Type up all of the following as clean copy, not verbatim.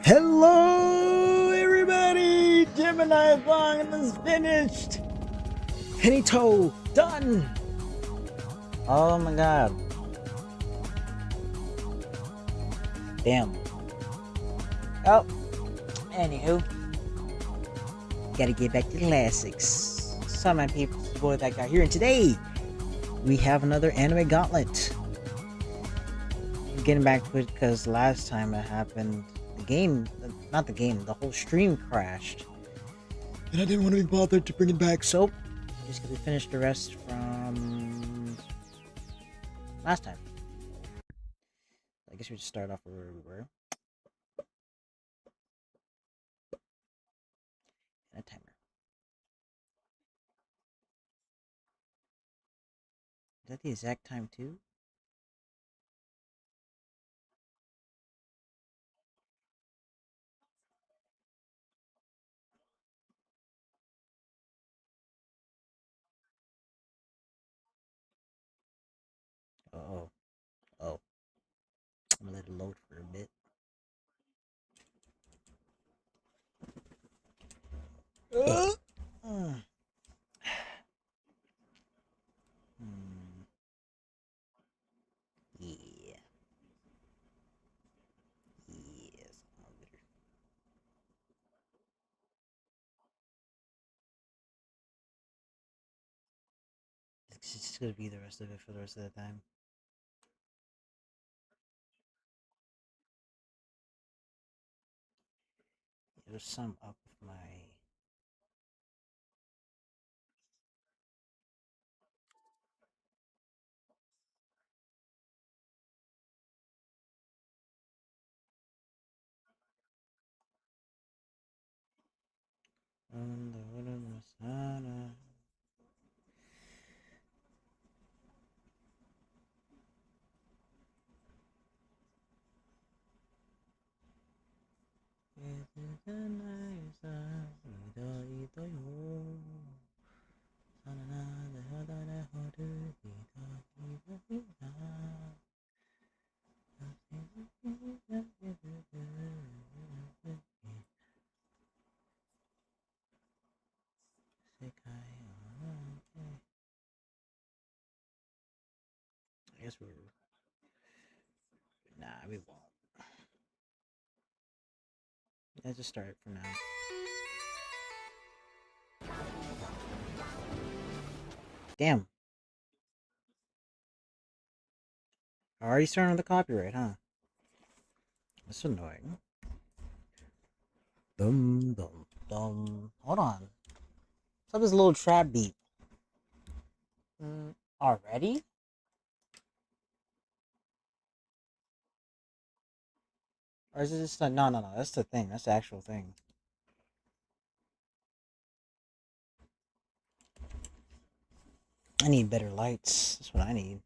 Hello, everybody! Gemiiathon is finished! Finito! Done! Oh my god. Damn. Oh, anywho. Gotta get back to the classics. So, my people, it's your boy that guy here, and today we have another anime gauntlet. I'm getting back to it because last time it happened, the whole stream crashed. And I didn't want to be bothered to bring it back, so just gonna finish the rest from last time. I guess we just start off where we were. And a timer. Is that the exact time too? Oh. Oh. I'm gonna let it load for a bit. Hmm. Yeah. Yes. It's just gonna be the rest of it for the rest of the time. There's some up with my. I guess we're. Nah, we won't. Let's just start for now. Damn. Already starting with the copyright, huh? That's annoying. Dum dum dum. Hold on. What's up this little trap beat? Already? Or is it just a, no, that's the thing. That's the actual thing. I need better lights. That's what I need.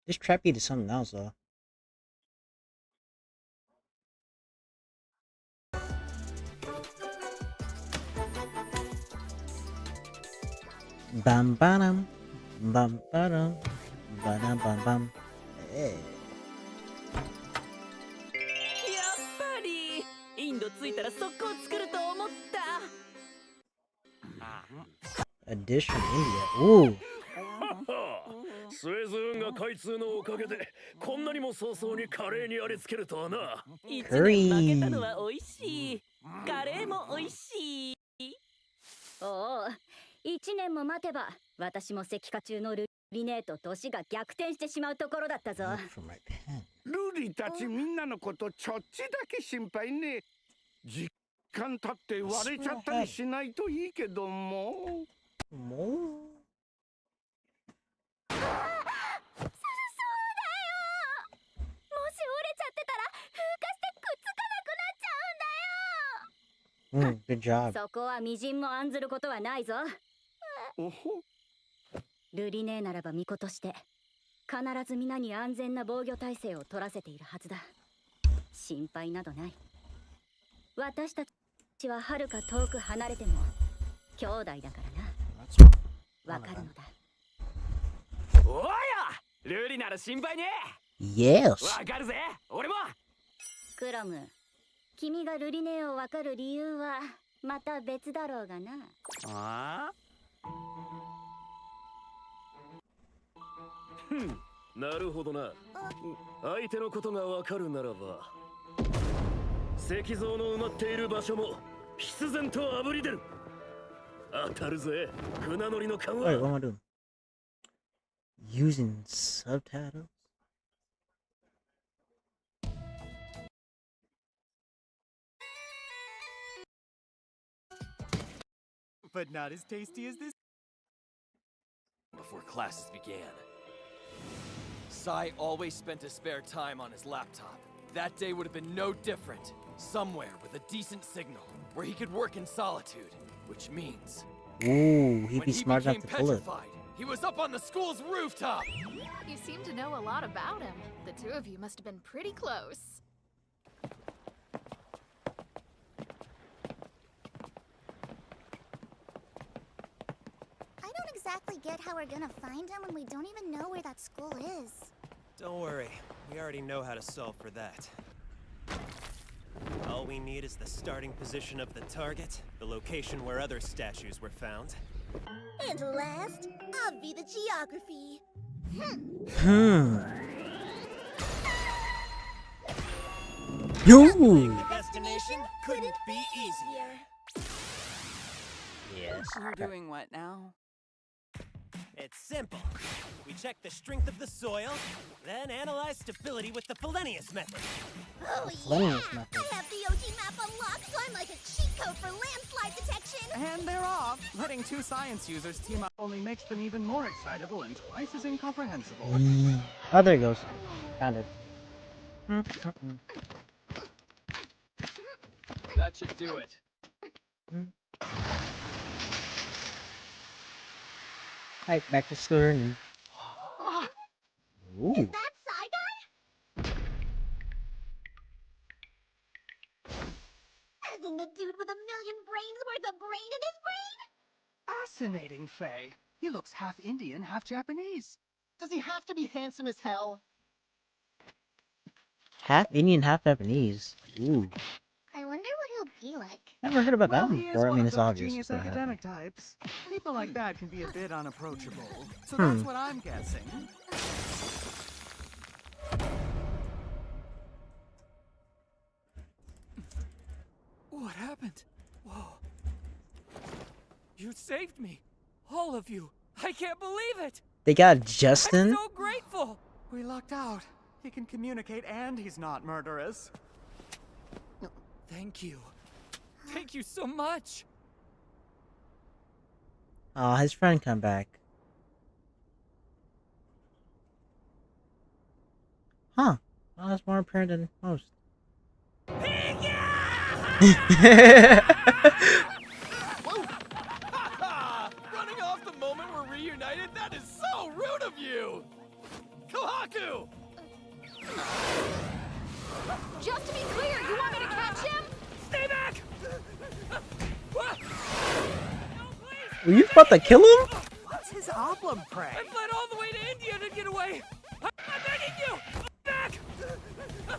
This trap beat is something else, though. Bam bam bam bam bam bam bam. Hey. やっぱりインド着いたら速攻作ると思った。 Edition India. Ooh. スエズ運が開通のおかげでこんなにも早々にカレーにありつけるとはな。1年負けたのは美味しい。カレーも美味しい。おお、1年も待てば私も石化中のルリネーと年が逆転してしまうところだったぞ。ルリたちみんなのことちょっちだけ心配ね。時間経って割れちゃったりしないといいけども。そうだよ。もし折れちゃってたら風化してくっつかなくなっちゃうんだよ。Good job. そこは微塵も案ずることはないぞ。おほ。ルリネーならば巫女として必ず皆に安全な防御体制を取らせているはずだ。心配などない。私たちは遥か遠く離れても兄弟だからな。わかるのだ。おやルリなら心配ね Yes. わかるぜ俺もクロム、君がルリネーをわかる理由はまた別だろうがな。あなるほどな。相手のことがわかるならば石像の埋まっている場所も必然とあぶり出る。当たるぜ船乗りの勘 Wait, は。 what am I doing? Using subtitles? But not as tasty as this. Before classes began. Sai always spent his spare time on his laptop. That day would have been no different. Somewhere with a decent signal, where he could work in solitude. Which means... Ooh, he'd when be he smart enough became to pull it. petrified, he was up on the school's rooftop! You seem to know a lot about him. The two of you must have been pretty close. I don't exactly get how we're gonna find him when we don't even know where that school is. Don't worry, we already know how to solve for that. All we need is the starting position of the target, the location where other statues were found. And last, I'll be the geography. Yo! Destination couldn't be easier. Yes. You're doing what now? It's simple. We check the strength of the soil, then analyze stability with the Felenius method. Oh Flameless yeah! method. I have the OG map unlocked, so I'm like a cheat code for landslide detection! And they're off. Letting two science users team up only makes them even more excitable and twice as incomprehensible. Oh, there it goes. Found it. That should do it. Alright, back to learning. Ooh. Is that Psy Guy? As in the dude with a million brains worth of brain in his brain? Fascinating, Faye. He looks half Indian, half Japanese. Does he have to be handsome as hell? Half Indian, half Japanese. Ooh. I wonder what he'll be like. Never heard about that one He is before. I one mean, of it's those obvious. genius but, academic types. People like that can be a bit unapproachable. So that's what I'm guessing. What happened? Whoa. You saved me. All of you. I can't believe it. They got I'm Justin. so grateful. We lucked out. He can communicate and he's not murderous. Thank you. Thank you so much. Aw, his friend come back. Huh. Well, that's more apparent than most. Running off the moment we're reunited? That is so rude of you! Kohaku! Just to be clear, you want me to catch him? Stay back! Were you about to kill him? What's his oblong pray? I fled all the way to India to get away! I'm begging you! Back! No,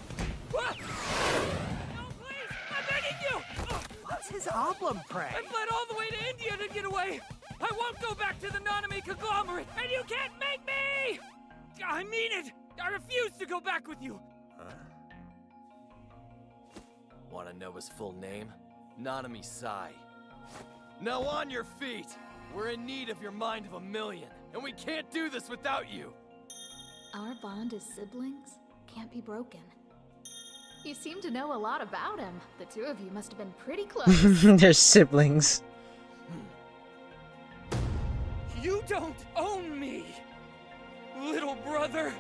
please! I'm begging you! What's his oblong pray? I fled all the way to India to get away! I won't go back to the Nanami conglomerate, and you can't make me! I mean it! I refuse to go back with you! Wanna know his full name? Nanami Sai. Now on your feet! We're in need of your mind of a million, and we can't do this without you! Our bond as siblings can't be broken. You seem to know a lot about him. The two of you must have been pretty close. They're siblings. You don't own me, little brother!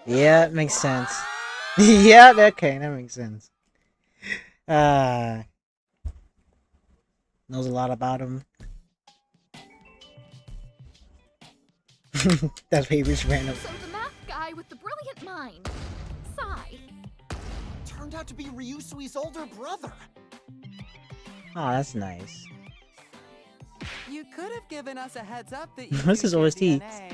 Yeah, it makes sense. Yeah, okay, that makes sense. Knows a lot about him. That's why he was random. So the math guy with the brilliant mind, Sai. Turned out to be Ryusui's older brother. Oh, that's nice. You could have given us a heads up that you This is used your OST. DNA.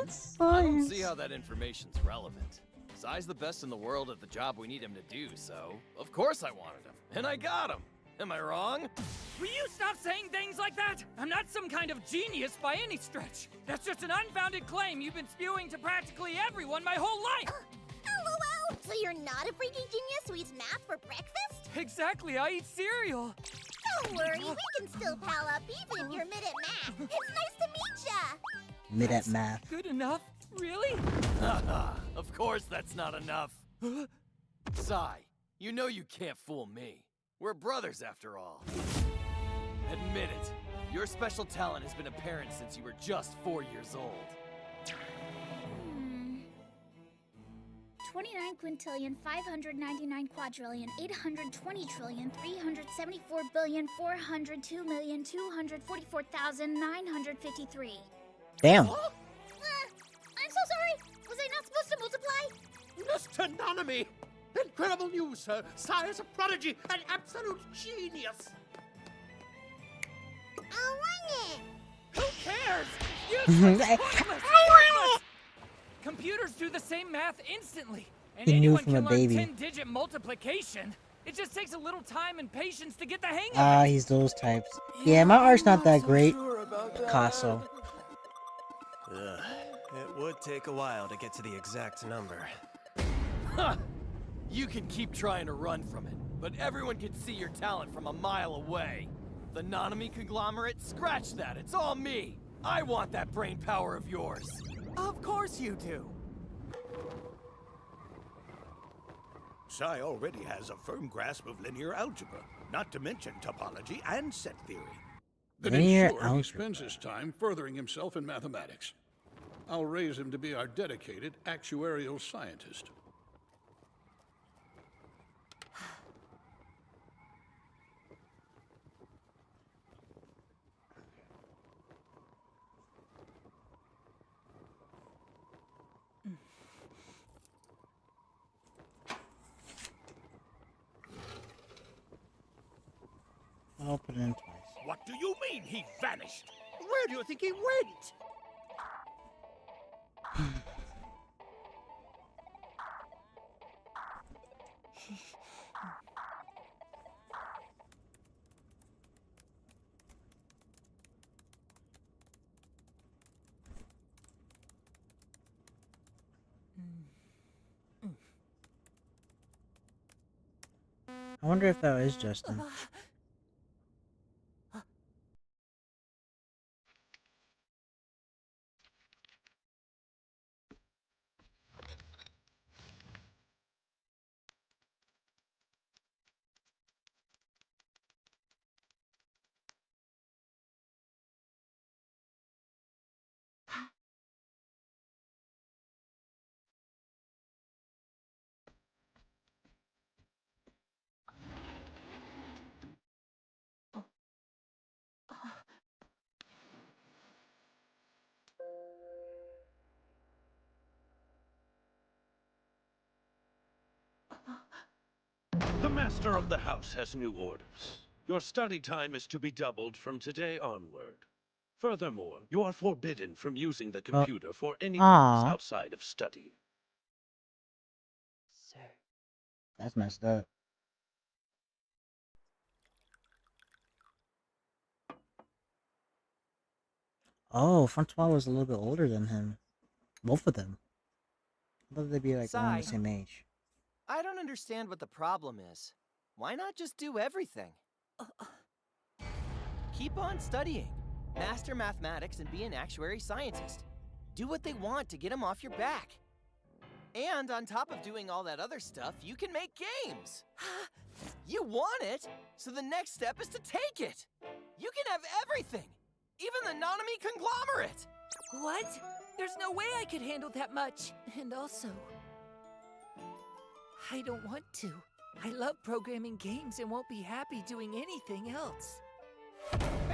Science! I don't see how that information's relevant. Sai's the best in the world at the job we need him to do, so of course I wanted him. And I got him. Am I wrong? Will you stop saying things like that? I'm not some kind of genius by any stretch. That's just an unfounded claim you've been spewing to practically everyone my whole life. LOL! So you're not a freaky genius who eats math for breakfast? Exactly, I eat cereal. Don't worry, we can still pal up even if you're mid at math. It's nice to meet ya! Mid at math. Good enough? Really? Haha, of course that's not enough. Sai, you know you can't fool me. We're brothers after all. Admit it. Your special talent has been apparent since you were just 4 years old. 29 quintillion, 599 quadrillion, 820 trillion, 374 billion, 402,244,953. Damn. I'm so sorry! Was I not supposed to multiply? Mr. Nanami! Incredible news, sir. Sai is a prodigy, an absolute genius. I want it! Who cares? I Useless! Computers do the same math instantly. And He knew anyone from can a learn baby. 10-digit multiplication. It just takes a little time and patience to get the hang of Ah, it. he's those types. Yeah, my art's not that great. Picasso. It would take a while to get to the exact number. Huh! You can keep trying to run from it, but everyone can see your talent from a mile away. The Nanami conglomerate? Scratch that, it's all me! I want that brain power of yours! Of course you do. Sai already has a firm grasp of linear algebra, not to mention topology and set theory. Then Linear ensure he algebra. spends his time furthering himself in mathematics. I'll raise him to be our dedicated actuarial scientist. I'll put it in twice. What do you mean he vanished? Where do you think he went? I wonder if that is Justin. The master of the house has new orders. Your study time is to be doubled from today onward. Furthermore, you are forbidden from using the computer for any Aw. use outside of study. That's messed up. Oh, Francois was a little bit older than him. Both of them. I thought they'd be like around the Sai. same age. I don't understand what the problem is. Why not just do everything? Keep on studying. Master mathematics and be an actuary scientist. Do what they want to get them off your back. And on top of doing all that other stuff, you can make games. You want it, so the next step is to take it. You can have everything, even the Nanami conglomerate. What? There's no way I could handle that much. And also, I don't want to. I love programming games and won't be happy doing anything else.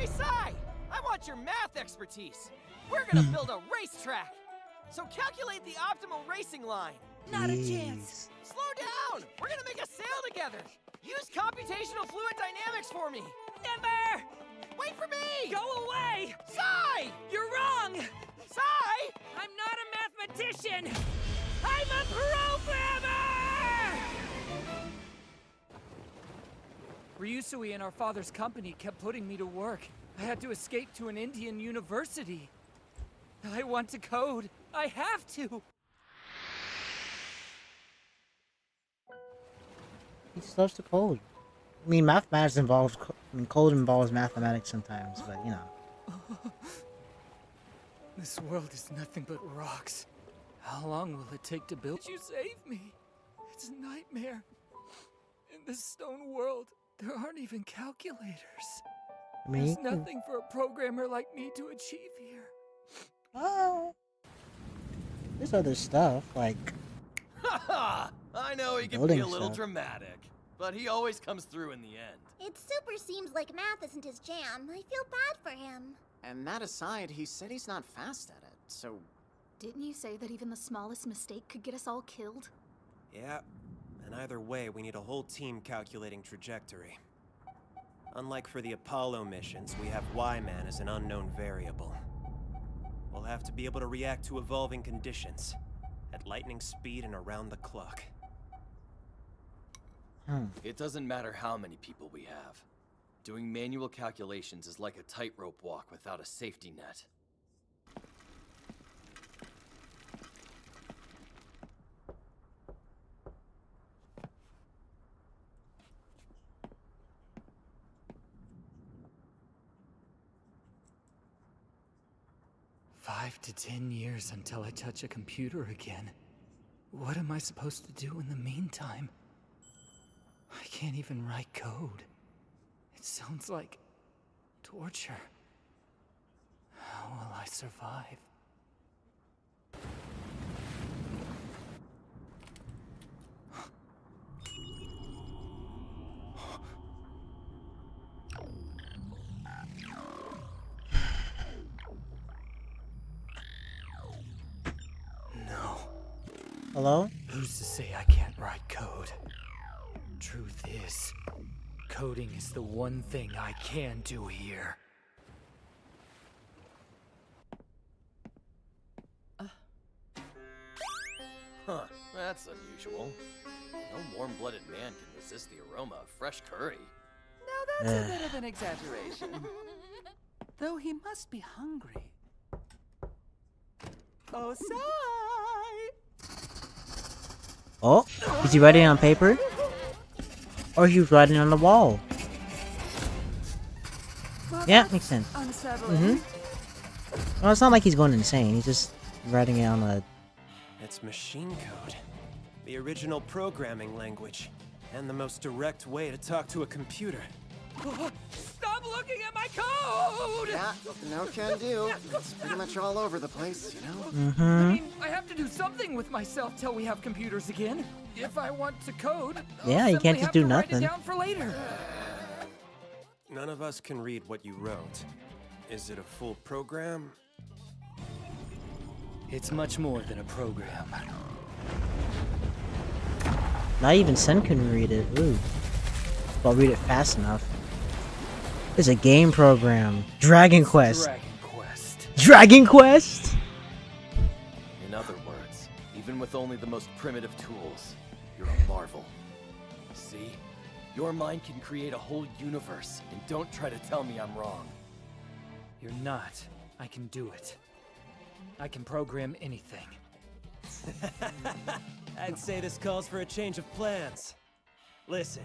Hey, Sai! I want your math expertise. We're gonna build a racetrack. So calculate the optimal racing line. Not a chance. Slow down! We're gonna make a sail together. Use computational fluid dynamics for me. Never! Wait for me! Go away! Sai! You're wrong! Sai! I'm not a mathematician! I'm a programmer! Ryusui and our father's company kept putting me to work. I had to escape to an Indian university. I want to code. I have to. He just loves to code. I mean, mathematics involves. I mean, code involves mathematics sometimes, but you know. This world is nothing but rocks. How long will it take to build? You save me. It's a nightmare. In this stone world, there aren't even calculators. I mean, There's nothing for a programmer like me to achieve here. Oh. There's other stuff like. Haha! I know he can be Building a little stuff. dramatic, but he always comes through in the end. It super seems like math isn't his jam. I feel bad for him. And that aside, he said he's not fast at it, so... Didn't you say that even the smallest mistake could get us all killed? Yeah, and either way, we need a whole team calculating trajectory. Unlike for the Apollo missions, we have Y-Man as an unknown variable. We'll have to be able to react to evolving conditions at lightning speed and around the clock. It doesn't matter how many people we have. Doing manual calculations is like a tightrope walk without a safety net. "5 to 10 years until I touch a computer again. What am I supposed to do in the meantime? I can't even write code. It sounds like torture. How will I survive?" No. Hello? Who's to say I can't write code? Truth is, coding is the one thing I can do here. Huh, that's unusual. No warm-blooded man can resist the aroma of fresh curry. Now that's a bit of an exaggeration. Though he must be hungry. Oh, Sai! Oh, is he writing on paper? Or he's writing on the wall? Well, Yeah, that's makes sense. Unsettling. Well, it's not like he's going insane. He's just writing it on a. It's machine code. The original programming language. And the most direct way to talk to a computer. Stop looking at my code! Yeah, no can do. It's pretty much all over the place, you know? I mean, I have to do something with myself till we have computers again. If I want to code, Yeah, I'll you can't simply just have do to write nothing. it down for later. None of us can read what you wrote. Is it a full program? It's much more than a program. Not even Sen can read it. Ooh. But I'll read it fast enough. It's a game program. Dragon Quest. Dragon Quest. Dragon Quest? In other words, even with only the most primitive tools, you're a marvel. See? Your mind can create a whole universe, and don't try to tell me I'm wrong. You're not. I can do it. I can program anything. I'd say this calls for a change of plans. Listen,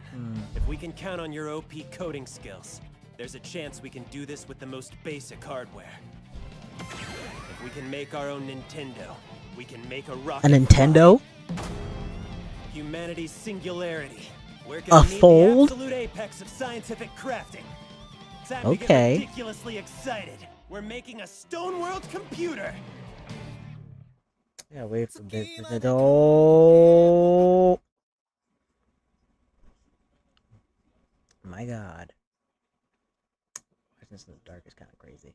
if we can count on your OP coding skills, there's a chance we can do this with the most basic hardware. If we can make our own Nintendo, we can make a rocket. A Nintendo? fly. Humanity's singularity. We're A gonna need fold? the absolute apex of scientific crafting. Time to Okay. get ridiculously excited. We're making a stone world computer. Yeah, wait for a bit. Oh my god. focusing in the dark is kind of crazy.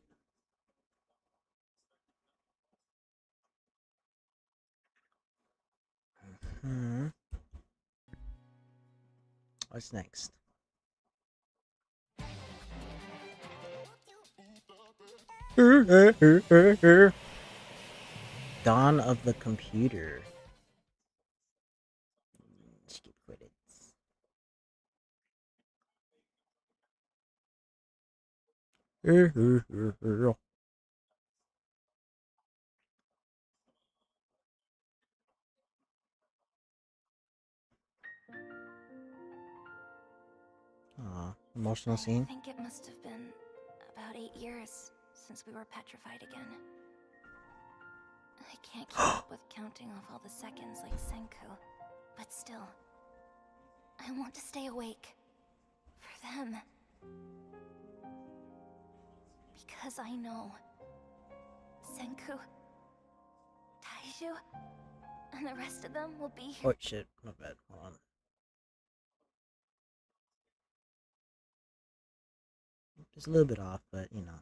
What's next? Dawn of the Computer. Skip credits. Aw, emotional scene. I think it must have been about 8 years since we were petrified again. I can't keep up with counting off all the seconds like Senku, but still, I want to stay awake for them. Because I know Senku, Taiju, and the rest of them will be here. Oh shit, my bad. Hold on. Just a little bit off, but you know.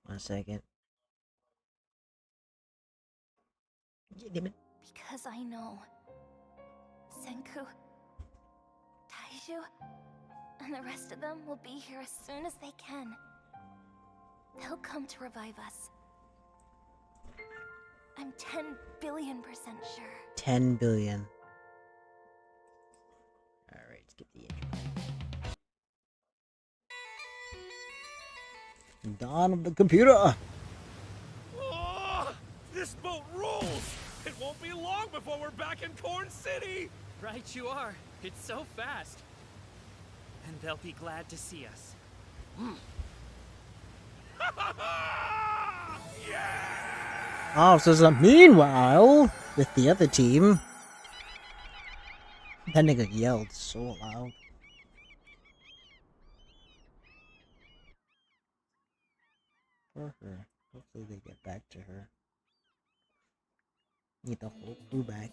One second. Damn it. Because I know Senku, Taiju, and the rest of them will be here as soon as they can. They'll come to revive us. I'm 10 billion% sure. 10 billion. Alright, skip the intro. Dawn of the Computer! Oh, this boat rolls! It won't be long before we're back in Corn City! Right you are. It's so fast. And they'll be glad to see us. Oh, so meanwhile, with the other team, that nigga yelled so loud. For her. Hopefully they get back to her. Need the whole crew back.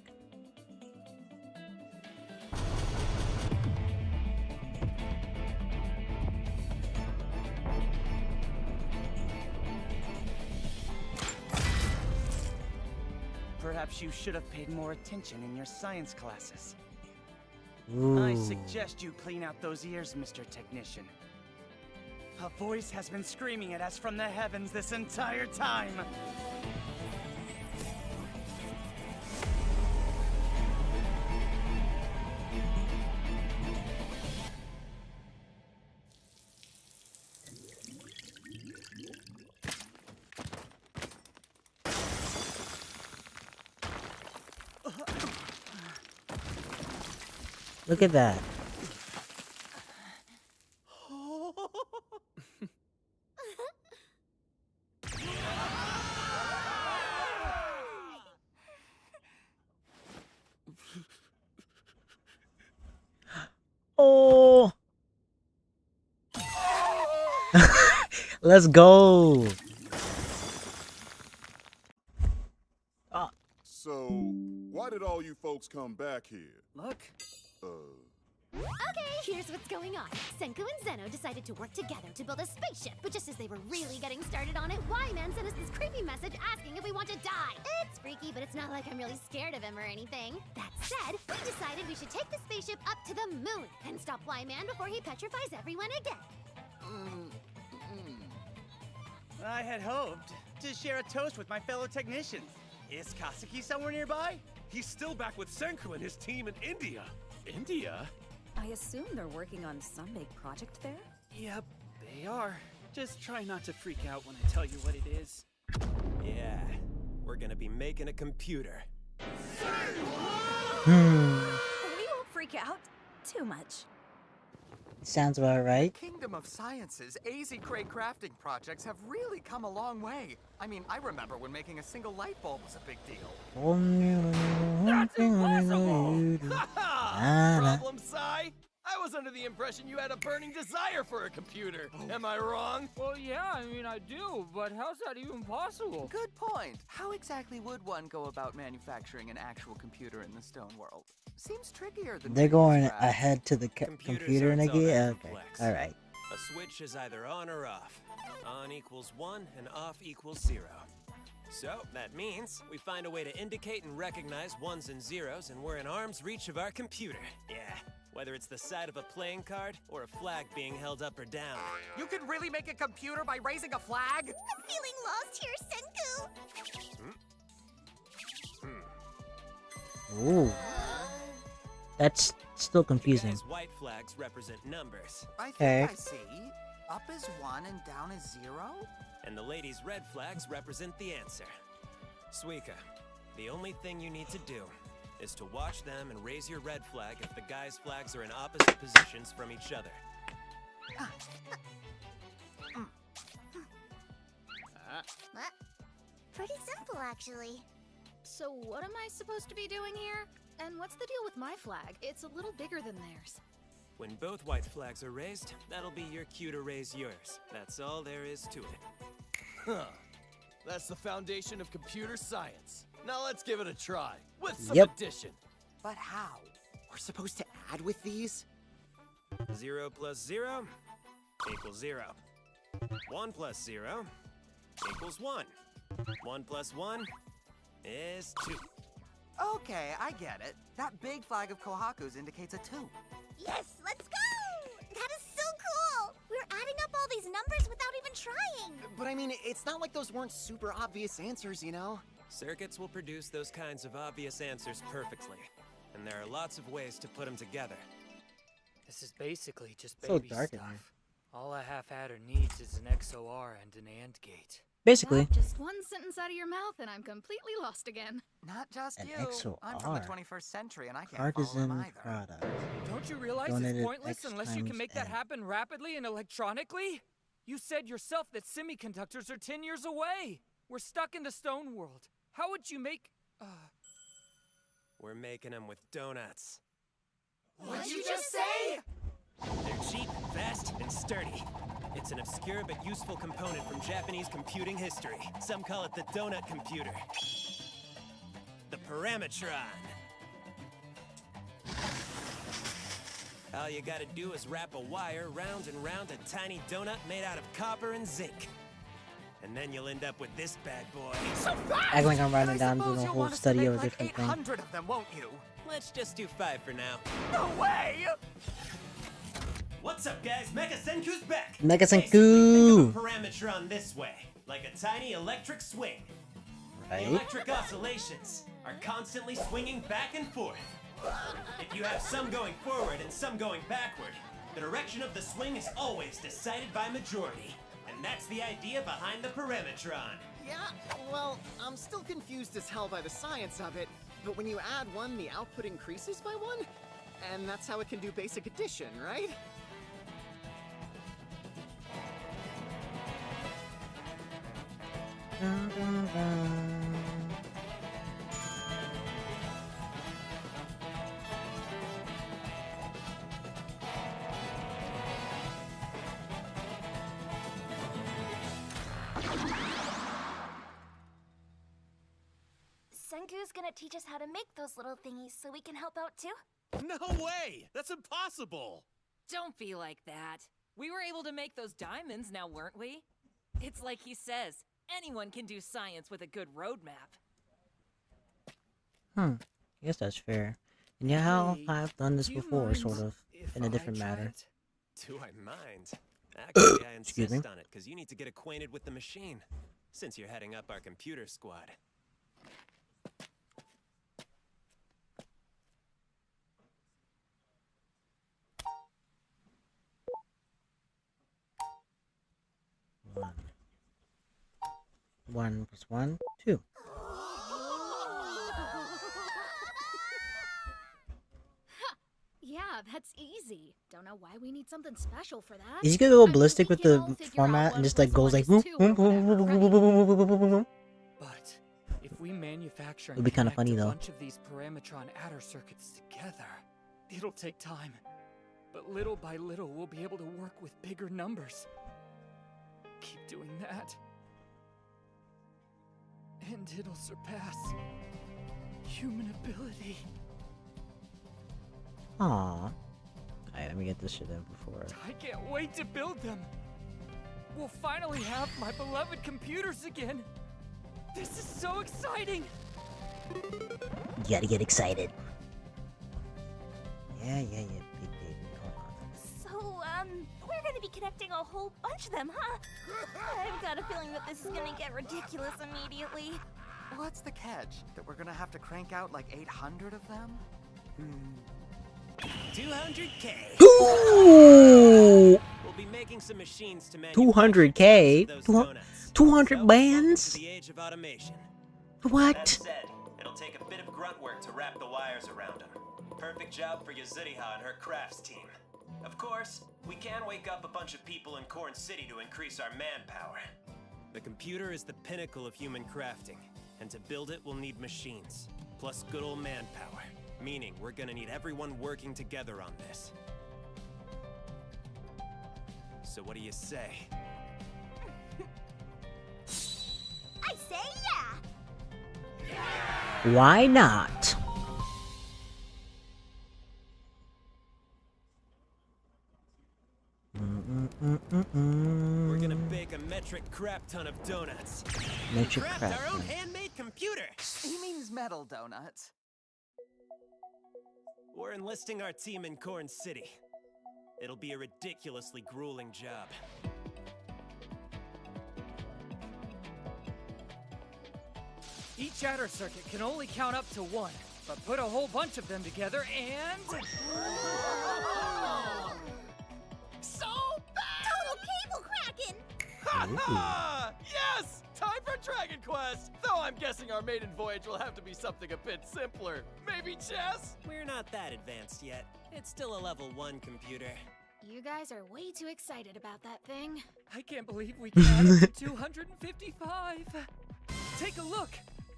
Perhaps you should have paid more attention in your science classes. Ooh. I suggest you clean out those ears, Mr. Technician. A voice has been screaming at us from the heavens this entire time. Look at that. Oh. Let's go. So, why did all you folks come back here? Look. Okay, here's what's going on. Senku and Zeno decided to work together to build a spaceship, but just as they were really getting started on it, Y-Man sent us this creepy message asking if we want to die. It's freaky, but it's not like I'm really scared of him or anything. That said, we decided we should take the spaceship up to the moon and stop Y-Man before he petrifies everyone again. I had hoped to share a toast with my fellow technicians. Is Kasuki somewhere nearby? He's still back with Senku and his team in India. India? I assume they're working on some big project there? Yep, they are. Just try not to freak out when I tell you what it is. Yeah, we're gonna be making a computer. We won't freak out too much. Sounds about right. Kingdom of Science's AZ Cray crafting projects have really come a long way. I mean, I remember when making a single light bulb was a big deal. That's impossible! Problem, Sai? I was under the impression you had a burning desire for a computer. Am I wrong? Well, yeah, I mean, I do, but how's that even possible? Good point. How exactly would one go about manufacturing an actual computer in the stone world? Seems trickier than They're we going described. ahead to the computer aren't all Nagi? that Okay. complex. Alright. A switch is either on or off. On equals 1 and off equals 0. So, that means we find a way to indicate and recognize 1s and 0s, and we're in arm's reach of our computer. Yeah, whether it's the side of a playing card or a flag being held up or down. You can really make a computer by raising a flag? I'm feeling lost here, Senku. Ooh. That's still confusing. Guys' white flags represent numbers. I think Okay. I see. Up is 1 and down is 0? And the ladies' red flags represent the answer. Suika, the only thing you need to do is to watch them and raise your red flag if the guys' flags are in opposite positions from each other. Pretty simple, actually. So what am I supposed to be doing here? And what's the deal with my flag? It's a little bigger than theirs. When both white flags are raised, that'll be your cue to raise yours. That's all there is to it. Huh. That's the foundation of computer science. Now let's give it a try, with some Yep. addition. But how? We're supposed to add with these? 0 plus 0 equals 0. 1 plus 0 equals 1. 1 plus 1 is 2. Okay, I get it. That big flag of Kohaku's indicates a 2. Yes, let's go! That is so cool! We're adding up all these numbers without even trying. But I mean, it's not like those weren't super obvious answers, you know? Circuits will produce those kinds of obvious answers perfectly. And there are lots of ways to put them together. This is basically just So baby dark in stuff. here. All a half-adder needs is an XOR and an AND gate. Basically. Just one sentence out of your mouth and I'm completely lost again. Not just An you. XOR. I'm from the 21st century and I can't follow them Artisan either. product. Don't you realize Donated it's pointless X unless you can times make that N. happen rapidly and electronically? You said yourself that semiconductors are 10 years away. We're stuck in the stone world. How would you make... We're making them with donuts. What'd you just say? They're cheap, fast, and sturdy. It's an obscure but useful component from Japanese computing history. Some call it the donut computer. The Parametron. All you gotta do is wrap a wire round and round a tiny donut made out of copper and zinc. And then you'll end up with this bad boy. Act like I'm writing down doing Suppose a you'll whole want us to study make of a like different thing. 800 of them, won't you? Let's just do 5 for now. No way! What's up, guys? Mecha Senku's back! Mecha Basically, Senku! think of a parametron this way, like a tiny electric swing. Right? The electric oscillations are constantly swinging back and forth. If you have some going forward and some going backward, the direction of the swing is always decided by majority. And that's the idea behind the parametron. Yeah, well, I'm still confused as hell by the science of it, but when you add 1, the output increases by 1? And that's how it can do basic addition, right? Dun, dun, dun. Senku's gonna teach us how to make those little thingies so we can help out too? No way! That's impossible! Don't be like that. We were able to make those diamonds now, weren't we? It's like he says, anyone can do science with a good roadmap. I guess that's fair. And yeah, how I've done this before, sort of, in a different matter. Do I mind? Actually, I Excuse me. insist on it, because you need to get acquainted with the machine, since you're heading up our computer squad. One plus 1, 2. Yeah, that's easy. Don't know why we need something special for that. Is he gonna go ballistic with the format and just like goes like boom, boom, boom, boom, boom, boom, boom, boom, boom, boom, boom? But if we manufacture It'd be kinda connect funny, a though. bunch of these parametron adder circuits together, it'll take time. But little by little, we'll be able to work with bigger numbers. Keep doing that. And it'll surpass human ability. Aww. Alright, let me get this shit in before. I can't wait to build them. We'll finally have my beloved computers again. This is so exciting. You gotta get excited. Yeah, big baby. Hold on. So, we're gonna be connecting a whole bunch of them, huh? I've got a feeling that this is gonna get ridiculous immediately. What's the catch? That we're gonna have to crank out like 800 of them? 200K. Ooh! We'll be making some machines to 200K? 200 bands? The age of automation. What? That said, it'll take a bit of grunt work to wrap the wires around them. Perfect job for Gemiiathon and her crafts team. Of course, we can wake up a bunch of people in Corn City to increase our manpower. The computer is the pinnacle of human crafting, and to build it we'll need machines, plus good old manpower. Meaning we're gonna need everyone working together on this. So what do you say? I say yeah! Why not? We're gonna bake a metric crap ton of donuts. Metric Craft crap our own ton. handmade computer. He means metal donuts. We're enlisting our team in Corn City. It'll be a ridiculously grueling job. Each adder circuit can only count up to 1, but put a whole bunch of them together and... So bad! Total cable cracking! Ha! Yes! Time for Dragon Quest! Though I'm guessing our maiden voyage will have to be something a bit simpler. Maybe chess? We're not that advanced yet. It's still a level 1 computer. You guys are way too excited about that thing. I can't believe we can add up to 255. Take a look.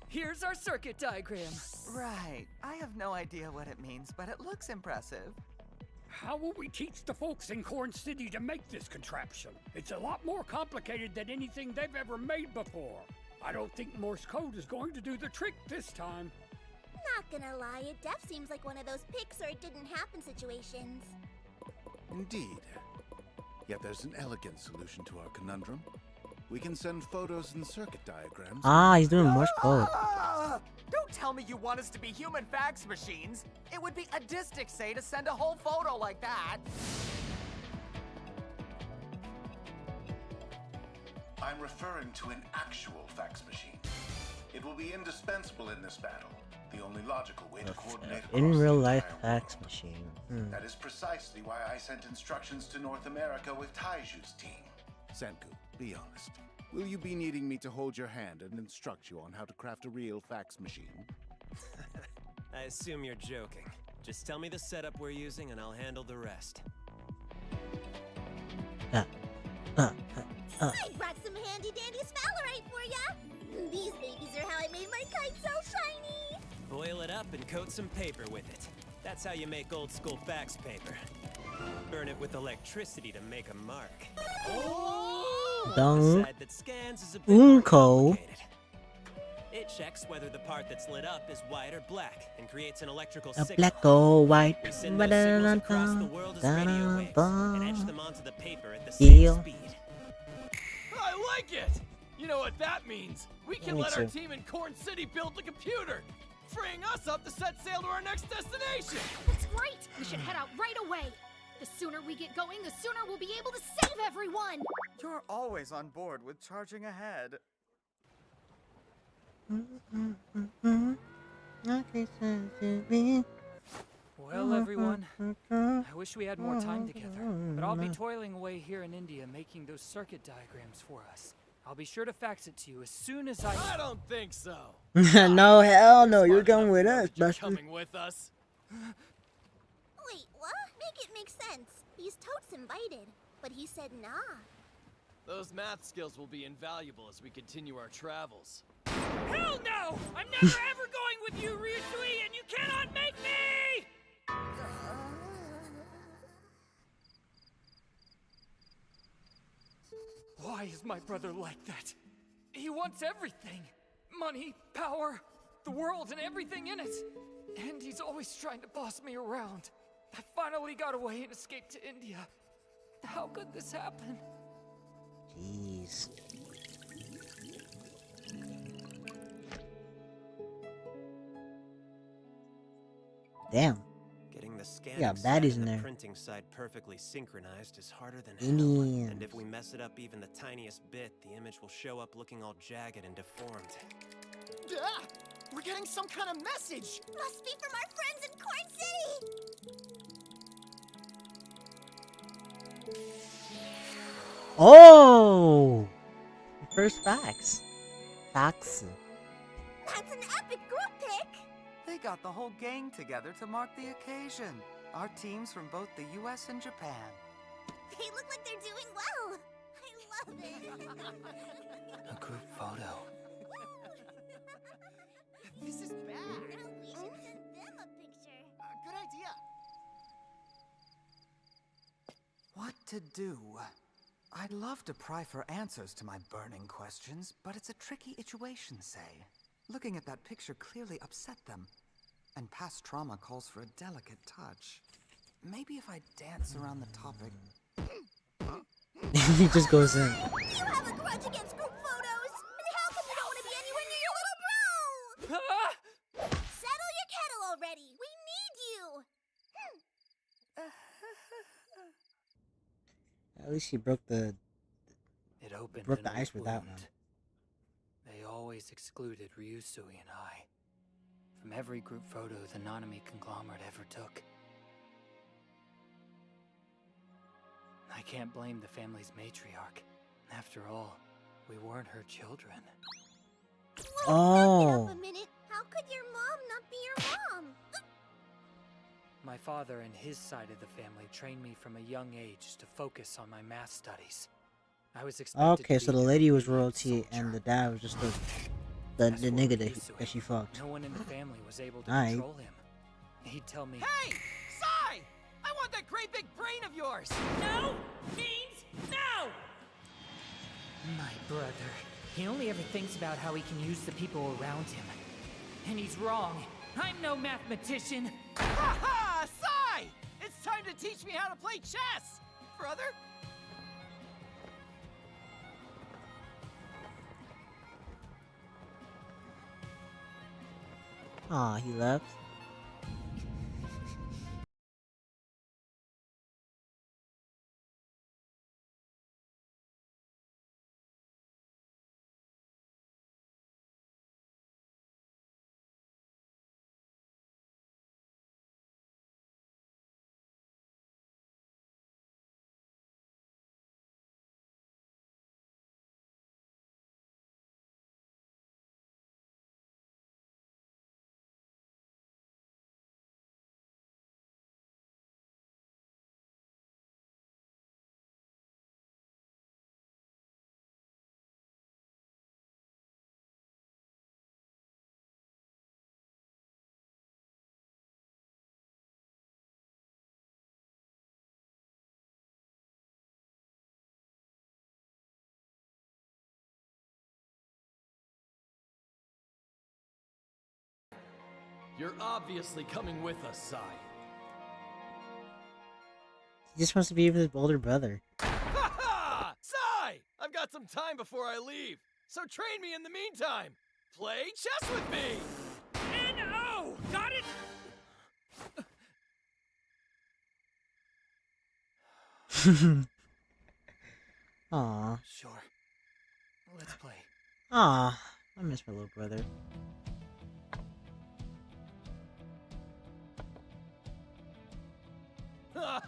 Here's our circuit diagram. Right. I have no idea what it means, but it looks impressive. How will we teach the folks in Corn City to make this contraption? It's a lot more complicated than anything they've ever made before. I don't think Morse code is going to do the trick this time. Not gonna lie, it def seems like one of those pics or it didn't happen situations. Indeed. Yet there's an elegant solution to our conundrum. We can send photos and circuit diagrams. Ah, he's doing Morse code. Don't tell me you want us to be human fax machines. It would be adistic, say, to send a whole photo like that. I'm referring to an actual fax machine. It will be indispensable in this battle. The only logical way to coordinate In across real the life entire fax world. machine. That is precisely why I sent instructions to North America with Taiju's team. Senku, be honest. Will you be needing me to hold your hand and instruct you on how to craft a real fax machine? I assume you're joking. Just tell me the setup we're using and I'll handle the rest. I brought some handy dandy sphalerite for ya! These babies are how I made my kite so shiny! Boil it up and coat some paper with it. That's how you make old school fax paper. Burn it with electricity to make a mark. Dung. Side that scans is a bit more Unko. complicated. It checks whether the part that's lit up is white or black and creates an electrical A signal. black or white. We send those signals across the world as radio waves and etch them onto the paper at the same Yeah. speed. I like it! You know what that means? We can Me let our too. team in Corn City build the computer, freeing us up to set sail to our next destination! That's right! We should head out right away! The sooner we get going, the sooner we'll be able to save everyone! You're always on board with charging ahead. Well, everyone, I wish we had more time together, but I'll be toiling away here in India making those circuit diagrams for us. I'll be sure to fax it to you as soon as I don't think so. No, hell no, you're coming with us, Buster. Coming with us? Wait, what? Make it make sense. He's totes invited, but he said nah. Those math skills will be invaluable as we continue our travels. Hell no! I'm never ever going with you, Ryusui, and you cannot make me! Why is my brother like that? He wants everything. Money, power, the world, and everything in it. And he's always trying to boss me around. I finally got away and escaped to India. How could this happen? Jeez. Damn. Getting the scanning Yeah, side baddies and in the there. printing side perfectly synchronized is harder than hell. Indians. And if we mess it up even the tiniest bit, the image will show up looking all jagged and deformed. Ah! We're getting some kind of message! Must be from our friends in Corn City! Oh! First facts. Facts. That's an epic group pic! They got the whole gang together to mark the occasion. Our teams from both the US and Japan. They look like they're doing well! I love it! A group photo. This is bad! We should send them a picture! Good idea! What to do? I'd love to pry for answers to my burning questions, but it's a tricky situation, say. Looking at that picture clearly upset them, and past trauma calls for a delicate touch. Maybe if I dance around the topic... He just goes in. You have a grudge against group photos! And how come you don't want to be anywhere near your little bro? Settle your kettle already! We need you! At least he broke the It opened ice with that one. They always excluded Ryusui and I from every group photo the Nanami conglomerate ever took. I can't blame the family's matriarch. After all, we weren't her children. Oh. Back up a minute. How could your mom not be your mom? My father and his side of the family trained me from a young age to focus on my math studies. I was expected Okay, to so be the a lady was leading royalty and the dad was just the nigga that she fucked. No one in the family was able to Aight. control him. He'd tell me, Hey! Sai! I want that great big brain of yours! No means no! my brother, he only ever thinks about how he can use the people around him. And he's wrong. I'm no mathematician. Ha ha! Sai! It's time to teach me how to play chess! Brother? Aw, he left. You're obviously coming with us, Sai. He just wants to be with his older brother. Ha ha! Sai! I've got some time before I leave, so train me in the meantime. Play chess with me! N-O! Got it? Aw. Sure. Let's play. Aw. I miss my little brother. Ha!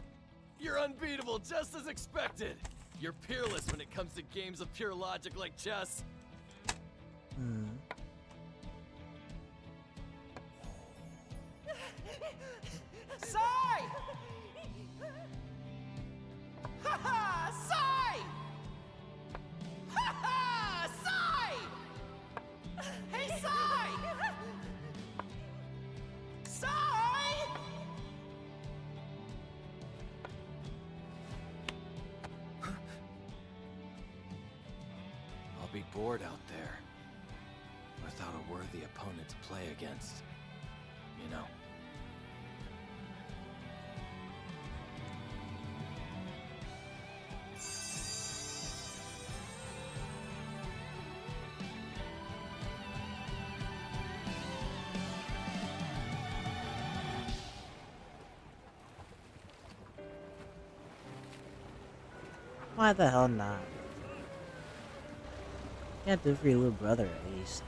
You're unbeatable, just as expected. You're peerless when it comes to games of pure logic like chess. Hmm. Sai! Ha ha! Sai! Ha ha! Sai! Hey, Sai! Sai! be bored out there. Without a worthy opponent to play against. You know? Why the hell not? You have to do it for your little brother at least.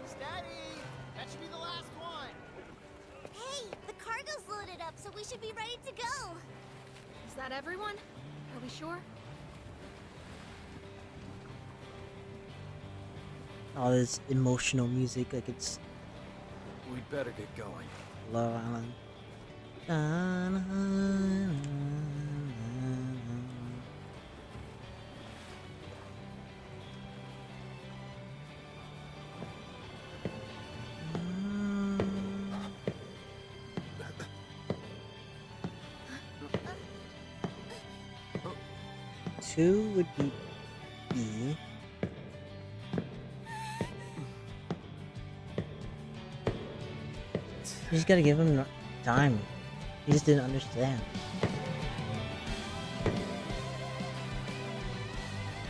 Steady! That should be the last one! Hey, the cargo's loaded up, so we should be ready to go. Is that everyone? Are we sure? All this emotional music, like it's We'd better get going. Love Island. Two would be B. You just gotta give him time. He just didn't understand.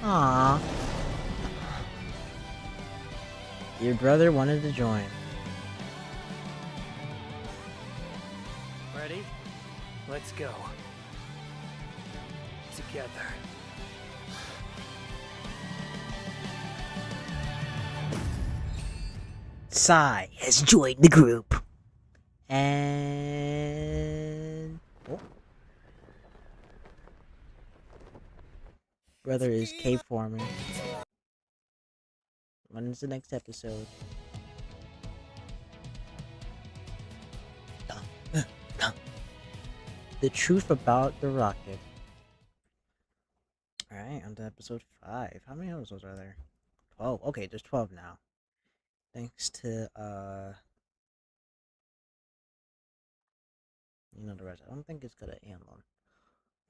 Aww. Your brother wanted to join. Ready? Let's go. Together. Sai has joined the group. And brother is cave farming. When is the next episode? The truth about the rocket. Alright, on to episode 5. How many episodes are there? 12. Okay, there's 12 now. Thanks to you know the rest. I don't think it's gonna end on.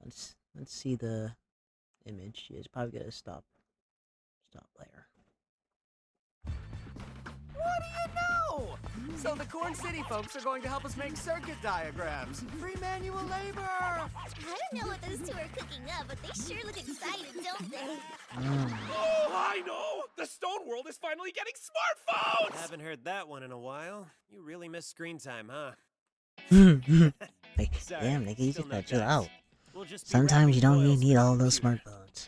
Let's see the image. It's probably gonna stop there. What do you know? So the Corn City folks are going to help us make circuit diagrams. Free manual labor! I don't know what those two are cooking up, but they sure look excited, don't they? Oh, I know! The stone world is finally getting smartphones! Haven't heard that one in a while. You really miss screen time, huh? Like, Sorry, damn, nigga, you still just no gotta chill dice. out. We'll just be Sometimes you don't wrapping need all foils those for the smartphones.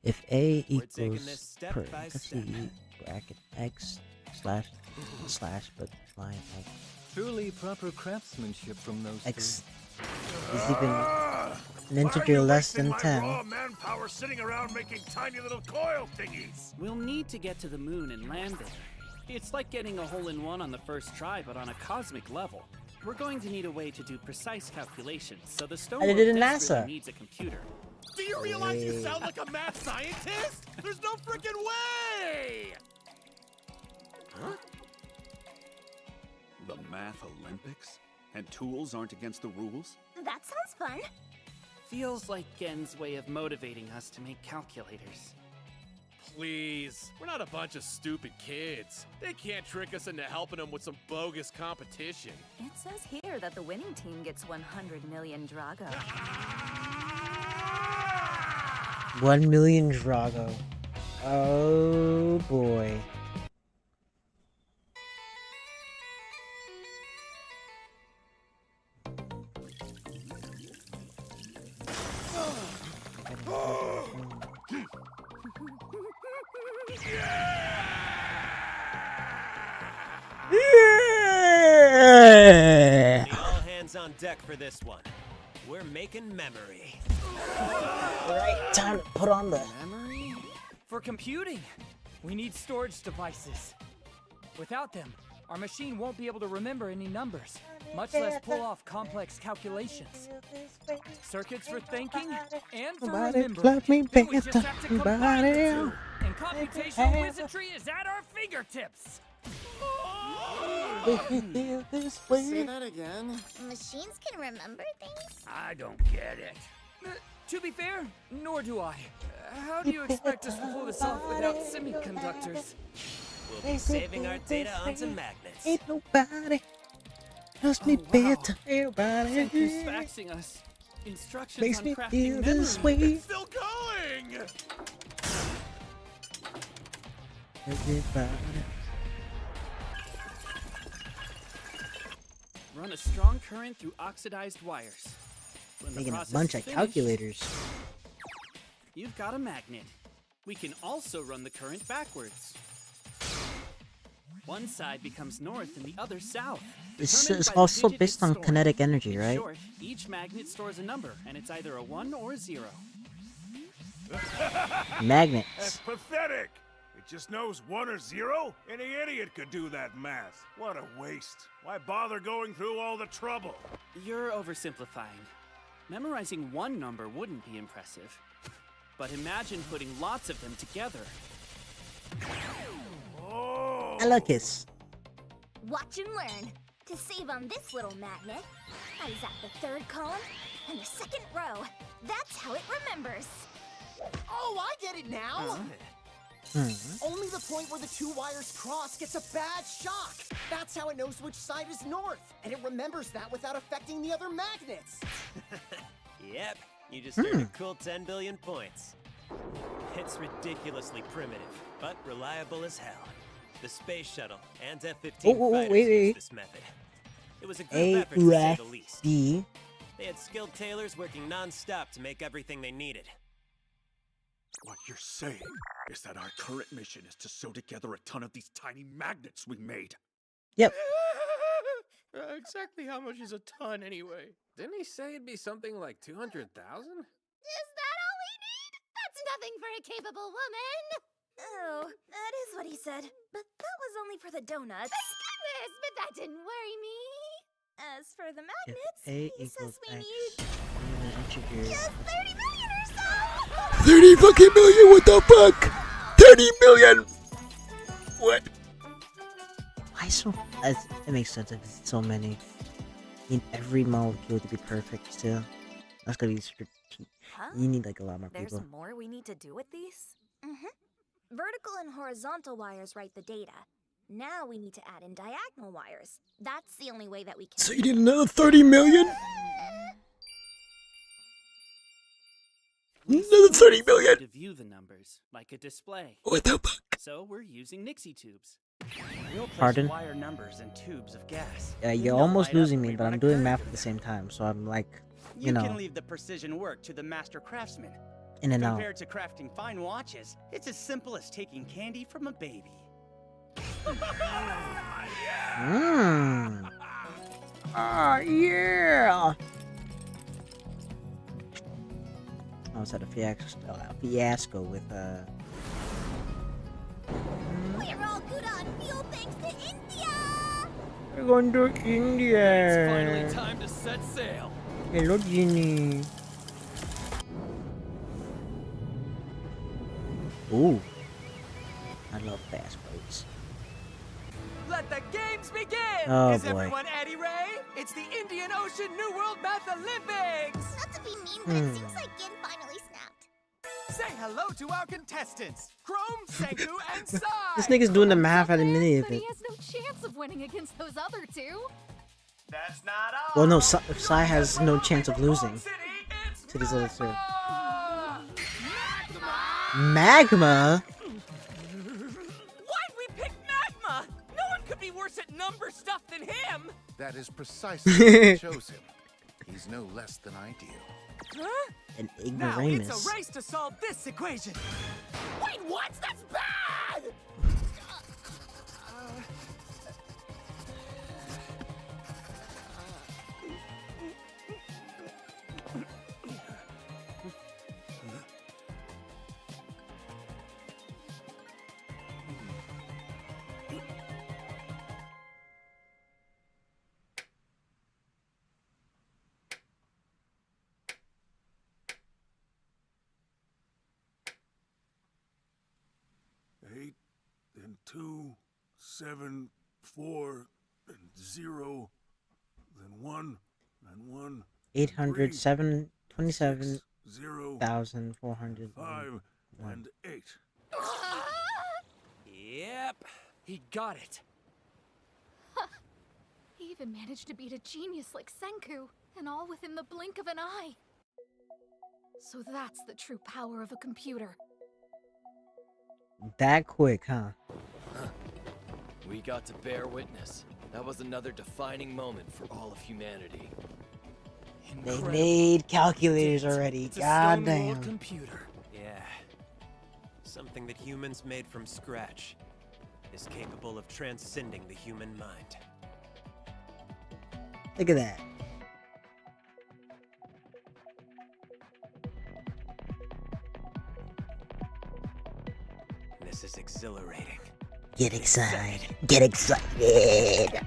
If A We're taking equals this step per by let's step. see, bracket X slash but line X. Truly proper craftsmanship from those X is even an integer less than 10. Raw manpower sitting around making tiny little coil thingies. We'll need to get to the moon and land there. It's like getting a hole-in-one on the first try, but on a cosmic level. We're going to need a way to do precise calculations, so the stone I did world it in desperately NASA. needs a computer. Do you realize you sound like a mad scientist? There's no freaking way! Huh? The Math Olympics? And tools aren't against the rules? That sounds fun. Feels like Gen's way of motivating us to make calculators. Please, we're not a bunch of stupid kids. They can't trick us into helping them with some bogus competition. It says here that the winning team gets 100 million Drago. 1 million Drago. Oh boy. All hands on deck for this one. We're making memory. Alright, time to put on the Memory? For computing, we need storage devices. Without them, our machine won't be able to remember any numbers, much less pull off complex calculations. Circuits for thinking and for remembering. let me We just have to combine the two, and computational wizardry is at our fingertips. Say that again. Machines can remember things? I don't get it. To be fair, nor do I. How do you expect us to pull this off without semiconductors? We'll be saving our data onto magnets. Ain't nobody knows me better. Everybody Senku's faxing us instructions makes on me crafting feel this memory. way. It's still going! Everybody. Run a strong current through oxidized wires. When the Making a process bunch is of finished, calculators. you've got a magnet. We can also run the current backwards. One side becomes north and the other south. This Determined is by the also digit based it's on storing. kinetic energy, In right? short, each magnet stores a number, and it's either a 1 or a 0. Magnets. That's pathetic. It just knows 1 or 0? Any idiot could do that math. What a waste. Why bother going through all the trouble? You're oversimplifying. Memorizing one number wouldn't be impressive. But imagine putting lots of them together. Alakis. Watch and learn. To save on this little magnet, I zap the 3rd column and the 2nd row. That's how it remembers. Oh, I get it now! Only the point where the 2 wires cross gets a bad shock. That's how it knows which side is north, and it remembers that without affecting the other magnets. Yep, you just earned a cool 10 billion points. It's ridiculously primitive, but reliable as hell. The space shuttle and F-15 fighters used this method. It was a group effort to say the least. They had skilled tailors working non-stop to make everything they needed. What you're saying is that our current mission is to sew together a ton of these tiny magnets we made. Yep. Exactly how much is a ton anyway? Didn't he say it'd be something like 200,000? Is that all we need? That's nothing for a capable woman. Oh, that is what he said. But that was only for the donuts. Thank goodness, but that didn't worry me. As for the magnets, A he equals says we X. need just 30 million or so. 30 fucking million, what the fuck? 30 million! What? Why so? It makes sense if it's so many. You need every molecule to be perfect still. That's gonna be strategic. You need like a lot more There's people. more we need to do with these? Vertical and horizontal wires write the data. Now we need to add in diagonal wires. That's the only way that we can. So you need another 30 million? Another 30 million? To view the numbers, like a display. What the fuck? So we're using Nixie tubes. We'll place Pardon? wire numbers in tubes of gas. You're almost losing me, but I'm doing math at the same time, so I'm like, you can know, leave the precision work to the master craftsman. in and out. Compared to crafting fine watches, it's as simple as taking candy from a baby. Ah, yeah! I was at a fiasco with, We're all good on fuel thanks to India! We're going to India! It's finally time to set sail. Hello, Ginny. Ooh. I love fast boats. Let the games begin! Oh, Is boy. everyone Eddie Ray? It's the Indian Ocean New World Math Olympics! Not to be mean, but it seems like Gin finally snapped. Say hello to our contestants, Chrome, Senku, and Sai! This nigga's doing the math at a minute of But it. he has no chance of winning against those other two. That's not all! Well, no, Sai has no chance of losing to these other two. Magma? Why'd we pick Magma? No one could be worse at number stuff than him! That is precisely why I chose him. He's no less than ideal. Huh? An Now ignoramus. it's a race to solve this equation. Wait, what? That's bad! Eight, then 2, 7, 4, and 0, then 1, and 1. 800, 7, 27, 0, 1,400. 5, and 8. Yep, he got it. He even managed to beat a genius like Senku, and all within the blink of an eye. So that's the true power of a computer. That quick, huh? We got to bear witness. That was another defining moment for all of humanity. They made calculators already. It's a God stone mold damn. computer. Yeah. Something that humans made from scratch is capable of transcending the human mind. Look at that. This is exhilarating. Get excited. Get excited.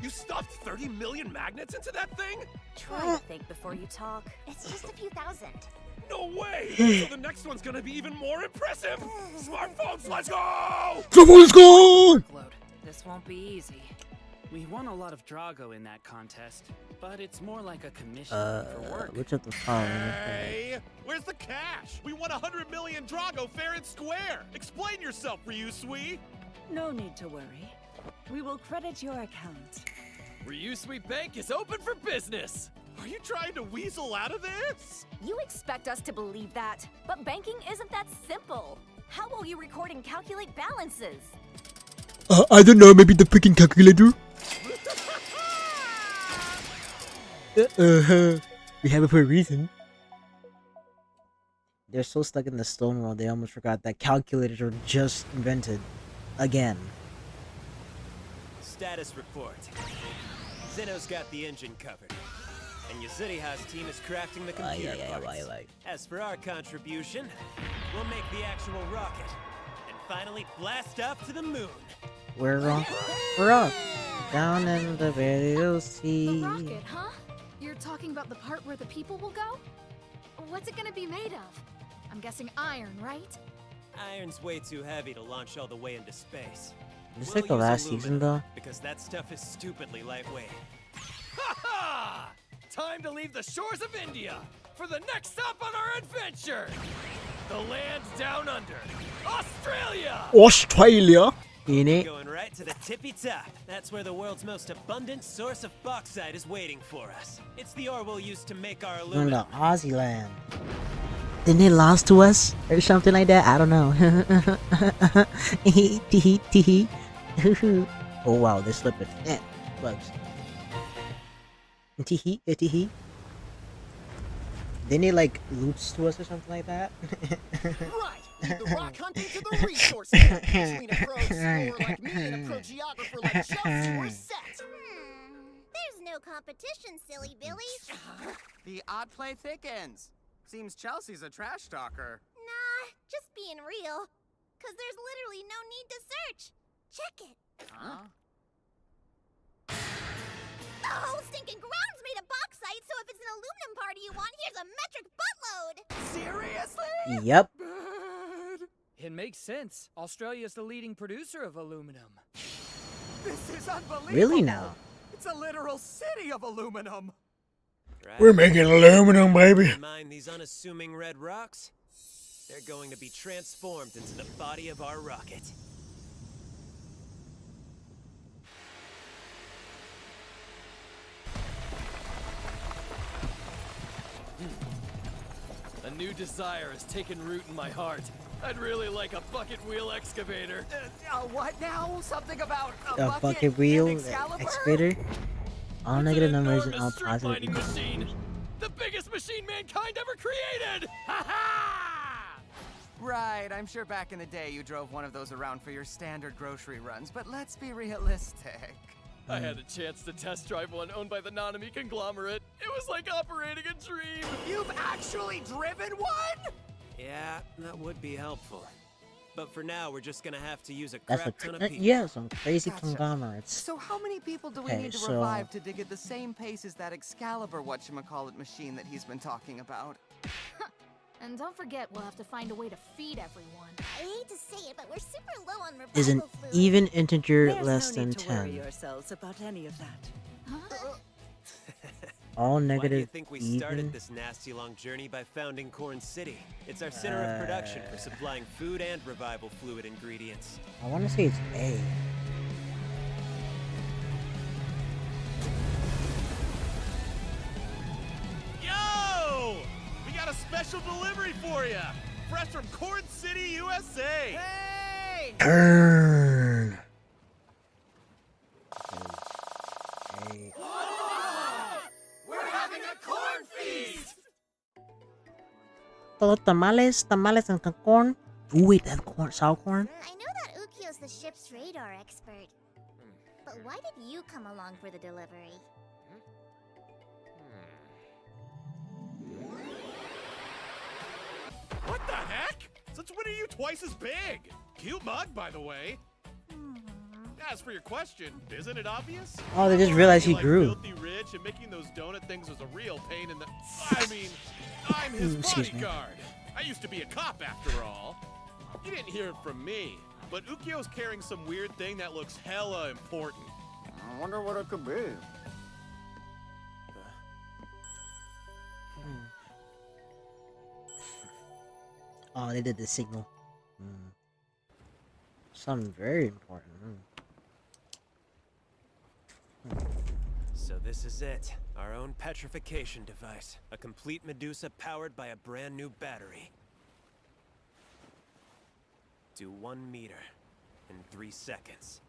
You stuffed 30 million magnets into that thing? Try to think before you talk. It's just a few thousand. No way! So the next one's gonna be even more impressive! Smartphones, let's go! Let's go! This won't be easy. We won a lot of Drago in that contest, but it's more like a commission for work. Which of the following? Hey, where's the cash? We won 100 million Drago fair and square! Explain yourself, Ryusui! No need to worry. We will credit your account. Ryusui Bank is open for business! Are you trying to weasel out of this? You expect us to believe that, but banking isn't that simple. How will you record and calculate balances? I don't know, maybe the freaking calculator? We have it for a reason. They're so stuck in the stone world, they almost forgot that calculators were just invented. Again. Status report. Zeno's got the engine covered. And Yuzuriha's team is crafting the computer parts. As for our contribution, we'll make the actual rocket. And finally blast up to the moon. We're up. We're up. Down in the video sea. The rocket, huh? You're talking about the part where the people will go? What's it gonna be made of? I'm guessing iron, right? Iron's way too heavy to launch all the way into space. Is this like the last season, though? Because that stuff is stupidly lightweight. Ha ha! Time to leave the shores of India for the next stop on our adventure! The land down under, Australia! Australia? In it? Going right to the tippy top. That's where the world's most abundant source of bauxite is waiting for us. It's the ore we'll use to make our In aluminum. the Aussie land. Didn't they lost to us? Or something like that? I don't know. Oh wow, they're slipping. Bugs. Didn't they like loots to us or something like that? Right! Leave the rock hunting to the resource pit. Between a pro explorer like me and a pro geographer like Chelsea, we're set! There's no competition, silly Billy. The odd play thickens. Seems Chelsea's a trash talker. Nah, just being real. Cause there's literally no need to search. Check it. Huh? The whole stinking ground's made of bauxite, so if it's an aluminum party you want, here's a metric buttload. Seriously? Yep. It makes sense. Australia's the leading producer of aluminum. This is unbelievable. Really now? It's a literal city of aluminum. Right. We're making aluminum, baby. Mind these unassuming red rocks? They're going to be transformed into the body of our rocket. A new desire has taken root in my heart. I'd really like a bucket wheel excavator. What now? Something about A bucket wheel and Excalibur? excavator? All negative numbers and all Strip positive mining numbers. machine! The biggest machine mankind ever created! Ha ha! Right, I'm sure back in the day you drove one of those around for your standard grocery runs, but let's be realistic. I had a chance to test drive one owned by the Nanami conglomerate. It was like operating a dream. You've actually driven one? Yeah, that would be helpful. But for now, we're just gonna have to use a That's crap ton of people. yeah, some crazy Gotcha. conglomerates. So how many people do we Okay, need to so- revive to dig at the same pace as that Excalibur whatchamacallit machine that he's been talking about? And don't forget, we'll have to find a way to feed everyone. I hate to say it, but we're super low on revival Is an food. even integer There's less no than need to worry 10? yourselves about any of that. Huh? All Why do you negative think we even? started this nasty long journey by founding Corn City? It's our center of production for supplying food and revival fluid ingredients. I want to say it's A. Yo! We got a special delivery for you! Fresh from Corn City, USA! Hey! Turn. We're having a corn feast! Todo tamales, tamales and corn. Ooh, wait, that corn, sour corn. I know that Ukyo's the ship's radar expert. But why did you come along for the delivery? What the heck? Since when are you twice as big? Cute mug, by the way. As for your question, isn't it obvious? Oh, they just realized he Like grew. Filthy rich and making those donut things was a real pain in the. I mean, I'm his Excuse me. bodyguard. I used to be a cop after all. You didn't hear it from me, but Ukyo's carrying some weird thing that looks hella important. I wonder what it could be. Oh, they did the signal. Something very important. So this is it. Our own petrification device. A complete Medusa powered by a brand new battery. Do 1 meter in 3 seconds.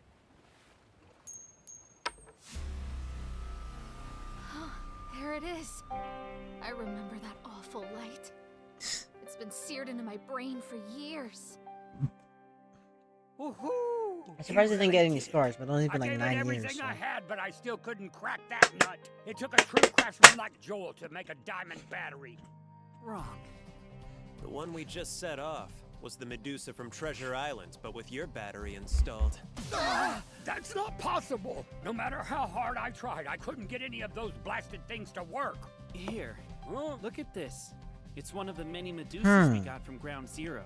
There it is. I remember that awful light. It's been seared into my brain for years. Woohoo! I'm surprised they didn't get any scars, but only been I like gave 9 it years. everything So. I had, but I still couldn't crack that nut. It took a true craftsman like Joel to make a diamond battery. Wrong. The one we just set off was the Medusa from Treasure Island, but with your battery installed. That's not possible! No matter how hard I tried, I couldn't get any of those blasted things to work. Here, look at this. It's one of the many Medusas we got from Ground Zero,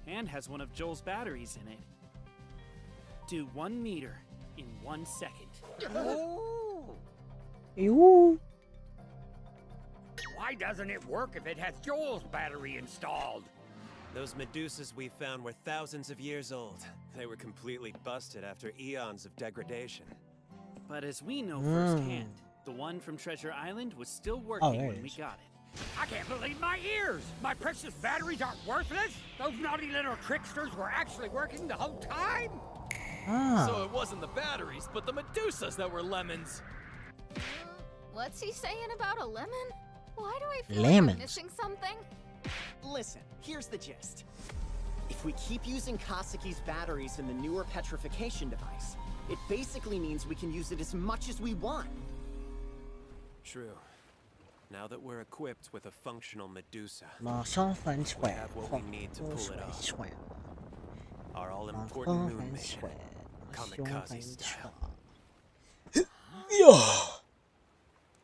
and has one of Joel's batteries in it. Do 1 meter in 1 second. Ew. Why doesn't it work if it has Joel's battery installed? Those Medusas we found were thousands of years old. They were completely busted after eons of degradation. But as we know firsthand, the one from Treasure Island was still working there when it we is. got it. I can't believe my ears! My precious batteries aren't worthless? Those naughty little tricksters were actually working the whole time? So it wasn't the batteries, but the Medusas that were lemons. What's he saying about a lemon? Why do I feel like Lemons. I'm missing something? Listen, here's the gist. If we keep using Kasaki's batteries in the newer petrification device, it basically means we can use it as much as we want. True. Now that we're equipped with a functional Medusa, Marshall French we have what we need to pull it off. Our all-important moon mission, kamikaze style.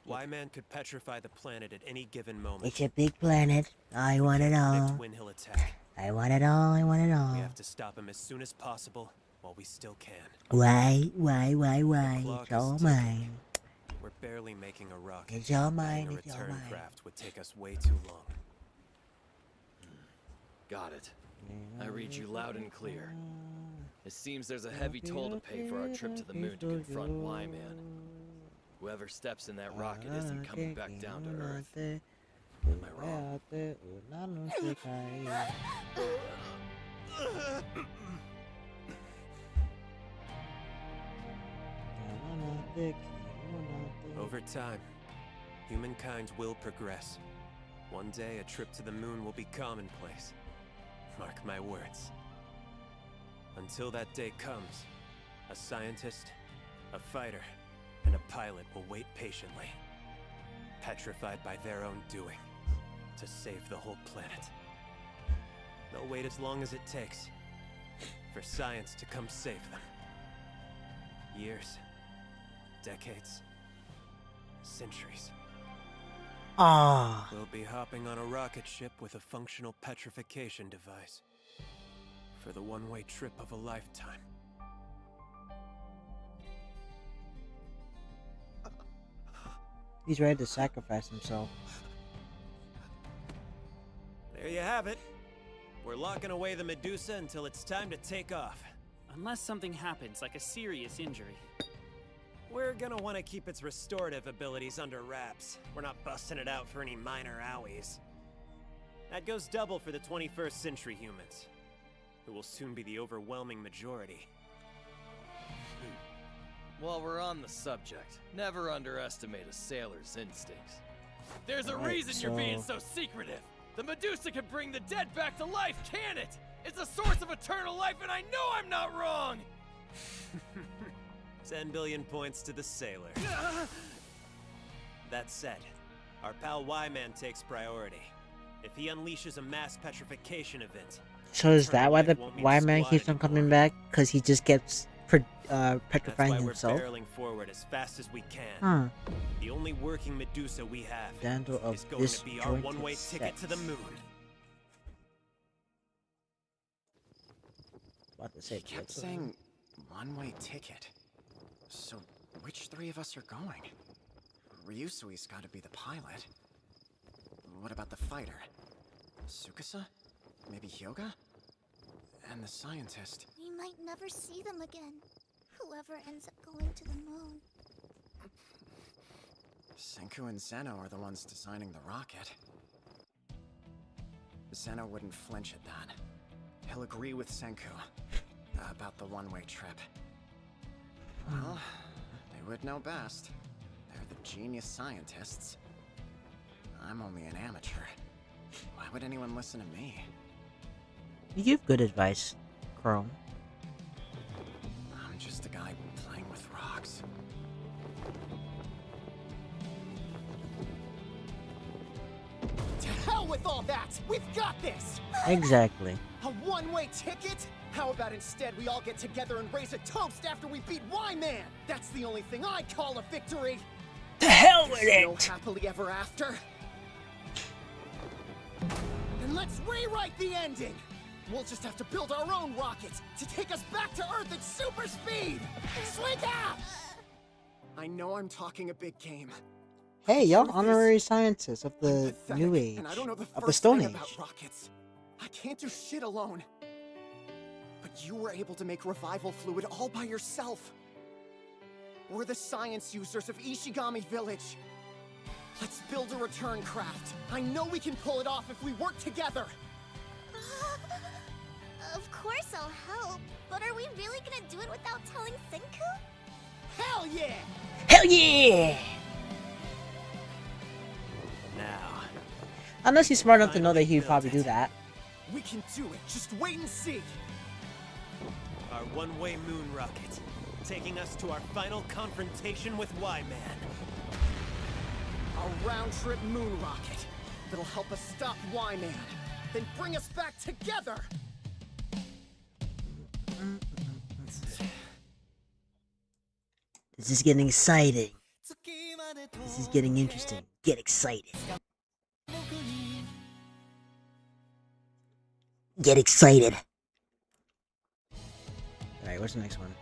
Y-Man could petrify the planet at any given moment. It's a big planet. I want it all. Predict when he'll attack. I want it all. I want it all. We have to stop him as soon as possible while we still can. Why? The clock It's all is mine. We're barely making a rocket. It's all and mine, a it's all return mine. craft would take us way too long. Got it. I read you loud and clear. It seems there's a heavy toll to pay for our trip to the moon to confront Y-Man. Whoever steps in that rocket isn't coming back down to Earth. Am I wrong? Over time, humankind will progress. One day, a trip to the moon will be commonplace. Mark my words. Until that day comes, a scientist, a fighter, and a pilot will wait patiently, petrified by their own doing, to save the whole planet. They'll wait as long as it takes for science to come save them. Years, decades, centuries. We'll be hopping on a rocket ship with a functional petrification device for the one-way trip of a lifetime. He's ready to sacrifice himself. There you have it. We're locking away the Medusa until it's time to take off. Unless something happens, like a serious injury. We're gonna want to keep its restorative abilities under wraps. We're not busting it out for any minor owies. That goes double for the 21st century humans, who will soon be the overwhelming majority. While we're on the subject, never underestimate a sailor's instincts. There's a Alright, reason you're so- being so secretive. The Medusa can bring the dead back to life, can it? It's a source of eternal life, and I know I'm not wrong! 10 billion points to the sailor. That said, our pal Y-Man takes priority. If he unleashes a mass petrification event... So is that why the won't mean Y-Man squat keeps on coming back? Because he just keeps petrifying That's why himself? we're barreling forward as fast as we can. Huh. The only working Medusa we have Dandle of is going to be our disjointed one-way ticket to the sex. moon. About to say, He kept saying one-way ticket. So which three of us are going? Ryusui's got to be the pilot. What about the fighter? Tsukasa? Maybe Hyoga? And the scientist. We might never see them again. Whoever ends up going to the moon. Senku and Zeno are the ones designing the rocket. Zeno wouldn't flinch at that. He'll agree with Senku about the one-way trip. Well, they would know best. They're the genius scientists. I'm only an amateur. Why would anyone listen to me? You give good advice, Chrome. I'm just a guy playing with rocks. To hell with all that! We've got this! Exactly. A one-way ticket? How about instead we all get together and raise a toast after we beat Y-Man? That's the only thing I call a victory! To hell with There's no it! happily ever after. Then let's rewrite the ending! We'll just have to build our own rocket to take us back to Earth at super speed! Suika! I know I'm talking a big game. Hey, y'all honorary scientists of the New Age, And I don't know the of the first Stone thing Age. about rockets. I can't do shit alone. But you were able to make revival fluid all by yourself. We're the science users of Ishigami Village. Let's build a return craft. I know we can pull it off if we work together. Of course I'll help, but are we really gonna do it without telling Senku? Hell yeah! Hell yeah! Now, Unless he's smart enough to know that he'd probably do that. We can do it. Just wait and see. our one-way moon rocket, taking us to our final confrontation with Y-Man. A round-trip moon rocket that'll help us stop Y-Man, then bring us back together. This is getting exciting. This is getting interesting. Get excited. Get excited. Alright, what's the next one?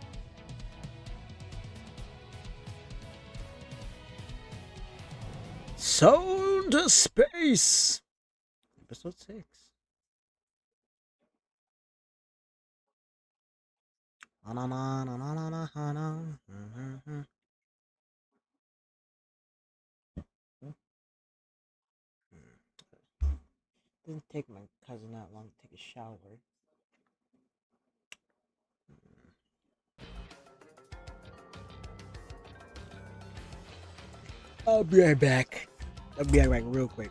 Soul to Space! Episode 6. Didn't take my cousin that long to take a shower. I'll be right back. I'll be right back real quick.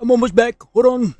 I'm almost back. Hold on.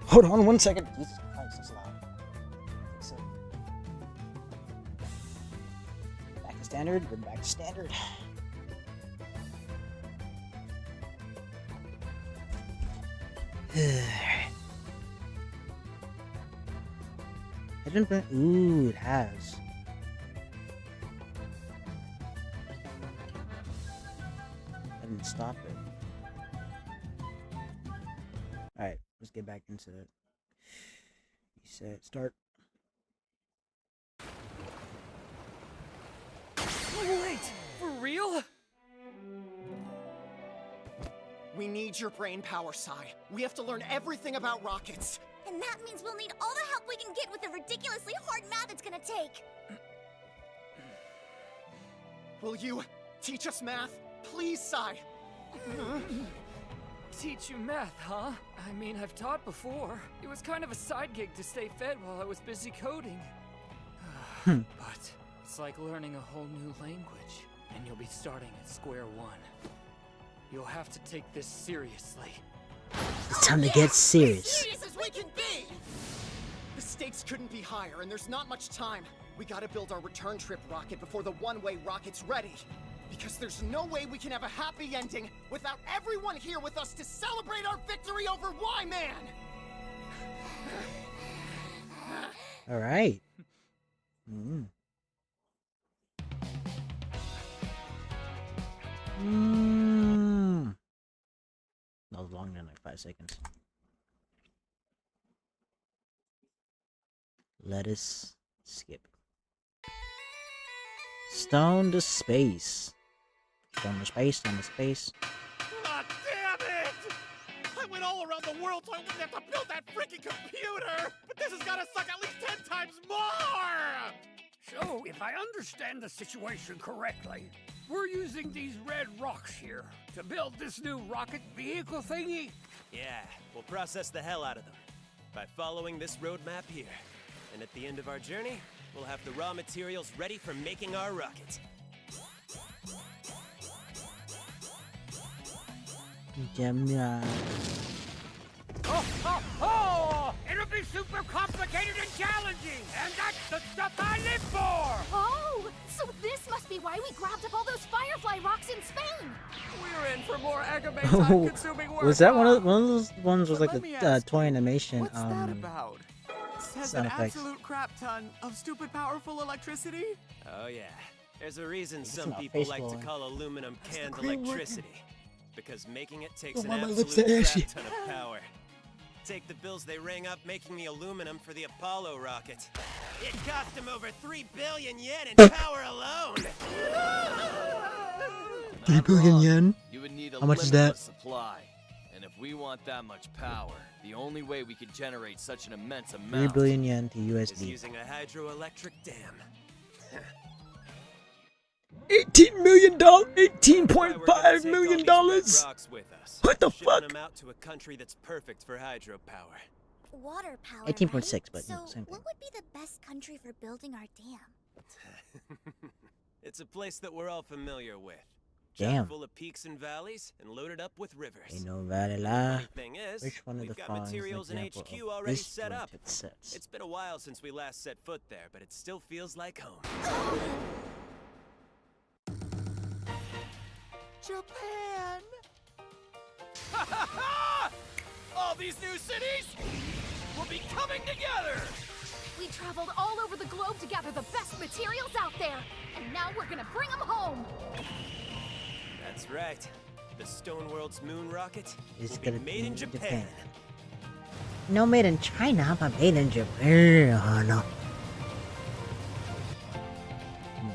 Hold on 1 second. Jesus Christ, that's loud. Fix it. Back to standard. We're back to standard. Hasn't been. Ooh, it has. I didn't stop it. Alright, let's get back into it. You said start. Wait! For real? We need your brain power, Sai. We have to learn everything about rockets. And that means we'll need all the help we can get with the ridiculously hard math it's gonna take. Will you teach us math? Please, Sai. Teach you math, huh? I mean, I've taught before. It was kind of a side gig to stay fed while I was busy coding. But it's like learning a whole new language, and you'll be starting at square one. You'll have to take this seriously. It's time to get serious. As serious as we can be! The stakes couldn't be higher, and there's not much time. We gotta build our return trip rocket before the one-way rocket's ready. Because there's no way we can have a happy ending without everyone here with us to celebrate our victory over Y-Man! Alright. That was longer than like 5 seconds. Lettuce skip. Stone to space. Stone to space, stone to space. God damn it! I went all around the world so I wouldn't have to build that freaking computer! But this has gotta suck at least 10 times more! So, if I understand the situation correctly, we're using these red rocks here to build this new rocket vehicle thingy? Yeah, we'll process the hell out of them by following this roadmap here. And at the end of our journey, we'll have the raw materials ready for making our rocket. Gemiiathon. Oh! It'll be super complicated and challenging, and that's the stuff I live for! Oh, so this must be why we grabbed up all those firefly rocks in Spain. We're in for more Agame Oh, time-consuming work. was that one of those ones? Was like Let me a ask toy animation. What's that about? Says sound an effects. absolute crap ton of stupid powerful electricity? Oh yeah, there's a reason It's some not people face like blowing. to call aluminum canned green electricity. Because making it takes Don't an want my lips absolute to crap ashy. ton of power. Take the bills they rang up making the aluminum for the Apollo rocket. It cost them over 3 billion yen in power alone! 3 billion yen? You would need a How much is limitless that? supply. And if we want that much power, the only way we could generate such an immense 3 amount billion yen to Is USD. using a hydroelectric dam. $18 million? $18.5 $18.5 million? What the fuck? them out to a country that's perfect for hydropower. Water power. 18.6, right? but so no, same thing. what would be the best country for building our dam? It's a place that we're all familiar with. Damn. Full of peaks and valleys and loaded up with rivers. Ain't no valley lie. Funny thing is, Which one of we've the got following is an materials in example HQ of already this set up. jointed sets? It's been a while since we last set foot there, but it still feels like home. Japan! all these new cities will be coming together! We traveled all over the globe to gather the best materials out there, and now we're gonna bring them home. That's right. The Stone World's moon rocket It's will be gonna made in Japan. No made in China, but made in Japan.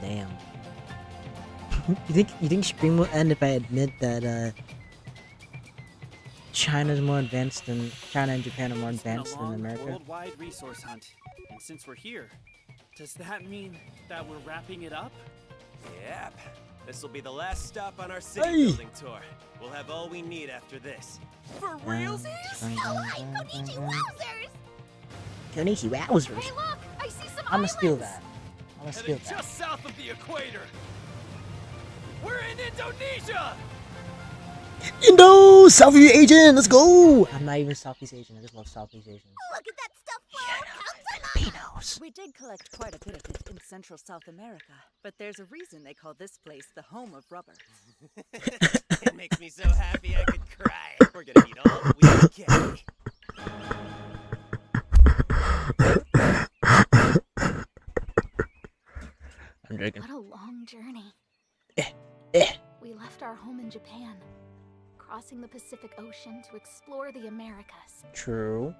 Damn. you think spring will end if I admit that China and Japan are more It's been a advanced than long America? worldwide resource hunt, and since we're here, does that mean that we're wrapping it up? Yep. This will be the last stop on our city Hey! building tour. We'll have all we need after this. For realsies? Konnichi wowzers! Konnichi wowzers. Hey, look! I see some I'ma steal islands. that. I'ma steal Headed that. just south of the equator. We're in Indonesia! Indo! Southeast Asian! Let's go! I'm not even Southeast Asian. I just love Southeast Asians. Look at that stuff Filipinos. We did collect quite a bit of it in Central South America, but there's a reason they call this place the home of rubber. It makes me so happy I could cry. We're gonna need all that we can carry. I'm joking. What a long journey. We left our home in Japan, crossing the Pacific Ocean to explore the Americas. True.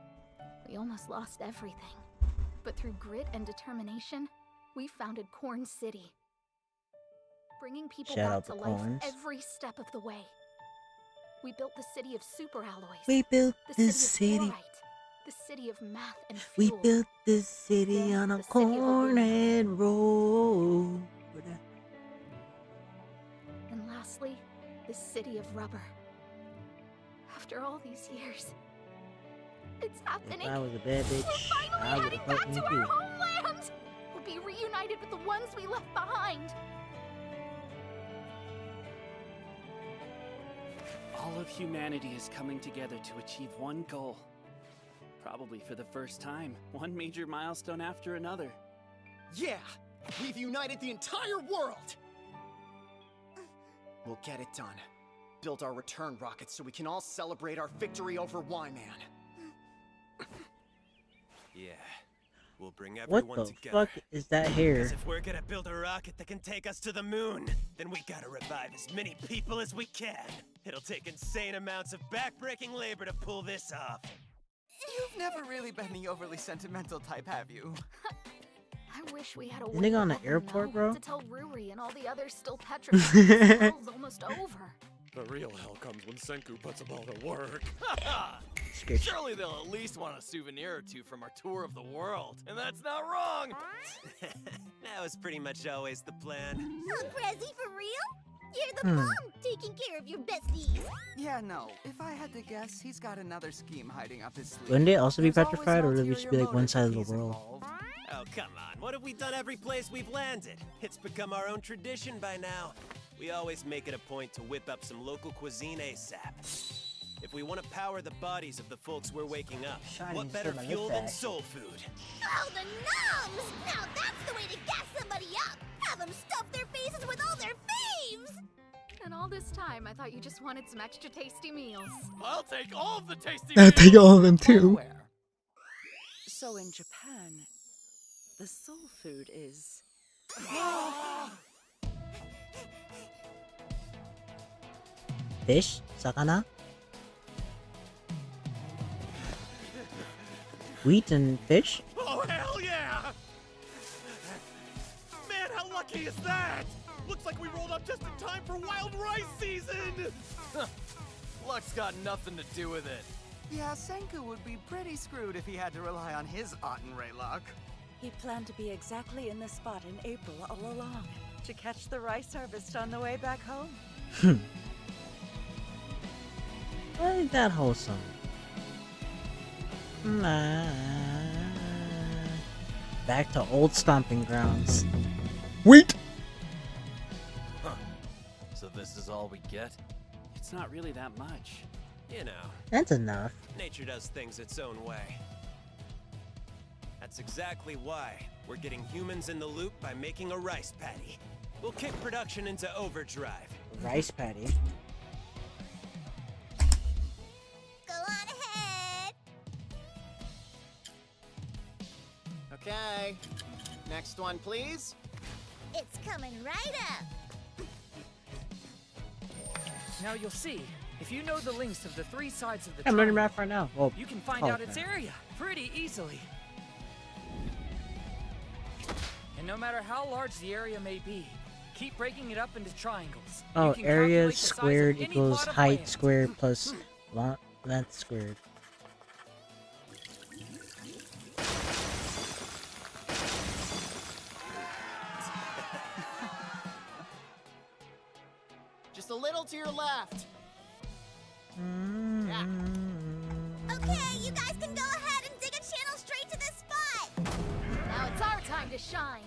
We almost lost everything, but through grit and determination, we founded Corn City, bringing people Shout back out to to life Corns. every step of the way. We built the city of superalloys. We built the this city city. of fluorite, the city of math and We fuel. built this city on a the city of cornered road. And lastly, the city of rubber. After all these years, it's happening. If I was a bad bitch, We're I finally would heading have back fucked me to our too. homeland. We'll be reunited with the ones we left behind. All of humanity is coming together to achieve one goal. Probably for the first time, one major milestone after another. Yeah, we've united the entire world. We'll get it done. Build our return rocket so we can all celebrate our victory over Y-Man. Yeah, we'll bring What everyone the together. fuck is that here? Because if we're gonna build a rocket that can take us to the moon, then we gotta revive as many people as we can. It'll take insane amounts of backbreaking labor to pull this off. You've never really been the overly sentimental type, have you? I wish we had a This way nigga on to the let them airport, know, bro? to tell Ruri and all the others still petrified that this hell's almost over. The real hell comes when Senku puts them all to work. Surely they'll at least want a souvenir or two from our tour of the world. And that's not wrong! That was pretty much always the plan. Huh, Prezi, for real? You're the mom taking care of your besties. Yeah, no. If I had to guess, he's got another scheme hiding up his sleeve. Wouldn't it also be There's always petrified, an or would we just be ulterior like one motive side of if the he's world? involved. Oh, come on. What have we done every place we've landed? It's become our own tradition by now. We always make it a point to whip up some local cuisine ASAP. If we want to power the bodies of the folks we're waking up, Shining what better cinnamon fuel than mustache. soul food? Oh, the numbs! Now that's the way to gas somebody up! Have them stuff their faces with all their faves! And all this time, I thought you just wanted some extra tasty meals. I'll take all of the tasty I'll take all of them too. So in Japan, the soul food is... Fish? Sakana? Wheat and fish? Oh, hell yeah! Man, how lucky is that? Looks like we rolled up just in time for wild rice season! Luck's got nothing to do with it. Yeah, Senku would be pretty screwed if he had to rely on his Ottenray luck. He planned to be exactly in this spot in April all along, to catch the rice harvest on the way back home. Why is that wholesome? Nah. Back to old stomping grounds. Wheat! So this is all we get? It's not really that much. You know, That's enough. nature does things its own way. That's exactly why we're getting humans in the loop by making a rice patty. We'll kick production into overdrive. Rice patty. Go on ahead! Okay. Next one, please. It's coming right up! Now you'll see. If you know the links of the three sides of the I'm learning triangle, math right now. Well, you can find call out it its math. area pretty easily. And no matter how large the area may be, keep breaking it up into triangles. Oh, You can area calculate the size of squared any equals plot of height land. squared plus length squared. Just a little to your left. Yeah. Okay, you guys can go ahead and dig a channel straight to this spot! Now it's our time to shine.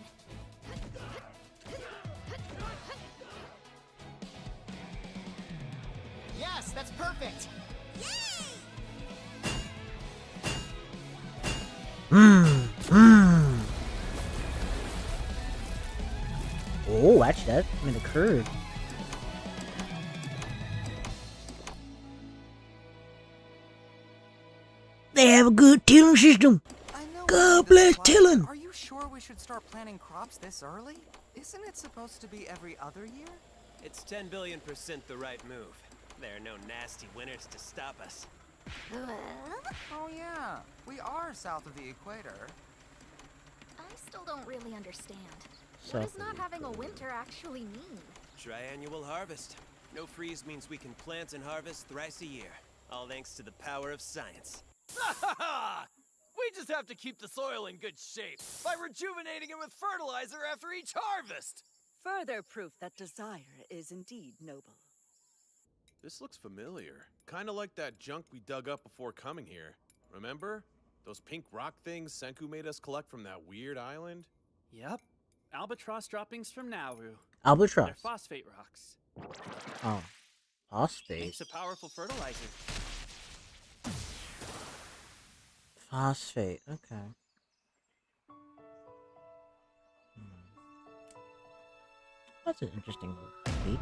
Yeah, Yes, that's perfect. Oh, actually, that made a curve. They have a good tilling system. God bless tilling. Are you sure we should start planting crops this early? Isn't it supposed to be every other year? It's 10 billion% the right move. There are no nasty winters to stop us. Oh yeah, we are south of the equator. I still don't really understand. South What of does not the having a winter actually mean? Triannual harvest. No freeze means we can plant and harvest thrice a year. All thanks to the power of science. We just have to keep the soil in good shape by rejuvenating it with fertilizer after each harvest. Further proof that desire is indeed noble. This looks familiar. Kind of like that junk we dug up before coming here. Remember? Those pink rock things Senku made us collect from that weird island? Yep. Albatross droppings from Nauru. Albatross. They're phosphate rocks. Oh, phosphate. It's a powerful fertilizer. Phosphate. Okay. That's an interesting feat.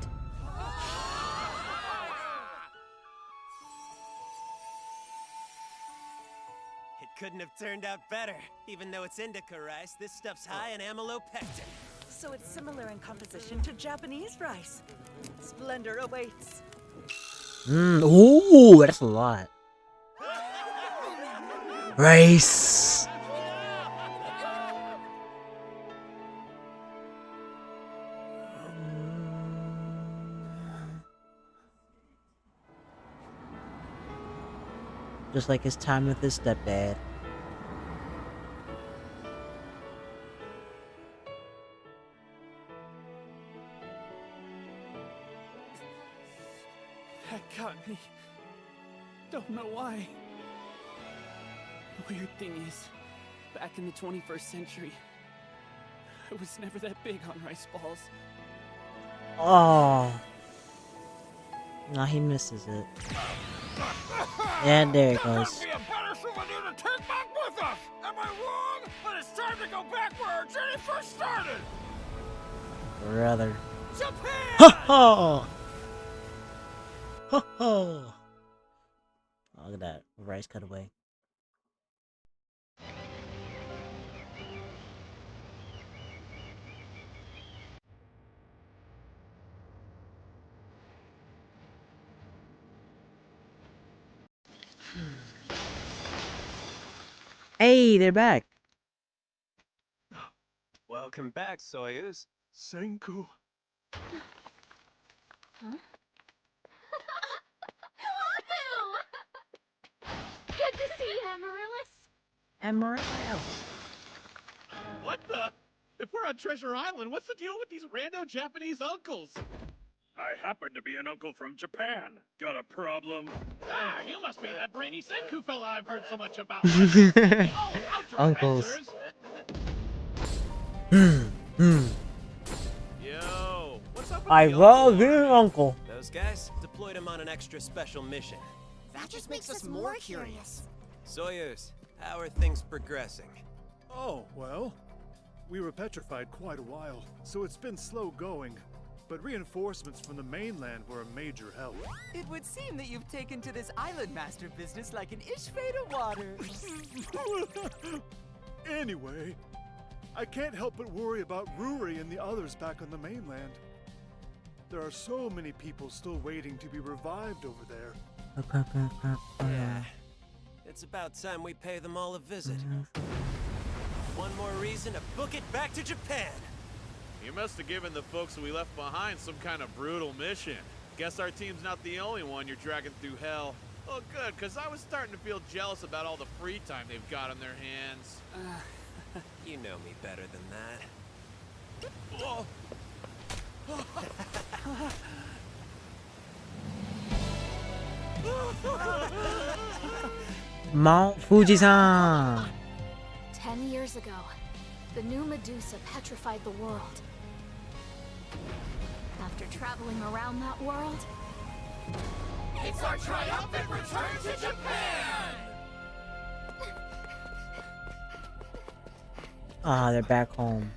It couldn't have turned out better. Even though it's indica rice, this stuff's high in amylopectin. So it's similar in composition to Japanese rice. Splendor awaits. Ooh, that's a lot. Rice. Just like his time with his stepdad. That got me. Don't know why. The weird thing is, back in the 21st century, I was never that big on rice balls. Oh. No, he misses it. And there it goes. Be a better souvenir to take back with us. Am I wrong? But it's time to go back where our journey first started. Brother. Japan. Ha ha. Ha ha. Look at that rice cutaway. Hey, they're back. Welcome back, Soyuz. Senku. Huh? Good to see you, Amaryllis. What the? If we're on Treasure Island, what's the deal with these rando Japanese uncles? I happen to be an uncle from Japan. Got a problem? Ah, you must be that brainy Senku fella I've heard so much about. Uncles. Yo, what's up with I the love your uncle. Those guys deployed him on an extra special mission. That just makes us more curious. Soyuz, how are things progressing? Oh, well, we were petrified quite a while, so it's been slow going. But reinforcements from the mainland were a major help. It would seem that you've taken to this island master business like an ishfei to water. Anyway, I can't help but worry about Ruri and the others back on the mainland. There are so many people still waiting to be revived over there. Yeah. It's about time we pay them all a visit. One more reason to book it back to Japan. You must have given the folks we left behind some kind of brutal mission. Guess our team's not the only one you're dragging through hell. Oh, good, because I was starting to feel jealous about all the free time they've got on their hands. You know me better than that. Oh. Mount Fuji-san. 10 years ago, the new Medusa petrified the world. After traveling around that world, It's our triumphant return to Japan! Ah, they're back home.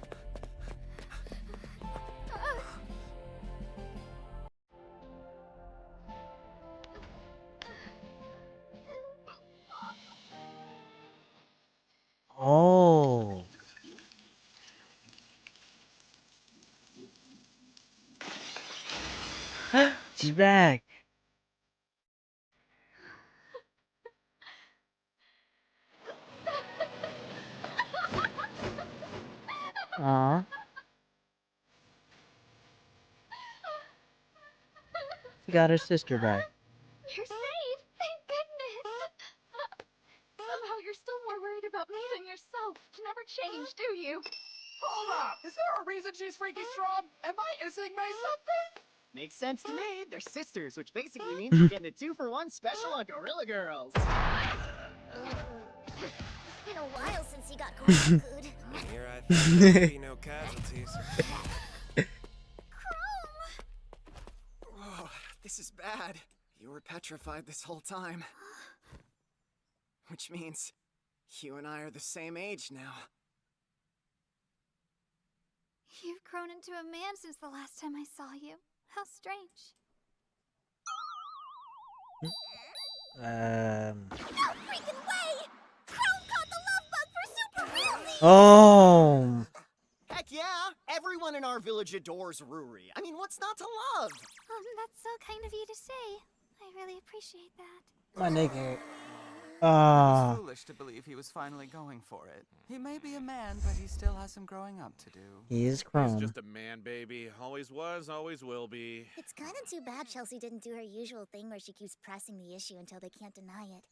Oh. She's back. Aw. She got her sister back. You're safe! Thank goodness! Somehow you're still more worried about me than yourself. You never change, do you? Hold up! Is there a reason she's freaky strong? Am I missing something? Makes sense to me. They're sisters, which basically means you're getting a 2-for-1 special on Gorilla Girls. It's been a while since you got corn food. Here I thought there'd be no casualties. Whoa, this is bad. You were petrified this whole time. Which means you and I are the same age now. You've grown into a man since the last time I saw you. How strange. No freaking way! Crown caught the love bug for super realsy! Oh. Heck yeah! Everyone in our village adores Ruri. I mean, what's not to love? That's so kind of you to say. I really appreciate that. My nigga. It's foolish to believe he was finally going for it. He may be a man, but he still has some growing up to do. He is He's Chrome. just a man, baby. Always was, always will be. It's kind of too bad Chelsea didn't do her usual thing where she keeps pressing the issue until they can't deny it.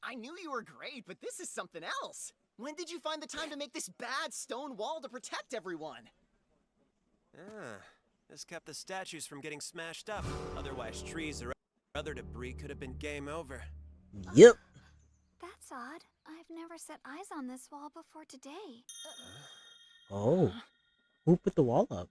I knew you were great, but this is something else. When did you find the time to make this bad stone wall to protect everyone? This kept the statues from getting smashed up. Otherwise, trees or other debris could have been game over. Yep. That's odd. I've never set eyes on this wall before today. Oh. Who put the wall up?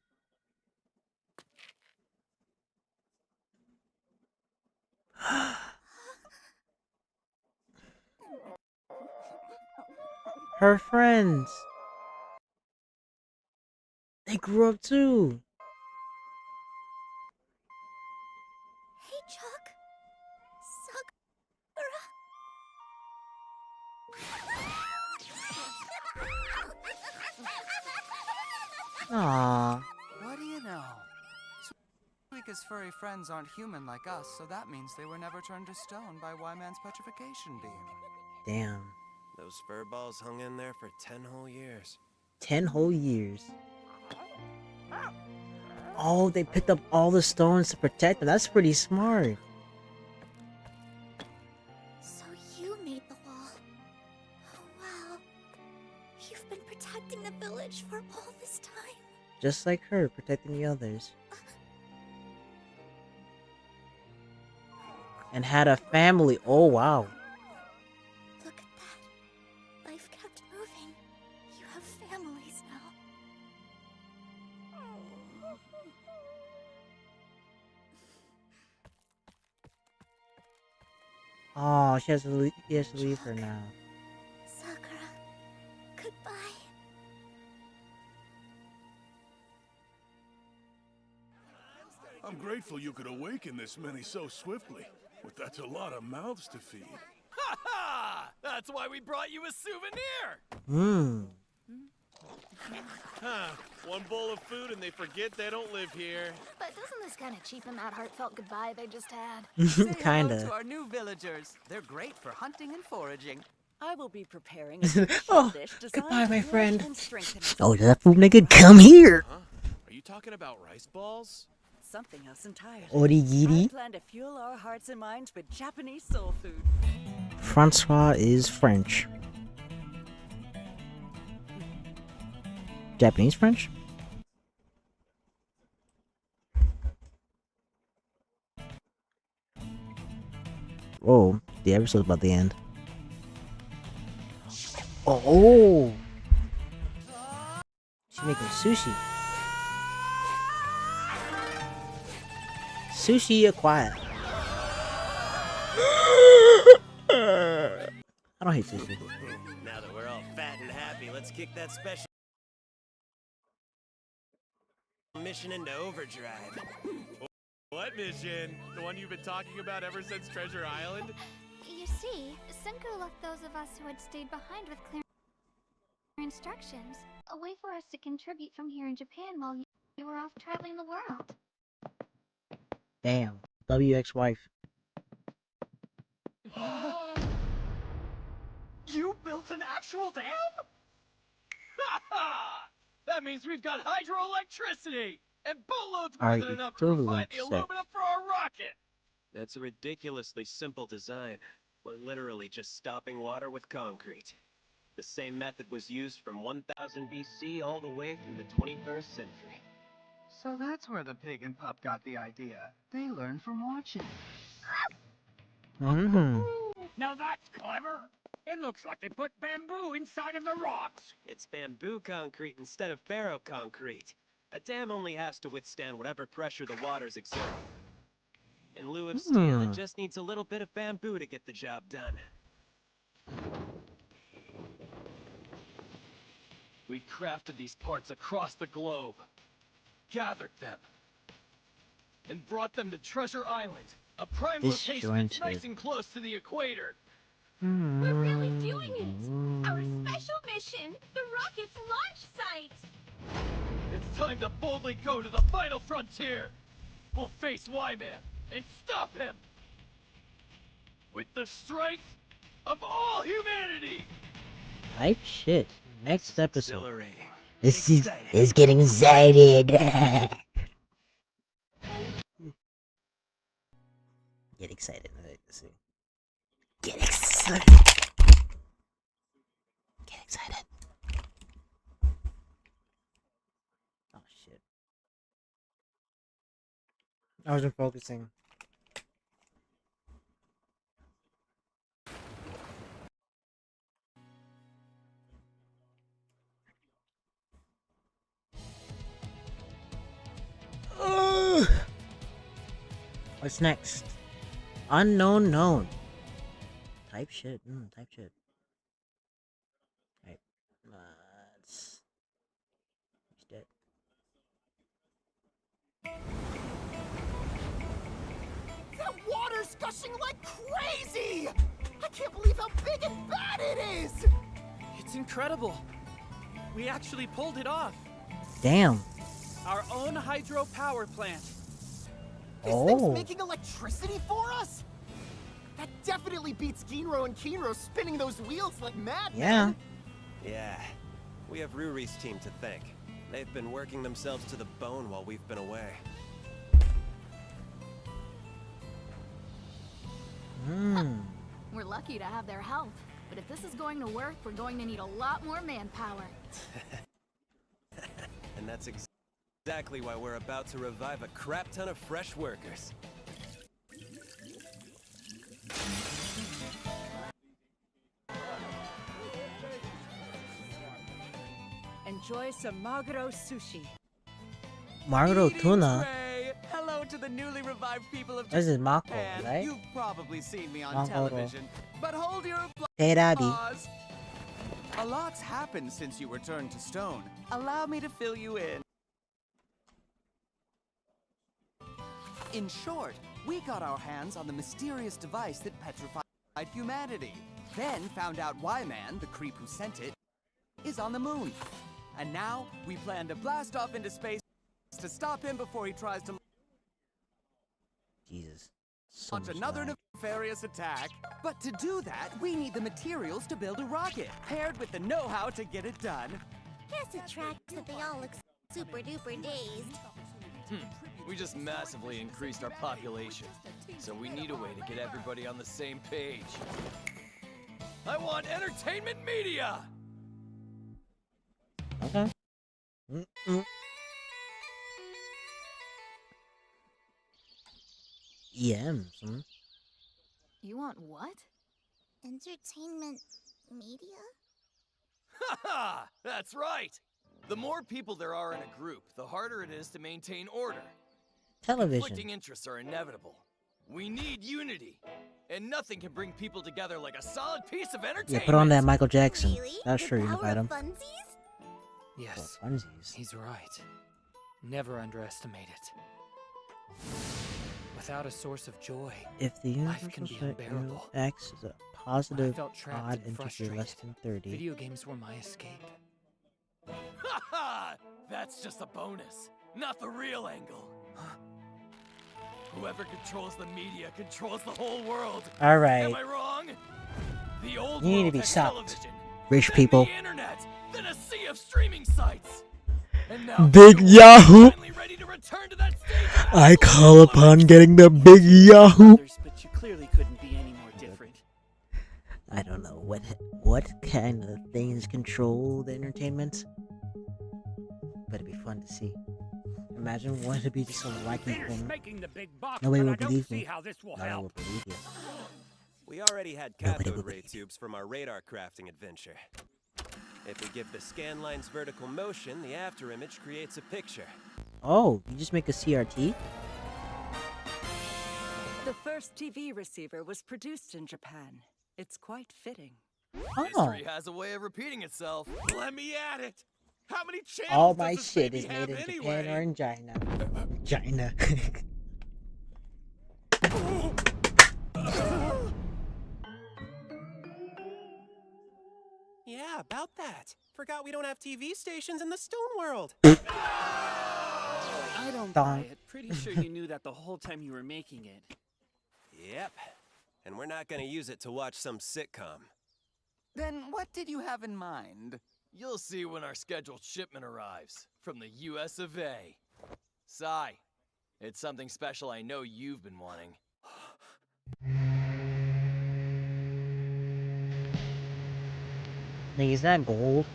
Her friends. They grew up too. Hey, Chuck. Aww. What do you know? Suika's furry friends aren't human like us, so that means they were never turned to stone by Y-Man's petrification beam. Damn. Those fur balls hung in there for 10 whole years. 10 whole years. Oh, they picked up all the stones to protect them. That's pretty smart. So you made the wall. Oh, wow. You've been protecting the village for all this time. Just like her, protecting the others. And had a family. Oh, wow. Look at that. Life kept moving. You have families now. Oh, she has to leave her now. Sakura, goodbye. I'm grateful you could awaken this many so swiftly, but that's a lot of mouths to feed. Ha ha! That's why we brought you a souvenir! Hmm. Huh. One bowl of food and they forget they don't live here. But doesn't this kind of cheapen that heartfelt goodbye they just had? Say hello Kinda. to our new villagers. They're great for hunting and foraging. I will be preparing a special Oh, dish designed goodbye, to my nourish friend. and strengthen Oh, that food nigga, come here. Huh? Are you talking about rice balls? something else entirely. Origiri. I plan to fuel our hearts and minds with Japanese soul food. Francois is French. Japanese French? Oh, the episode's about to end. Oh! She's making sushi. Sushi acquired. I don't hate sushi. Now that we're all fat and happy, let's kick that special mission into overdrive. What mission? The one you've been talking about ever since Treasure Island? You see, Senku left those of us who had stayed behind with clear instructions. A way for us to contribute from here in Japan while you were off traveling the world. Damn. WX wife. You built an actual dam? That means we've got hydroelectricity and boatloads more Are than enough to equivalent refine the set. aluminum for our rocket. That's a ridiculously simple design. We're literally just stopping water with concrete. The same method was used from 1000 BC all the way through the 21st century. So that's where the pig and pup got the idea. They learned from watching. Now that's clever. It looks like they put bamboo inside of the rocks. It's bamboo concrete instead of ferro concrete. A dam only has to withstand whatever pressure the water's exerting. In lieu of steel, it just needs a little bit of bamboo to get the job done. We crafted these parts across the globe, gathered them, and brought them to Treasure Island, a prime location that's nice and close to the equator. We're really doing it! Our special mission, the rocket's launch site! It's time to boldly go to the final frontier. We'll face Y-Man and stop him with the strength of all humanity. Type shit. Next episode. Exhilarating. This is getting excited. Get excited. Let's see. Get excited. Get excited. Oh shit. I wasn't focusing. What's next? Unknown known. Type shit. Type shit. Right. Let's. He's dead. That water's gushing like crazy! I can't believe how big and bad it is! It's incredible. We actually pulled it off. Damn. Our own hydro power plant. This thing's making electricity for us? That definitely beats Ginro and Kinro spinning those wheels like mad. Yeah. Yeah. We have Ruri's team to thank. They've been working themselves to the bone while we've been away. We're lucky to have their help, but if this is going to work, we're going to need a lot more manpower. And that's exactly why we're about to revive a crap ton of fresh workers. Enjoy some maguro sushi. Margo tuna. Hello to the newly revived people of This is Mako, Japan. right? You've probably seen me on Mako. television, but hold your Terabi. applause. A lot's happened since you returned to Stone. Allow me to fill you in. In short, we got our hands on the mysterious device that petrified humanity. Then found out Y-Man, the creep who sent it, is on the moon. And now, we plan to blast off into space to stop him before he tries to Jesus. So launch much another lag. nefarious attack. But to do that, we need the materials to build a rocket, paired with the know-how to get it done. Guess it tracks that they all look super duper dazed. We just massively increased our population, so we need a way to get everybody on the same page. I want entertainment media! Okay. EMs. You want what? Entertainment media? Haha! That's right! The more people there are in a group, the harder it is to maintain order. Television. Conflicting interests are inevitable. We need unity. And nothing can bring people together like a solid piece of entertainment. Yeah, put on that Michael Jackson. That's The sure you power invite of him. funsies? Yes, For funsies. he's right. Never underestimate it. Without a source of joy, If the life universal can be set you unbearable. X is a When I positive felt trapped odd and integer frustrated, less than 30. video games were my escape. Ha ha! That's just a bonus, not the real angle. Whoever controls the media controls the whole world. All right. Am I wrong? The old You need to world be had stopped, television, rich then people. the internet, then a sea of streaming sites. And now Big the world is Yahoo! finally ready to return to that stage of I absolute call upon getting the big Yahoo! But you clearly couldn't be any more different. I don't know what kind of things control the entertainment, but it'd be fun to see. Imagine what it'd be just some wacky Finish thing. making the big box, Nobody but will I don't believe see me. how this will Nobody help. will believe you. We already had Nobody cathode will ray tubes from our radar crafting adventure. If we give the scan lines vertical motion, the afterimage creates a picture. Oh, you just make a CRT? The first TV receiver was produced in Japan. It's quite fitting. Oh. History has a way of repeating itself. Let me at it. How many channels All does my this shit baby is made have in anyway? Japan or in China. China. Yeah, about that. Forgot we don't have TV stations in the Stone World. I don't buy it. Pretty sure you knew that the whole time you were making it. Yep. And we're not gonna use it to watch some sitcom. Then what did you have in mind? You'll see when our scheduled shipment arrives from the US of A. Sai, it's something special I know you've been wanting. Nigga, is that gold?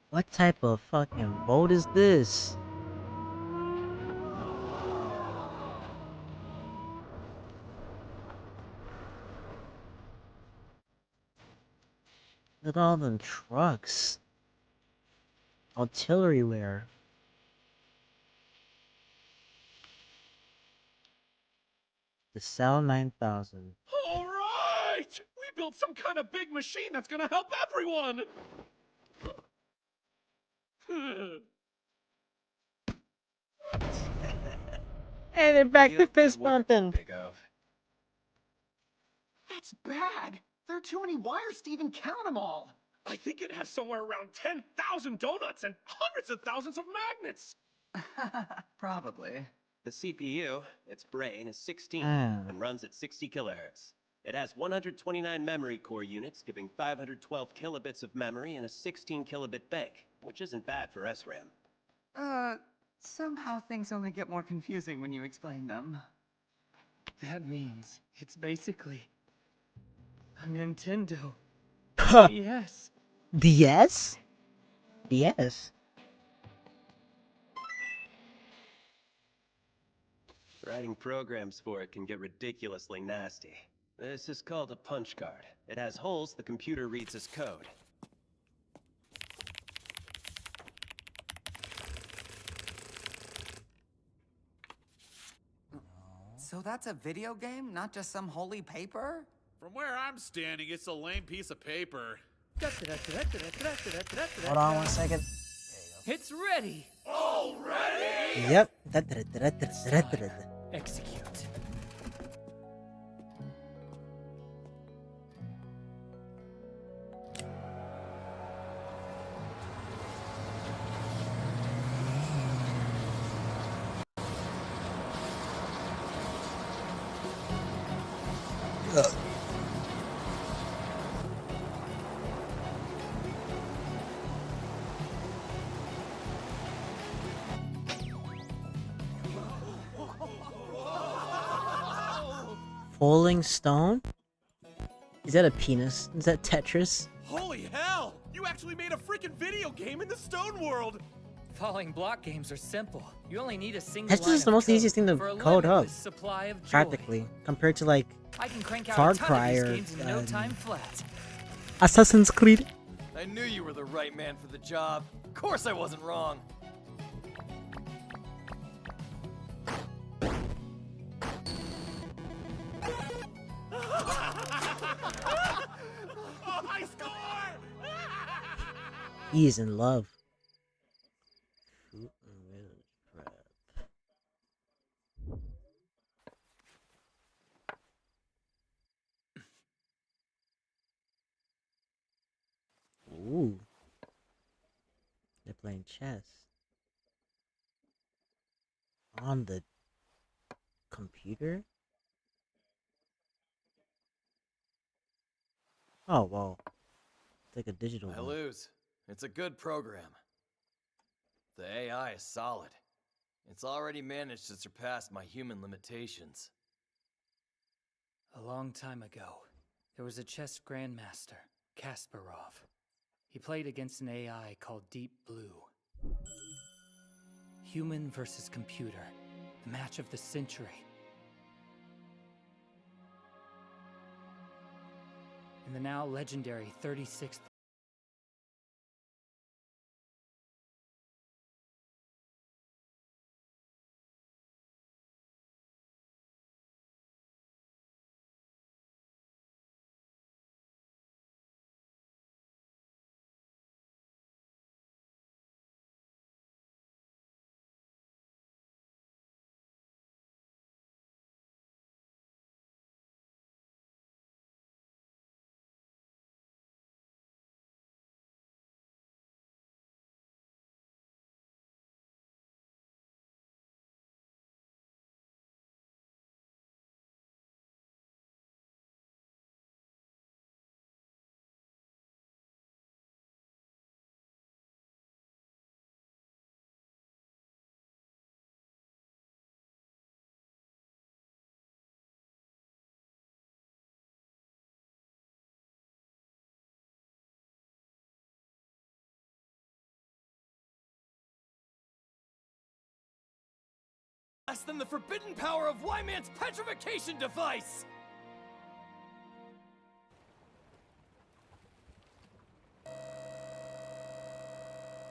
What type of fucking boat is this? Look at all them trucks. Artillery wear. The Cell 9000. All right! We built some kind of big machine that's gonna help everyone! And they're back to fist bumping. That's bad. There are too many wires to even count them all. I think it has somewhere around 10,000 donuts and hundreds of thousands of magnets! Probably. The CPU, its brain, is 16 Ah. and runs at 60 kilohertz. It has 129 memory core units, giving 512 kilobits of memory and a 16 kilobit bank, which isn't bad for SRAM. Somehow things only get more confusing when you explain them. That means it's basically a Nintendo. Yes. DS? DS? Writing programs for it can get ridiculously nasty. This is called a punch card. It has holes the computer reads as code. So that's a video game, not just some holy paper? From where I'm standing, it's a lame piece of paper. Hold on one second. It's ready. Already? Yep. Execute. Falling Stone? Is that a penis? Is that Tetris? Holy hell! You actually made a freaking video game in the Stone World! Falling block games are simple. You only need a single That's line just the of most code easiest thing to for a code up. limitless supply of joy. Practically. Compared to like I can crank out Far a ton Cry of or these games in no time flat. Assassin's Creed. I knew you were the right man for the job. Of course I wasn't wrong. I score! He is in love. Ooh. They're playing chess. On the computer? Oh, well. It's like a digital I one. lose. It's a good program. The AI is solid. It's already managed to surpass my human limitations. A long time ago, there was a chess grandmaster, Kasparov. He played against an AI called Deep Blue. Human versus computer, the match of the century. In the now legendary 36th Less than the forbidden power of Y-Man's petrification device!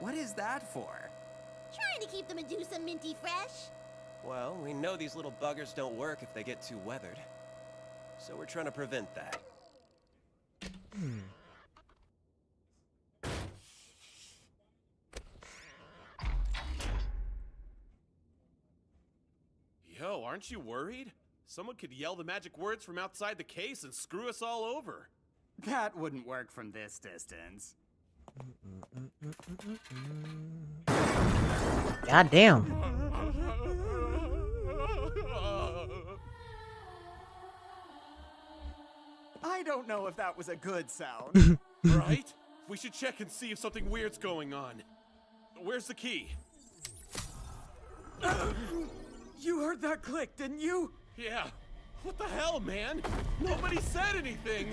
What is that for? Trying to keep the Medusa minty fresh. Well, we know these little buggers don't work if they get too weathered. So we're trying to prevent that. Yo, aren't you worried? Someone could yell the magic words from outside the case and screw us all over. That wouldn't work from this distance. God damn. I don't know if that was a good sound. Right? We should check and see if something weird's going on. Where's the key? You heard that click, didn't you? Yeah. What the hell, man? Nobody said anything.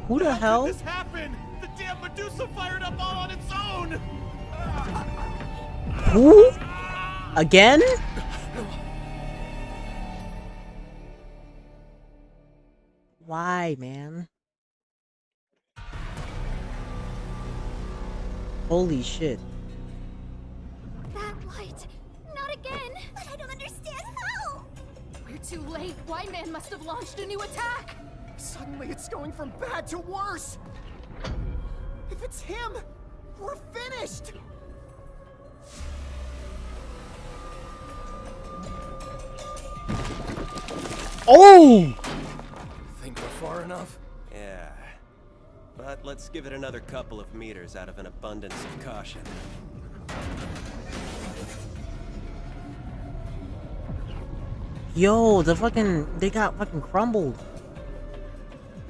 Who the hell? How did this happen? The damn Medusa fired up all on its own. Who? Again? Why, man? Holy shit. That light! Not again! But I don't understand how! We're too late. Y-Man must have launched a new attack! Suddenly it's going from bad to worse! If it's him, we're finished! Oh! Think we're far enough? Yeah. But let's give it another couple of meters out of an abundance of caution. Yo, they got fucking crumbled.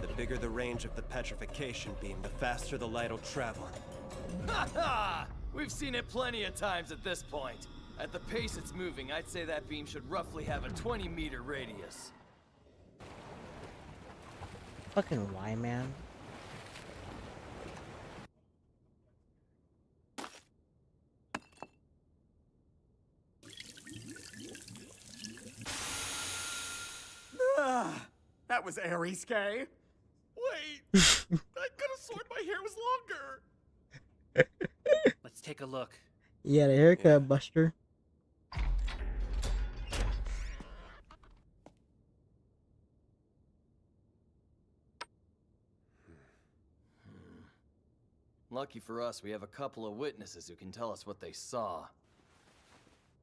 The bigger the range of the petrification beam, the faster the light will travel. Ha ha! We've seen it plenty of times at this point. At the pace it's moving, I'd say that beam should roughly have a 20-meter radius. Fucking why, man? That was Aries K. Wait, I could have sworn my hair was longer. Let's take a look. You got a haircut, Buster. Lucky for us, we have a couple of witnesses who can tell us what they saw.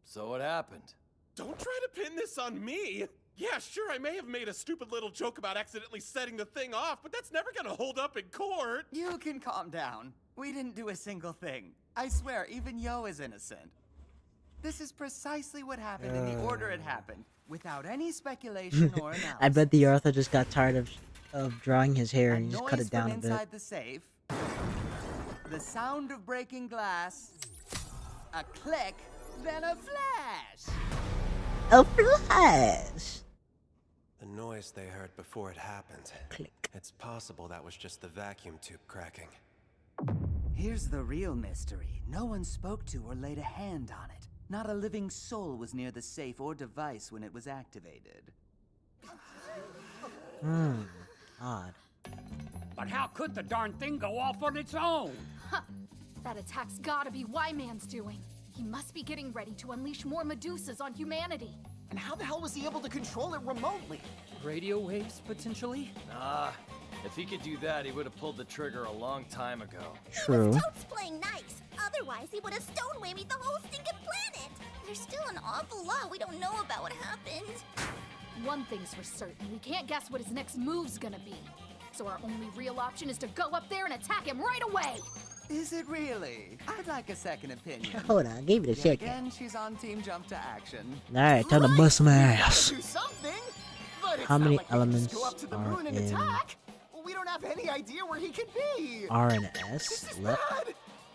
So what happened? Don't try to pin this on me! Yeah, sure, I may have made a stupid little joke about accidentally setting the thing off, but that's never gonna hold up in court! You can calm down. We didn't do a single thing. I swear, even Yo is innocent. This is precisely what happened in the order it happened, without any speculation or analysis. I bet the author just got tired of drawing his hair and just cut Noise it down from a bit. inside the safe, the sound of breaking glass, a click, then a flash. A flash! The noise they heard before it happened. Click. It's possible that was just the vacuum tube cracking. Here's the real mystery. No one spoke to or laid a hand on it. Not a living soul was near the safe or device when it was activated. Odd. But how could the darn thing go off on its own? Huh. That attack's gotta be Y-Man's doing. He must be getting ready to unleash more Medusas on humanity. And how the hell was he able to control it remotely? Radio waves, potentially? If he could do that, he would have pulled the trigger a long time ago. True. Toad's playing nice. Otherwise, he would have stone whammied the whole stinking planet. There's still an awful lot we don't know about what happened. One thing's for certain, we can't guess what his next move's gonna be. So our only real option is to go up there and attack him right away! Is it really? I'd like a second opinion. Hold on, give it a Yet second. again, she's on Team Jump to action. Alright, time to bust some ass. Do something, but it's How not many like we can elements just go up to the are moon and in attack. We don't have any idea where he could be. R and This S? is bad.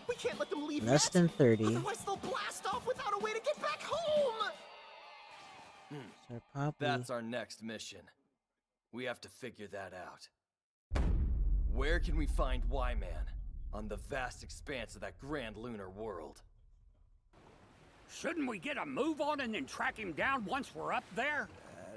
We can't let them leave Less yet. than 30. Otherwise, they'll blast off without a way to get back home. So probably... That's our next mission. We have to figure that out. Where can we find Y-Man on the vast expanse of that grand lunar world? Shouldn't we get a move on and then track him down once we're up there?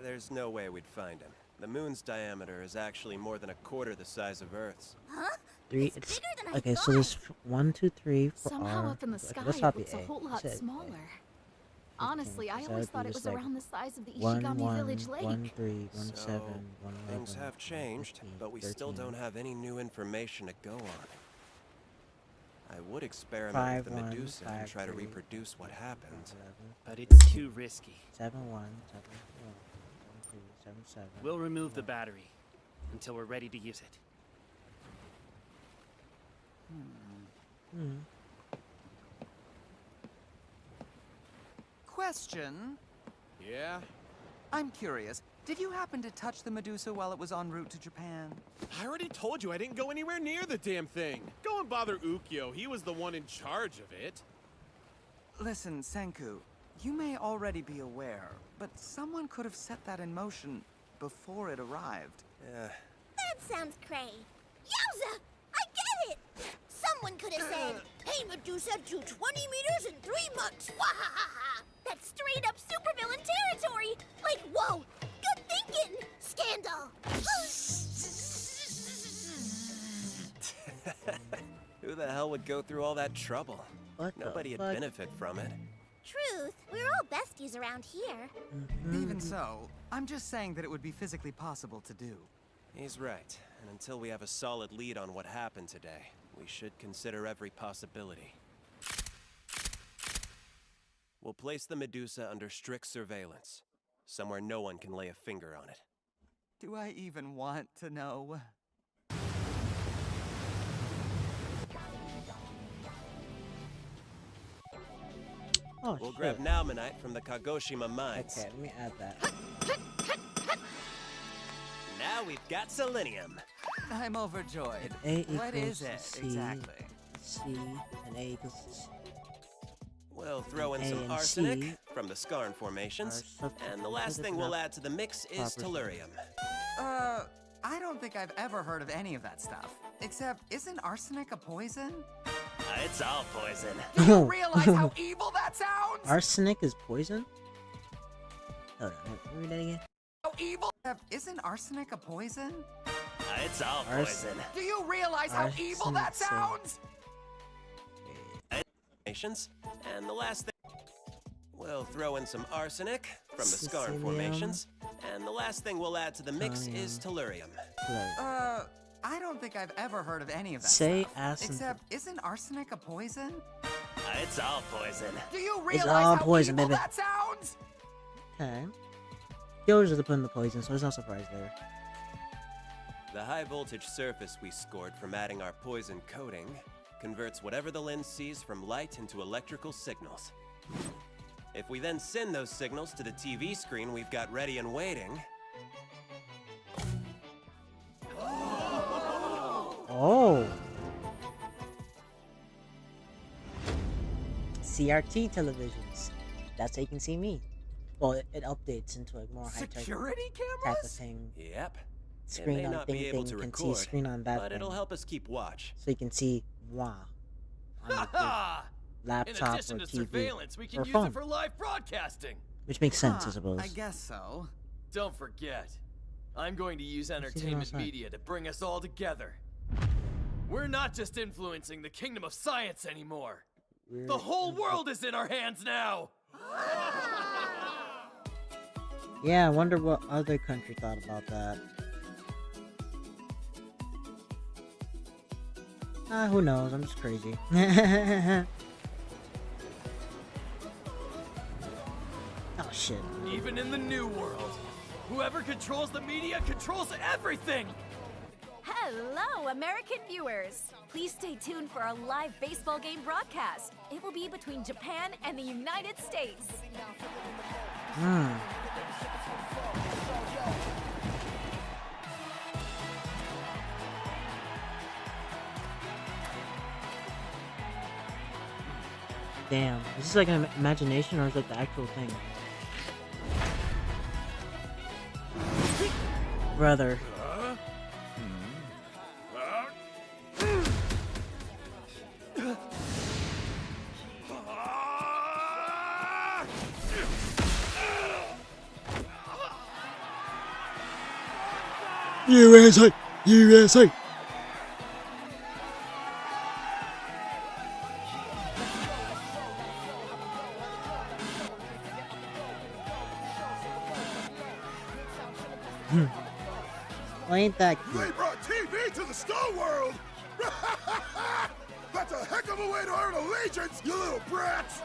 There's no way we'd find him. The moon's diameter is actually more than a quarter the size of Earth's. Huh? 3. It's, okay, so there's 1, 2, 3 for Somehow R. up in the Okay, sky let's it copy looks A. a whole lot Said A. smaller. Honestly, I So always that'd thought be it was just like around the size of the 1, Ishigami 1, Village Lake. 1, 3, 1, So, 7, 1, 11, things have changed, 15, but we still 13. don't have any new information to go on. I would experiment 5, with the 1, Medusa 5, and try to 3, reproduce what happened. 11, But it's too risky. 7, 1, 7, 4, 1, 2, 7, 7. We'll remove the battery until we're ready to use it. Question. Yeah? I'm curious. Did you happen to touch the Medusa while it was en route to Japan? I already told you I didn't go anywhere near the damn thing. Go and bother Ukyo. He was the one in charge of it. Listen, Senku, you may already be aware, but someone could have set that in motion before it arrived. Yeah. That sounds cray. Yowza! I get it! Someone could have said, hey Medusa, do 20 meters in 3 months! Wahahaha! That's straight up supervillain territory! Like, whoa! Good thinking! Scandal! Who the hell would go through all that trouble? What the Nobody'd fuck? benefit from it. Truth, we're all besties around here. Even so, I'm just saying that it would be physically possible to do. He's right. And until we have a solid lead on what happened today, we should consider every possibility. We'll place the Medusa under strict surveillance, somewhere no one can lay a finger on it. Do I even want to know? Oh, We'll shit. grab Nalmanite from the Kagoshima mines. Okay, let me add that. Now we've got selenium. I'm overjoyed. A What is equals it, C, exactly? C, and A equals... We'll throw in A some and arsenic C from the Skarn formations. are And the last thing we'll add to the mix is proper tellurium. I don't think I've ever heard of any of that stuff. Except, isn't arsenic a poison? It's all poison. Do you realize how evil that sounds? Arsenic is poison? Hold on, let me read that again. How evil? Isn't arsenic a poison? It's all poison. Do you realize how evil that Arsenic's sounds? Formations. And the last thing, we'll throw in some arsenic from the Skarn Sicilium. formations. And the last thing we'll add to the mix is tellurium. I don't think I've ever heard of any of that Say stuff. arsenic. Except, isn't arsenic a poison? It's all poison. Do you It's realize all how poison, evil baby. that sounds? Okay. He always just put in the poison, so there's no surprise there. The high voltage surface we scored from adding our poison coating converts whatever the lens sees from light into electrical signals. If we then send those signals to the TV screen we've got ready and waiting... Oh. CRT televisions. That's how you can see me. Well, it updates into a more high-tech Security type cameras? of thing. Yep. Screen it may on not thing be able thing, to you can record, see screen on that but thing. it'll help us keep watch. So you can see moi on your laptop In addition or to TV surveillance, we can or use phone, it for live broadcasting. which makes sense, I suppose. I guess so. Don't forget, I'm going to use see them entertainment outside. media to bring us all together. We're not just influencing the kingdom of science anymore. The whole world is in our hands now. Yeah, I wonder what other country thought about that. Who knows? I'm just crazy. Oh shit. Even in the new world, whoever controls the media controls everything. Hello, American viewers! Please stay tuned for our live baseball game broadcast. It will be between Japan and the United States. Damn. Is this like an imagination or is it the actual thing? Brother. USA! USA! Well, ain't that cute? They brought TV to the Stone World! That's a heck of a way to earn allegiance, you little brats!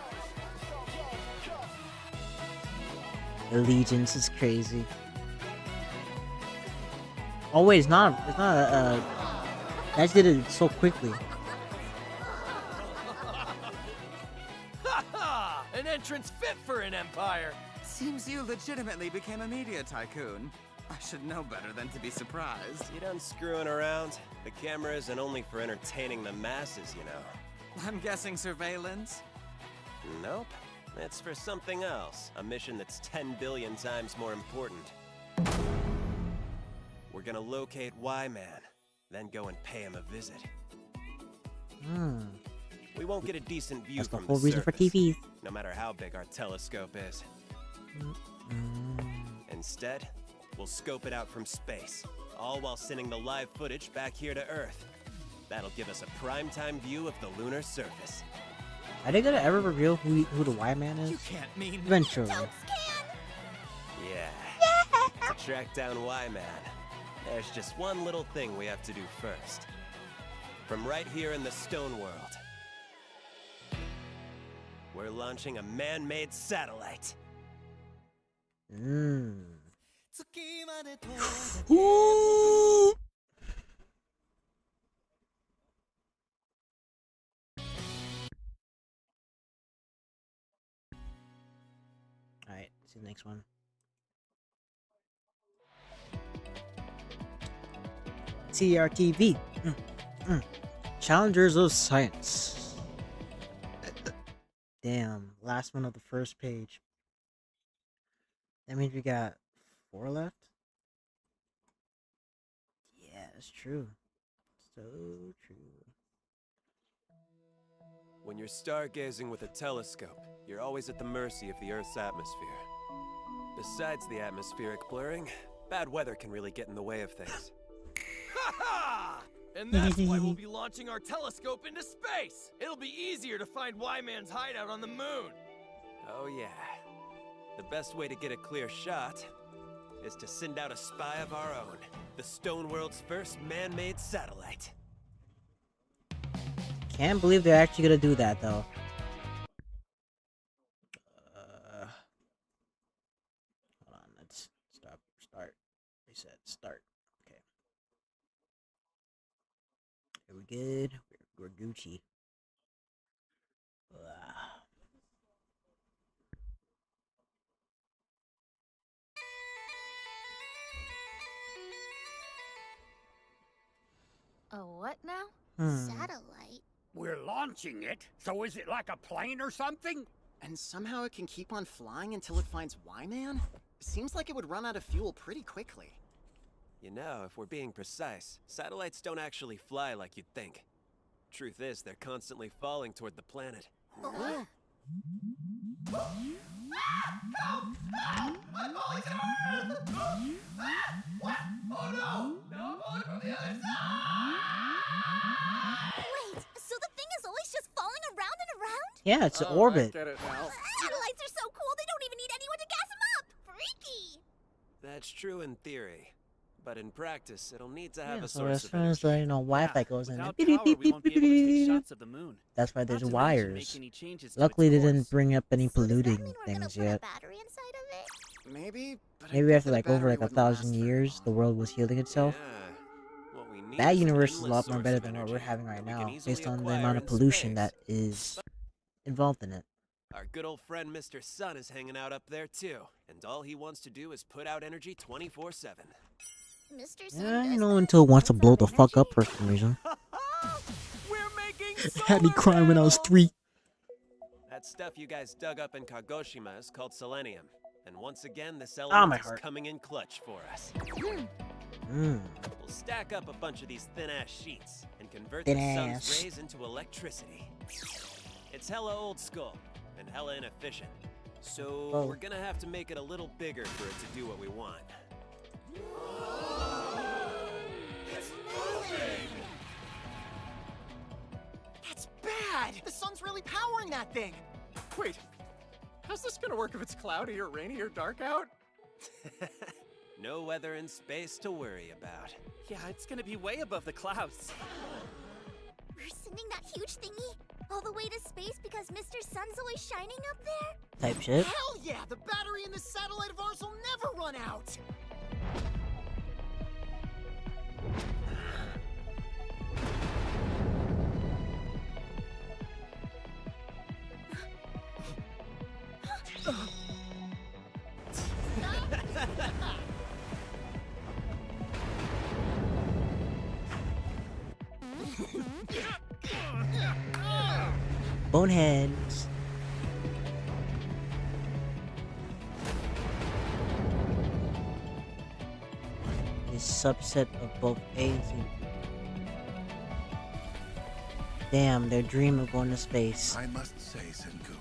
Allegiance is crazy. Oh wait, it's not I just did it so quickly. An entrance fit for an empire. Seems you legitimately became a media tycoon. I should know better than to be surprised. You done screwing around? The camera isn't only for entertaining the masses, you know. I'm guessing surveillance? Nope. It's for something else. A mission that's 10 billion times more important. We're gonna locate Y-Man, then go and pay him a visit. We won't get a decent view That's the from whole the reason for surface, TVs. no matter how big our telescope is. Instead, we'll scope it out from space, all while sending the live footage back here to Earth. That'll give us a primetime view of the lunar surface. Are they gonna ever reveal who the Y-Man is? You can't mean... Eventually. Yeah. To track down Y-Man, there's just one little thing we have to do first. From right here in the Stone World, we're launching a man-made satellite. Alright, see the next one. TRTV. Challengers of Science. Damn, last one of the first page. That means we got 4 left? Yeah, it's true. So true. When you're stargazing with a telescope, you're always at the mercy of the Earth's atmosphere. Besides the atmospheric blurring, bad weather can really get in the way of things. Ha ha! And that's why we'll be launching our telescope into space. It'll be easier to find Y-Man's hideout on the moon. Oh yeah. The best way to get a clear shot is to send out a spy of our own, the Stone World's first man-made satellite. Can't believe they're actually gonna do that, though. Hold on, let's stop, start, reset, start. Okay. Are we good? We're Gucci. A what now? Satellite? We're launching it, so is it like a plane or something? And somehow it can keep on flying until it finds Y-Man? Seems like it would run out of fuel pretty quickly. You know, if we're being precise, satellites don't actually fly like you'd think. Truth is, they're constantly falling toward the planet. Huh? I'm falling to Earth! What? Oh no! No, I'm falling from the other side! Wait, so the thing is always just falling around and around? Yeah, it's an orbit. I get it now. Satellites are so cool, they don't even need anyone to gas them up! Freaky! That's true in theory, but in practice, it'll need to have Yeah, a so source as of soon as energy. you know Wi-Fi goes in, Without beep, power, beep, we won't be able to take beep. shots of the moon. That's why there's Not to mention wires. make any changes to Luckily, its they didn't course. bring up any polluting things yet. Battery inside of it? Maybe, but Maybe after like over like 1,000 years, the world was healing itself. What we need That is an universe is a endless lot more source better of than what energy we're having right that we can now, easily based on the acquire amount of in pollution space. that is involved in it. Our good old friend Mr. Sun is hanging out up there too, and all he wants to do is put out energy 24/7. Mr. Yeah, you know, until it wants to blow the fuck up for some reason. It had me crying when I was 3. That stuff you guys dug up in Kagoshima is called selenium, and once again, this my element is heart. coming in clutch for us. Mm. We'll stack up a bunch of these thin-ass sheets and convert Thin the sun's ass. rays into electricity. It's hella old school and hella inefficient, so Oh. we're gonna have to make it a little bigger for it to do what we want. It's moving! That's bad! The sun's really powering that thing! Wait, how's this gonna work if it's cloudy or rainy or dark out? No weather in space to worry about. Yeah, it's gonna be way above the clouds. We're sending that huge thingy all the way to space because Mr. Sun's always shining up there? Type shit. Hell yeah! The battery in this satellite of ours will never run out! Boneheads. A subset of both A and C. Damn, their dream of going to space. I must say, Senku,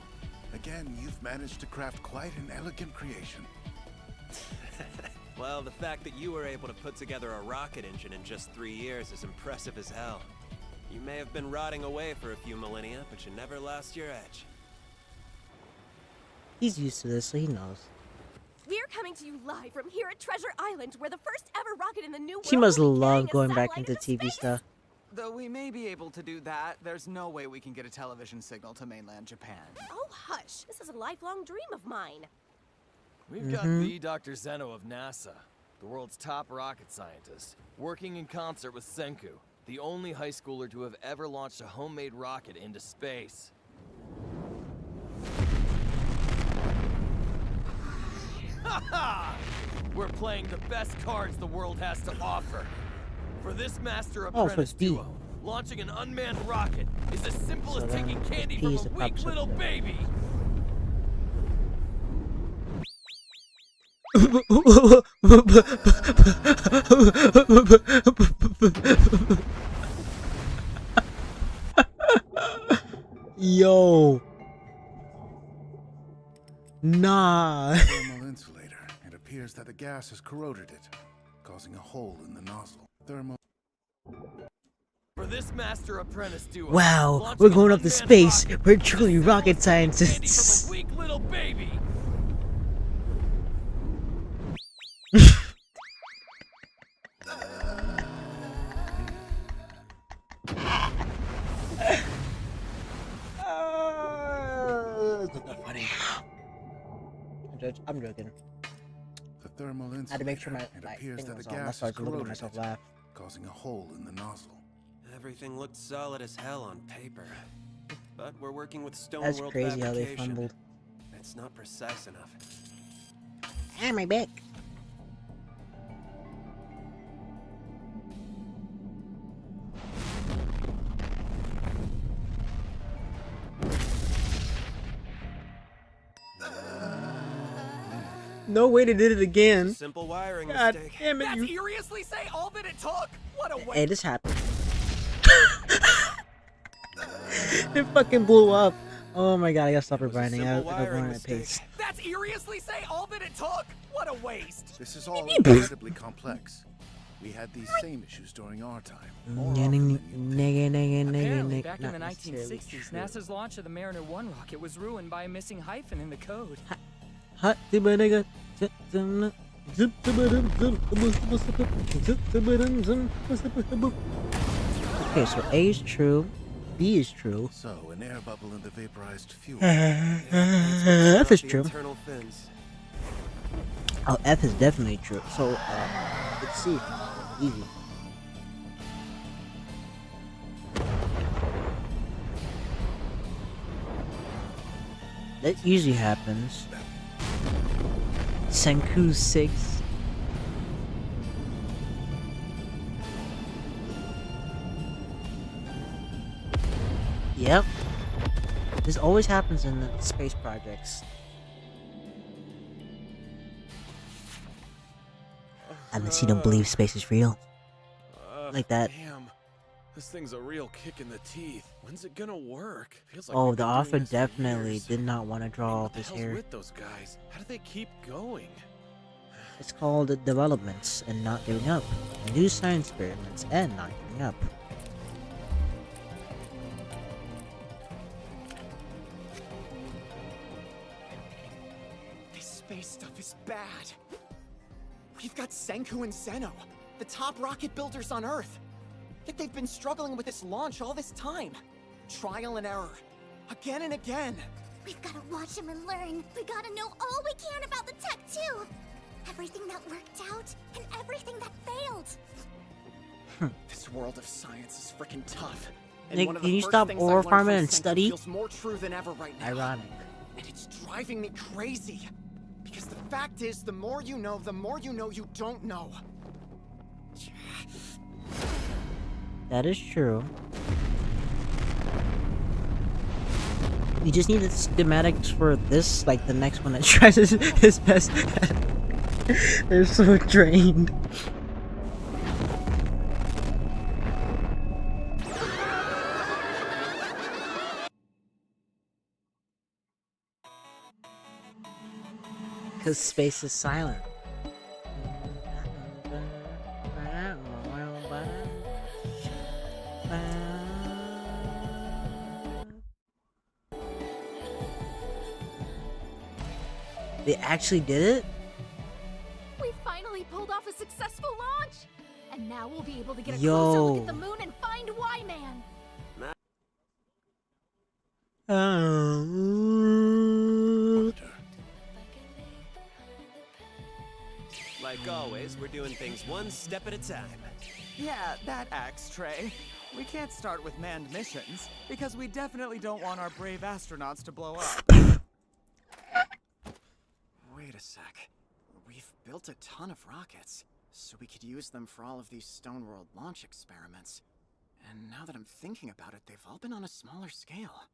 again, you've managed to craft quite an elegant creation. Well, the fact that you were able to put together a rocket engine in just 3 years is impressive as hell. You may have been rotting away for a few millennia, but you never lost your edge. He's used to this, so he knows. We're coming to you live from here at Treasure Island, where the first ever rocket in the new world She must will be carrying love a going back satellite into TV stuff. Though we may be able to do that, there's no way we can get a television signal to mainland Japan. Oh, hush. This is a lifelong dream of mine. We've got the Dr. Zeno of NASA, the world's top rocket scientist, working in concert with Senku, the only high schooler to have ever launched a homemade rocket into space. Ha! We're playing the best cards the world has to offer. For this master apprentice duo, launching an unmanned rocket is as simple as taking candy from a weak little baby. Yo. Nah. Thermal insulator. It appears that the gas has corroded it, causing a hole in the nozzle. Thermal. For this master apprentice duo, Wow, we're going up to space. We're truly rocket scientists. weak little baby. Wasn't that funny? I'm joking. The thermal I had to make sure my it appears thing that was the on. gas That's why I has was looking at corroded myself it, laugh. causing a hole in the nozzle. Everything looked solid as hell on paper. But we're working with Stone That's World crazy how they fabrication. fumbled. It's not precise enough. Ah, my back. No way they did it again. Simple wiring God mistake. damn it, That's you. seriously say all that it took? What a waste. Hey, this happened. It fucking blew up. Oh my god, I gotta stop rewinding. I gotta go on at pace. That's seriously say all that it took? What a waste. This is all incredibly complex. We had these same issues during our time. Apparently, back in the 1960s, NASA's launch of the Mariner 1 rocket was ruined by a missing hyphen in the code. Okay, so A is true, B is true. So, an air bubble in the vaporized fuel. F is true. Internal fins. Oh, F is definitely true. So, let's see. Easy. That usually happens. Senku 6. Yep. This always happens in the space projects. Unless you don't believe space is real. Like that. Damn. This thing's a real kick in the teeth. When's it gonna work? Feels like Oh, we've the been doing author this for definitely years. did not want to draw What the this hell's hair. with those guys? How do they keep going? It's called developments and not giving up. New science experiments and not giving up. This space stuff is bad. We've got Senku and Zeno, the top rocket builders on Earth. Yet they've been struggling with this launch all this time. Trial and error. Again and again. We've got to watch them and learn. We gotta know all we can about the tech, too. Everything that worked out, and everything that failed. This world of science is freaking tough. Nick, one of can the you first stop things I learned overfarming from and Senku study? feels more true than ever right now. Ironic. And it's driving me crazy. Because the fact is, the more you know you don't know. That is true. You just need the schematics for this, like the next one that tries his best. They're so drained. Because space is silent. They actually did it? We finally pulled off a successful launch! And now we'll be able to get a Yo. closer look at the moon and find Y-Man! Like always, we're doing things one step at a time. Yeah, that acts, Trey. We can't start with manned missions, because we definitely don't want our brave astronauts to blow up. Wait a sec. We've built a ton of rockets, so we could use them for all of these Stone World launch experiments. And now that I'm thinking about it, they've all been on a smaller scale.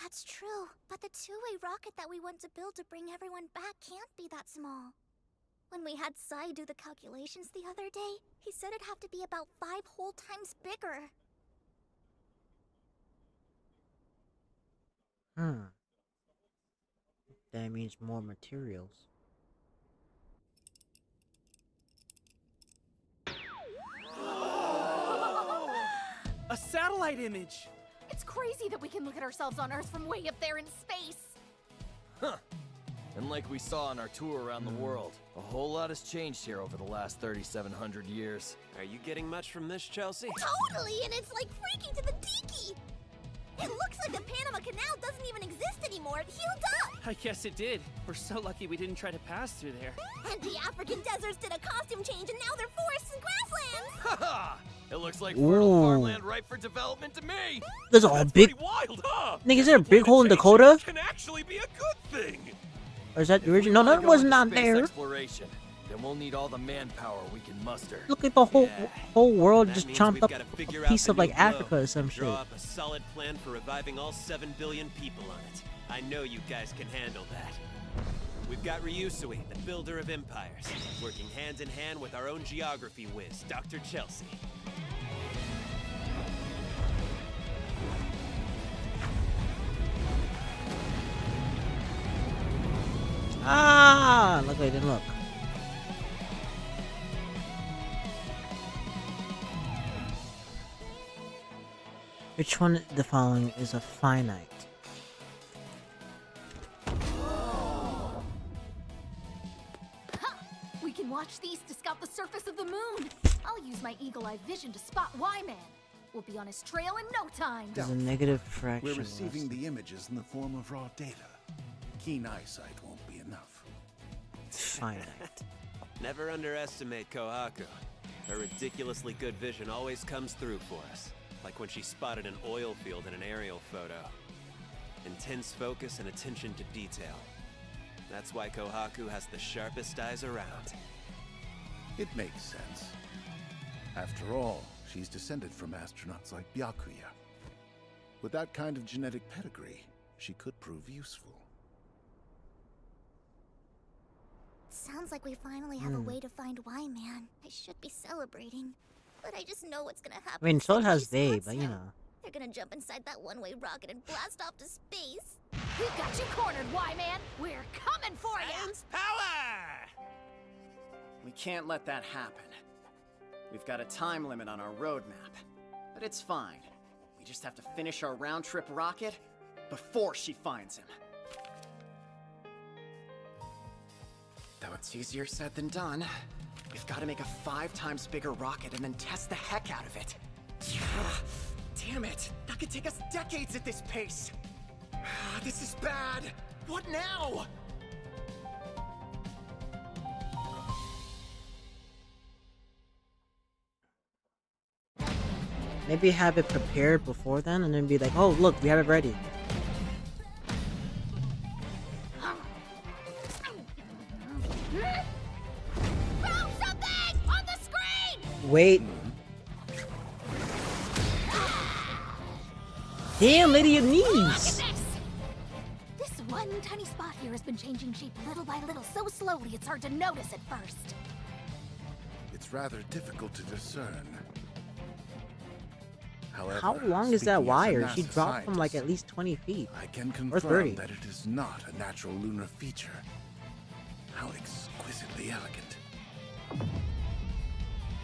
That's true, but the two-way rocket that we want to build to bring everyone back can't be that small. When we had Sai do the calculations the other day, he said it'd have to be about 5 whole times bigger. That means more materials. A satellite image! It's crazy that we can look at ourselves on Earth from way up there in space! Huh. And like we saw on our tour around the world, a whole lot has changed here over the last 3,700 years. Are you getting much from this, Chelsea? Totally, and it's like freaky to the deaky! It looks like the Panama Canal doesn't even exist anymore. It healed up! I guess it did. We're so lucky we didn't try to pass through there. And the African deserts did a costume change, and now they're forests and grasslands! Haha! It looks like Ooh. fertile farmland ripe for development to me. There's a big. Wild, huh? Nigga, is there a big hole in Dakota? Can actually be a good thing. Or is that the original? No, that was not there. Exploration. Then we'll need all the manpower we can muster. Look at the whole world That just means chomped we've up gotta a figure piece out of the like new globe Africa or some and shit. draw up a solid plan for reviving all 7 billion people on it. I know you guys can handle that. We've got Ryusui, the builder of empires, working hand in hand with our own geography whiz, Dr. Chelsea. Ah, look, I didn't look. Which one of the following is a finite? We can watch these to scout the surface of the moon. I'll use my eagle-eye vision to spot Y-Man. We'll be on his trail in no time. There's a negative fraction. We're receiving the images in the form of raw data. Keen eyesight won't be enough. Finite. Never underestimate Kohaku. Her ridiculously good vision always comes through for us. Like when she spotted an oil field in an aerial photo. Intense focus and attention to detail. That's why Kohaku has the sharpest eyes around. It makes sense. After all, she's descended from astronauts like Byakuya. With that kind of genetic pedigree, she could prove useful. Sounds like we finally have a way to find Y-Man. I should be celebrating, but I just know what's gonna happen. I mean, so the second has she they, spots but you him. know. They're gonna jump inside that one-way rocket and blast off to space. We've got you cornered, Y-Man. We're coming for you. Power! We can't let that happen. We've got a time limit on our roadmap, but it's fine. We just have to finish our round-trip rocket before she finds him. Though it's easier said than done, we've got to make a 5 times bigger rocket and then test the heck out of it. Damn it! That could take us decades at this pace! This is bad! What now? Maybe have it prepared before then and then be like, oh, look, we have it ready. Throw something on the screen! Wait. Damn, lady, your knees. Look at this! This one tiny spot here has been changing shape little by little, so slowly it's hard to notice at first. It's rather difficult to discern. However, How long is that speaking as a wire? She NASA dropped from like scientist, at least 20 feet. I can Or 30. confirm that it is not a natural lunar feature. How exquisitely elegant.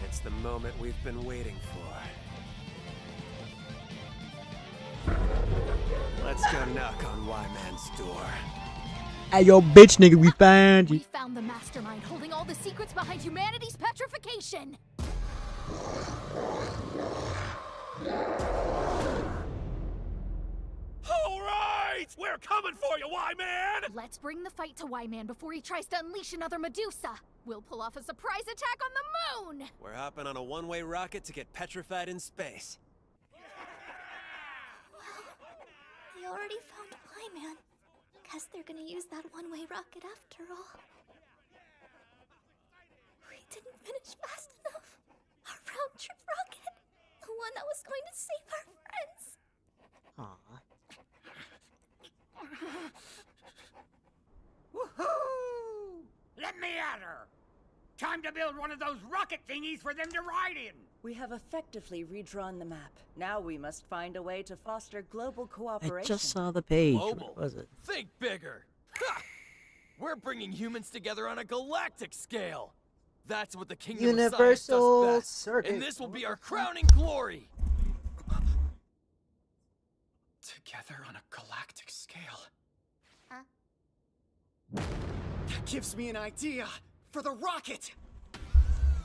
It's the moment we've been waiting for. Let's go knock on Y-Man's door. Hey, yo, bitch, nigga, we found you. We found the mastermind holding all the secrets behind humanity's petrification. All right! We're coming for you, Y-Man! Let's bring the fight to Y-Man before he tries to unleash another Medusa. We'll pull off a surprise attack on the moon. We're hopping on a one-way rocket to get petrified in space. They already found Y-Man. Guess they're gonna use that one-way rocket after all. We didn't finish fast enough. Our round-trip rocket. The one that was going to save our friends. Aw. Woohoo! Let me at her! Time to build one of those rocket thingies for them to ride in! We have effectively redrawn the map. Now we must find a way to foster global I cooperation. just saw the page. Global. What was it? Think bigger. Ha! We're bringing humans together on a galactic scale. That's what the Kingdom of Science Universal does best. circuit. And this will be our crowning glory. Together on a galactic scale. Huh? That gives me an idea for the rocket!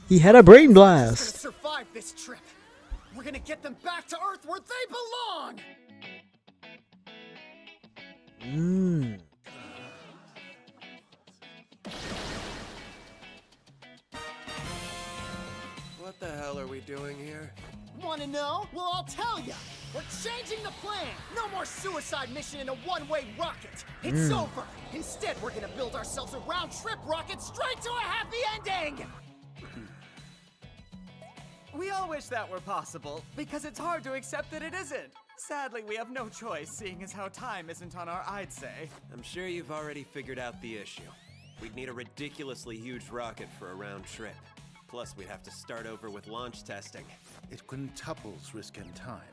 He had a brain We're gonna blast. survive this trip. We're gonna get them back to Earth where they belong! Mmm. What the hell are we doing here? Wanna know? Well, I'll tell ya! We're changing the plan! No more suicide mission in a one-way rocket! It's over! Instead, we're gonna build ourselves a round-trip rocket straight to a happy ending! We all wish that were possible, because it's hard to accept that it isn't. Sadly, we have no choice, seeing as how time isn't on our I'd say. I'm sure you've already figured out the issue. We'd need a ridiculously huge rocket for a round trip. Plus, we'd have to start over with launch testing. It quintuples risk and time.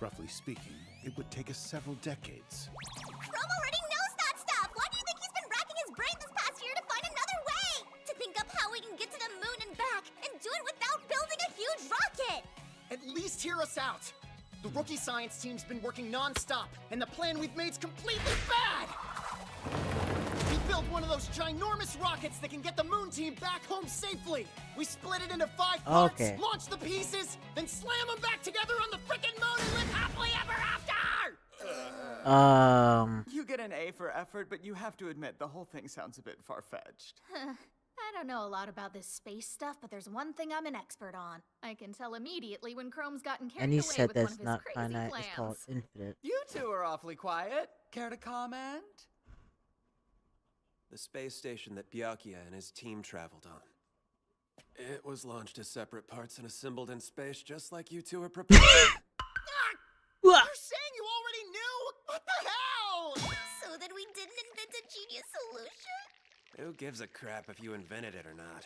Roughly speaking, it would take us several decades. Chrome already knows that stuff! Why do you think he's been racking his brain this past year to find another way? To think up how we can get to the moon and back, and do it without building a huge rocket! At least hear us out! The rookie science team's been working non-stop, and the plan we've made's completely bad! We built one of those ginormous rockets that can get the moon team back home safely! We split it into 5 parts, Okay. launch the pieces, then slam them back together on the frickin' moon and live happily ever after! You get an A for effort, but you have to admit the whole thing sounds a bit far-fetched. I don't know a lot about this space stuff, but there's one thing I'm an expert on. I can tell immediately when Chrome's gotten carried And he away said with one that's of his not crazy finite, plans. it's called infinite. You two are awfully quiet. Care to comment? The space station that Byakuya and his team traveled on. It was launched as separate parts and assembled in space just like you two were proposing. You're saying you already knew? What the hell? So that we didn't invent a genius solution? Who gives a crap if you invented it or not?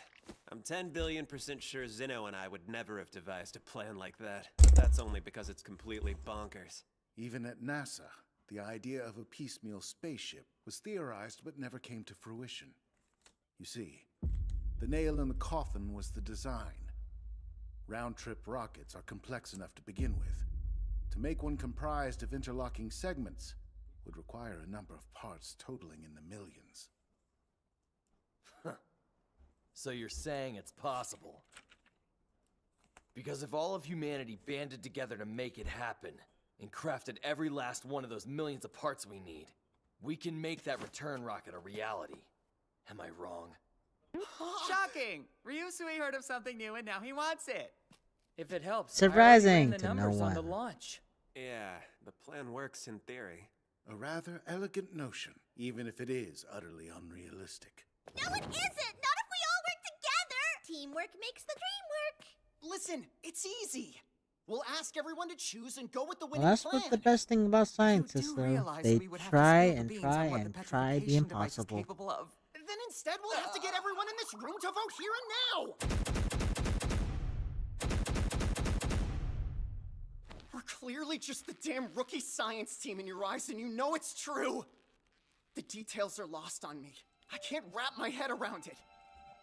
I'm 10 billion% sure Zeno and I would never have devised a plan like that. That's only because it's completely bonkers. Even at NASA, the idea of a piecemeal spaceship was theorized but never came to fruition. You see, the nail in the coffin was the design. Round-trip rockets are complex enough to begin with. To make one comprised of interlocking segments would require a number of parts totaling in the millions. So you're saying it's possible? Because if all of humanity banded together to make it happen, and crafted every last one of those millions of parts we need, we can make that return rocket a reality. Am I wrong? Shocking! Ryusui heard of something new and now he wants it. If it helps, Surprising I already ran the to no numbers on the one. launch. Yeah, the plan works in theory. A rather elegant notion, even if it is utterly unrealistic. No, it isn't! Not if we all work together! Teamwork makes the dream work! Listen, it's easy. We'll ask everyone to choose and go with the winning Well, that's plan. what the best thing about scientists, though. realize They we would have to try spill the and beans try on what and the try the petrification device is impossible. capable of. Then instead, we'll have to get everyone in this room to vote here and now! We're clearly just the damn rookie science team in your eyes, and you know it's true! The details are lost on me. I can't wrap my head around it.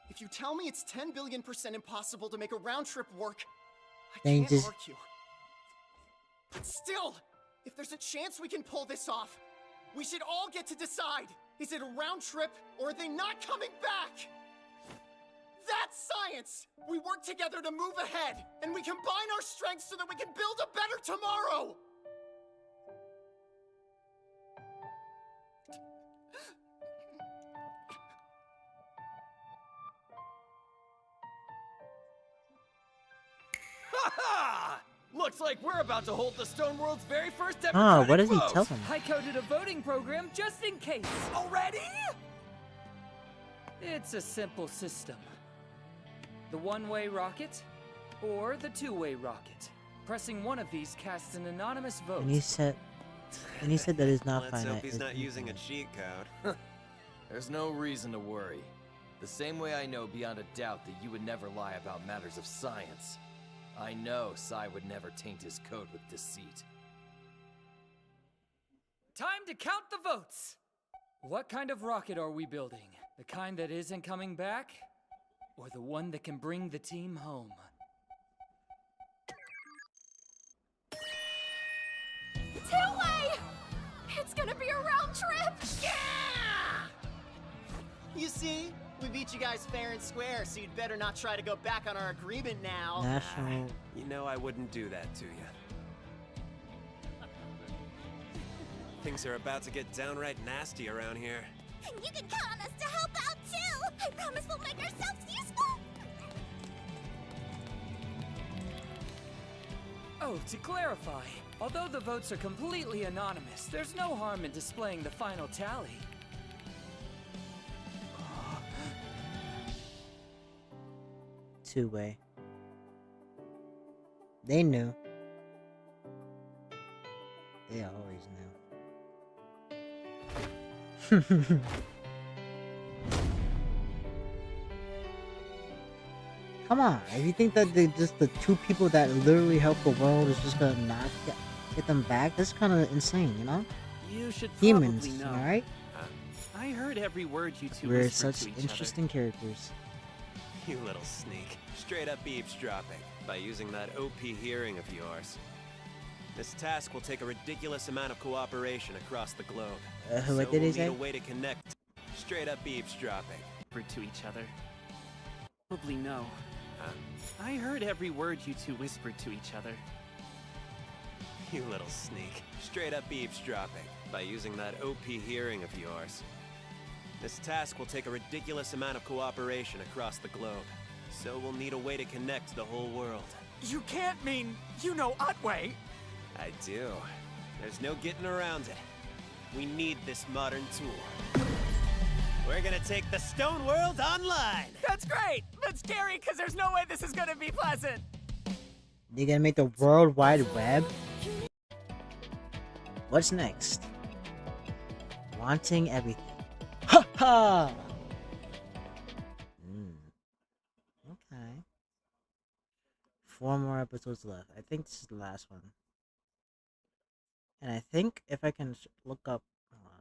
If you tell me it's 10 billion% impossible to make a round trip work, I Then can't just- argue. But still, if there's a chance we can pull this off, we should all get to decide. Is it a round trip, or are they not coming back? That's science! We work together to move ahead, and we combine our strengths so that we can build a better tomorrow! Ha! Looks like we're about to hold the Stone World's very first ever Oh, what credit does he vote. tell them? I coded a voting program just in case. Already? It's a simple system. The one-way rocket or the two-way rocket. Pressing one of these casts an anonymous vote. And he said that it's not Let's hope finite. he's it's not using a infinite. cheat code. There's no reason to worry. The same way I know beyond a doubt that you would never lie about matters of science. I know Sai would never taint his code with deceit. Time to count the votes! What kind of rocket are we building? The kind that isn't coming back? Or the one that can bring the team home? Two-way! It's gonna be a round trip! Yeah! You see? We beat you guys fair and square, so you'd better not try to go back on our agreement now. National. You know I wouldn't do that to you. Things are about to get downright nasty around here. And you can count on us to help out too! I promise we'll make ourselves useful! Oh, to clarify, although the votes are completely anonymous, there's no harm in displaying the final tally. Two-way. They knew. They always knew. Come on, if you think that just the two people that literally help the world is just gonna not get them back, that's kind of insane, you know? You should Humans, probably know. alright? I heard every word you two We're whispered such to each interesting characters. You little sneak. Straight up eavesdropping by using that OP hearing of yours. This task will take a ridiculous amount of cooperation across the globe. So what did we'll he need say? a way to connect. Straight up eavesdropping. To each other. Probably know. I heard every word you two whispered to each other. You little sneak. Straight up eavesdropping by using that OP hearing of yours. This task will take a ridiculous amount of cooperation across the globe. So we'll need a way to connect the whole world. You can't mean you know Otway. I do. There's no getting around it. We need this modern tool. We're gonna take the Stone World online! That's great, but scary because there's no way this is gonna be pleasant. They're gonna make the World Wide Web? What's next? Wanting everything. Ha ha! Okay. 4 more episodes left. I think this is the last one. And I think if I can look up,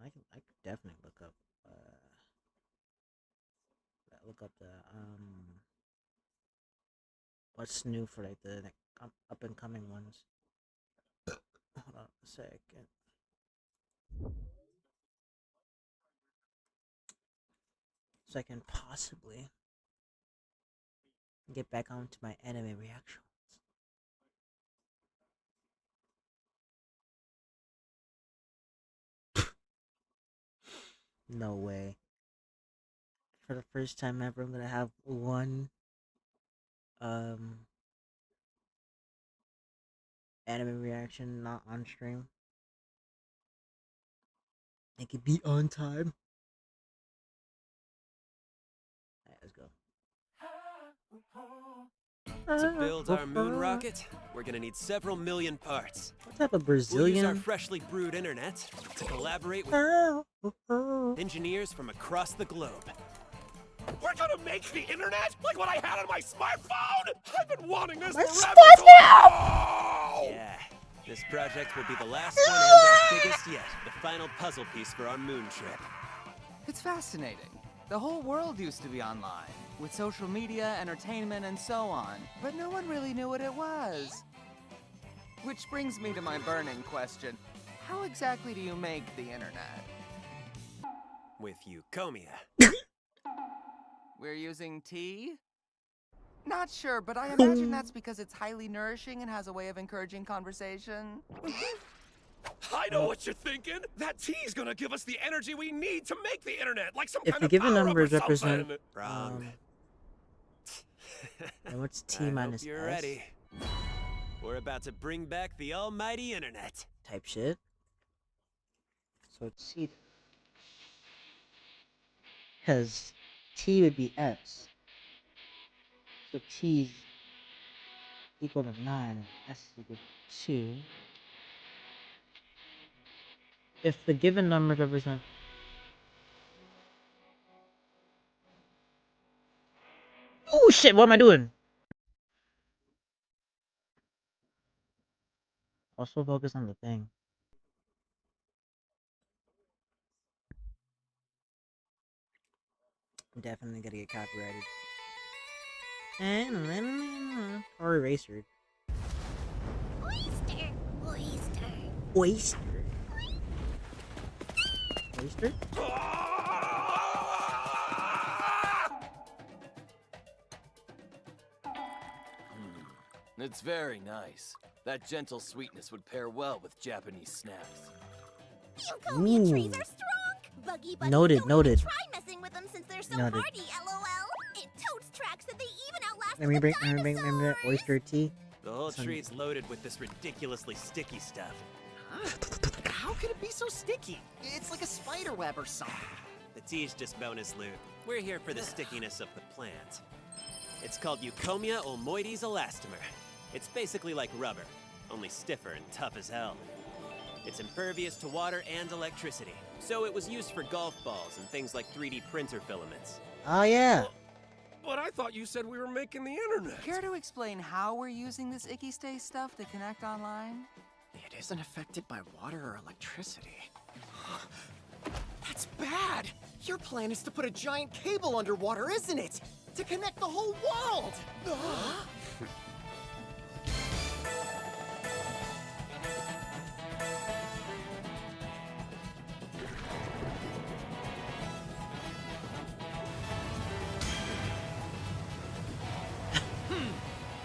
I could definitely look up the what's new for like the up and coming ones. Hold on a second. So I can possibly get back onto my anime reactions. No way. For the first time ever, I'm gonna have one anime reaction not on stream. It could be on time. Alright, let's go. To build our moon rocket, we're gonna need several million parts. What type of We'll use Brazilian? our freshly brewed internet to collaborate with engineers from across the globe. We're gonna make the internet like what I had on my smartphone? I've been wanting this My forever! smartphone! Yeah, this project will be the last one and our biggest yet. The final puzzle piece for our moon trip. It's fascinating. The whole world used to be online, with social media, entertainment, and so on. But no one really knew what it was. Which brings me to my burning question. How exactly do you make the internet? With Gemiiathon. We're using tea? Not sure, but I imagine that's because it's highly nourishing and has a way of encouraging conversation. I know what you're thinking! That tea's gonna give us the energy we need to make the internet, like some If kind the of given power-up numbers or represent something. Wrong. And what's T I minus hope you're S? ready. We're about to bring back the almighty internet. Type shit. So it's T. Because T would be S. So T is equal to 9. S is equal to 2. If the given numbers represent... Oh shit, what am I doing? Also focus on the thing. Definitely gotta get copyrighted. Or erasered. Oyster! Oyster! Oyster? Oyster? It's very nice. That gentle sweetness would pair well with Japanese snacks. Eucomian trees Ooh. are strong. Buggy buddies Noted, don't noted. even try messing with them since they're so Noted. hardy, lol. It totes tracks that they even outlast Let me the bring, dinosaurs. remember that oyster tea. The whole Some- tree's loaded with this ridiculously sticky stuff. Huh? How could it be so sticky? It's like a spider web or something. The tea's just bonus loot. We're here for the stickiness of the plant. It's called Eucomia ulmoides elastomer. It's basically like rubber, only stiffer and tough as hell. It's impervious to water and electricity, so it was used for golf balls and things like 3D printer filaments. Oh yeah. But I thought you said we were making the internet. Care to explain how we're using this icky stay stuff to connect online? It isn't affected by water or electricity. That's bad! Your plan is to put a giant cable underwater, isn't it? To connect the whole world!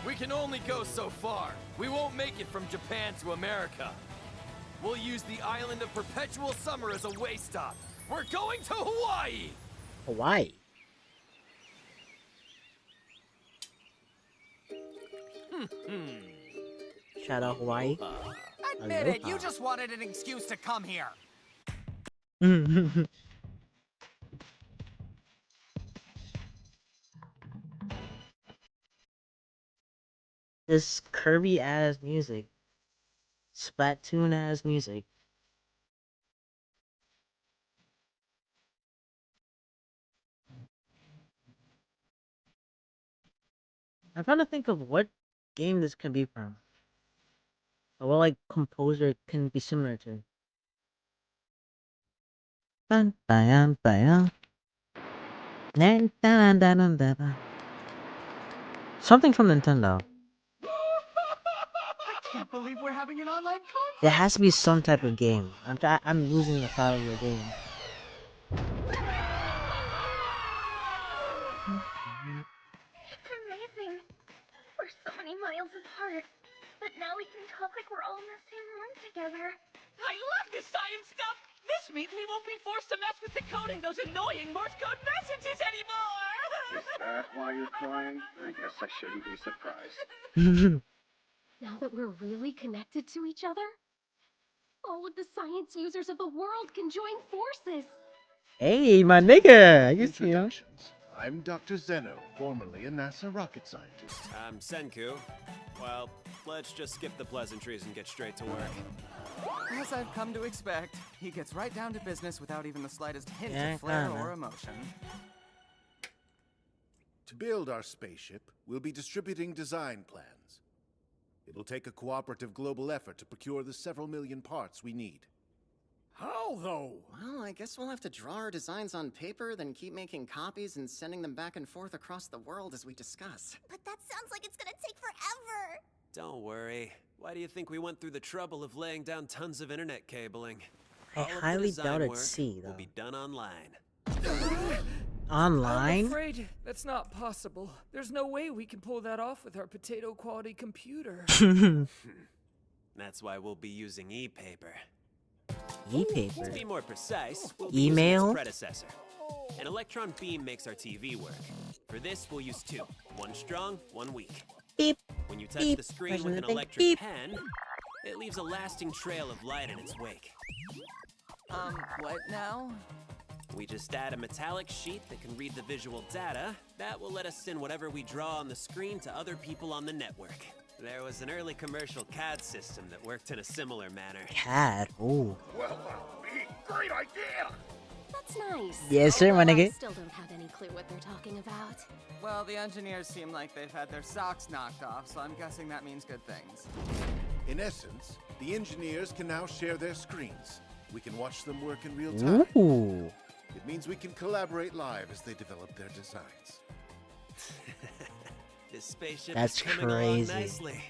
We can only go so far. We won't make it from Japan to America. We'll use the island of perpetual summer as a way stop. We're going to Hawaii! Hawaii. Shout out Hawaii. Admit it, you just wanted an excuse to come here. This Kirby ass music. Splatoon ass music. I'm trying to think of what game this can be from. Or what like composer it can be similar to. Dun, dun, dun, dun, dun, dun, dun, dun, dun. Something from Nintendo. I can't believe we're having an online concert. There has to be some type of game. I'm losing the thought of the game. It's amazing. We're so many miles apart, but now we can talk like we're all in the same room together. I love this science stuff! This means we won't be forced to mess with decoding those annoying Morse code messages anymore! Is that why you're crying? I guess I shouldn't be surprised. Now that we're really connected to each other, all of the science users of the world can join forces. Hey, my nigga! I guess you know. I'm Dr. Zeno, formerly a NASA rocket scientist. I'm Senku. Well, let's just skip the pleasantries and get straight to work. As I've come to expect, he gets right down to business without even the slightest hint Yeah, of flair kinda. or emotion. To build our spaceship, we'll be distributing design plans. It'll take a cooperative global effort to procure the several million parts we need. How, though? Well, I guess we'll have to draw our designs on paper, then keep making copies and sending them back and forth across the world as we discuss. But that sounds like it's gonna take forever. Don't worry. Why do you think we went through the trouble of laying down tons of internet cabling? I All of the highly design doubt it's work C, will though. be done online. I'm Online? afraid that's not possible. There's no way we can pull that off with our potato quality computer. That's why we'll be using e-paper. E-paper? To be more precise, we'll be using Email? its predecessor. An electron beam makes our TV work. For this, we'll use two. One strong, one weak. Beep. When you touch Beep. the screen Pressing with the an thing. electric Beep. pen, it leaves a lasting trail of light in its wake. What now? We just add a metallic sheet that can read the visual data. That will let us send whatever we draw on the screen to other people on the network. There was an early commercial CAD system that worked in a similar manner. CAD? Oh. Well, great idea! That's nice. Yes, sir, my Although I nigga. still don't have any clue what they're talking about. Well, the engineers seem like they've had their socks knocked off, so I'm guessing that means good things. In essence, the engineers can now share their screens. We can watch them work in real time. Ooh. It means we can collaborate live as they develop their designs. This spaceship That's is coming crazy. along nicely.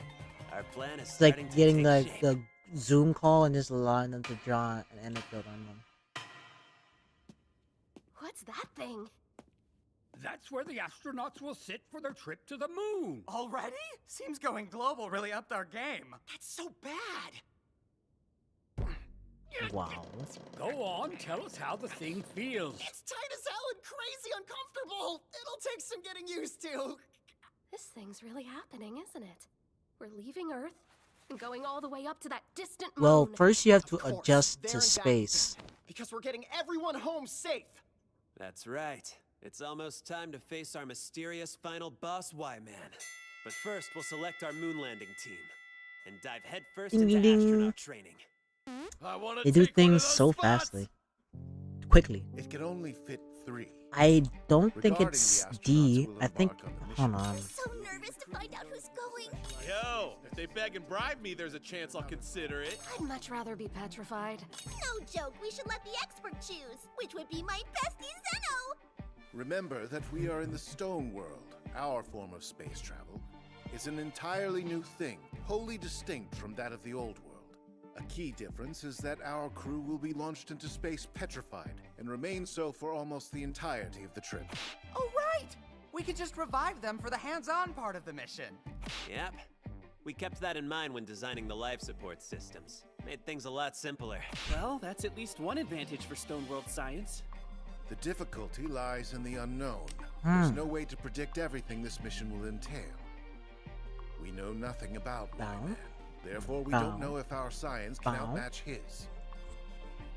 Our plan is It's like starting to getting take shape. the Zoom call and just allowing them to draw an anecdote on them. What's that thing? That's where the astronauts will sit for their trip to the moon. Already? Seems going global really upped our game. That's so bad! Wow. Go on, tell us how the thing feels. It's tight as hell and crazy uncomfortable. It'll take some getting used to. This thing's really happening, isn't it? We're leaving Earth and going all the way up to that distant moon. Well, first you have to Of course, adjust they're to in that space. instant, because we're getting everyone home safe. That's right. It's almost time to face our mysterious final boss, Y-Man. But first, we'll select our moon landing team and dive headfirst Ding, into ding, ding. astronaut training. They do things so fastly. Quickly. It can only fit 3. I don't think Regarding it's the astronauts D. who will I think. embark on the Hold on. So nervous to find out who's going. Yo, if they beg and bribe me, there's a chance I'll consider it. I'd much rather be petrified. No joke, we should let the expert choose, which would be my bestie Zeno. Remember that we are in the stone world. Our form of space travel is an entirely new thing, wholly distinct from that of the old world. A key difference is that our crew will be launched into space petrified and remain so for almost the entirety of the trip. Oh, right! We could just revive them for the hands-on part of the mission. Yep. We kept that in mind when designing the life support systems. Made things a lot simpler. Well, that's at least one advantage for Stoneworld science. The difficulty lies in the unknown. There's no way to predict everything this mission will entail. We know nothing about Y-Man. Therefore, we don't know if our science can outmatch his.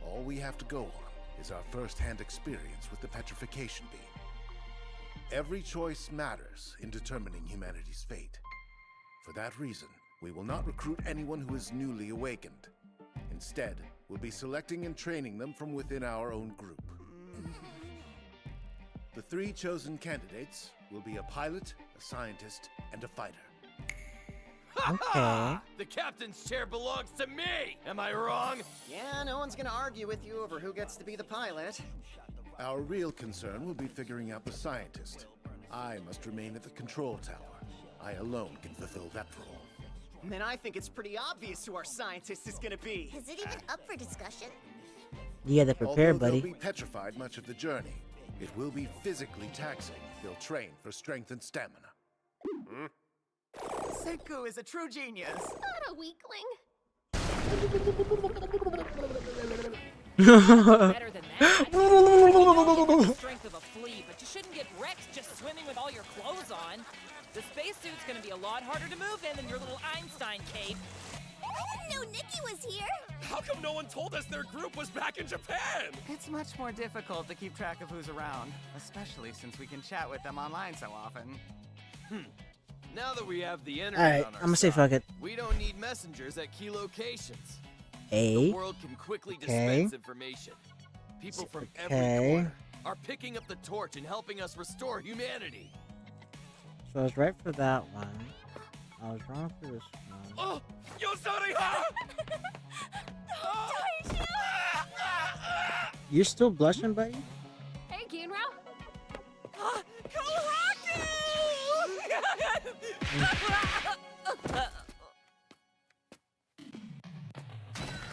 All we have to go on is our first-hand experience with the petrification beam. Every choice matters in determining humanity's fate. For that reason, we will not recruit anyone who is newly awakened. Instead, we'll be selecting and training them from within our own group. The 3 chosen candidates will be a pilot, a scientist, and a fighter. Okay. The captain's chair belongs to me! Am I wrong? Yeah, no one's gonna argue with you over who gets to be the pilot. Our real concern will be figuring out the scientist. I must remain at the control tower. I alone can fulfill that role. And then I think it's pretty obvious who our scientist is gonna be. Is it even up for discussion? You gotta prepare, Although buddy. they'll be petrified much of the journey, it will be physically taxing. They'll train for strength and stamina. Senku is a true genius. Not a weakling. Better than that. I mean, the strength of a flea, but you shouldn't get wrecked just swimming with all your clothes on. The spacesuit's gonna be a lot harder to move in than your little Einstein cape. I didn't know Nikki was here. How come no one told us their group was back in Japan? It's much more difficult to keep track of who's around, especially since we can chat with them online so often. Now that we have the internet Alright, on our I'm gonna say side, fuck it. we don't need messengers at key locations. A. The world can quickly Okay. dispense information. People from every Okay. corner are picking up the torch and helping us restore humanity. So I was right for that one. I was wrong for this one. Oh, yo, sorry, huh? You're still blushing, buddy? Hey, Ginro.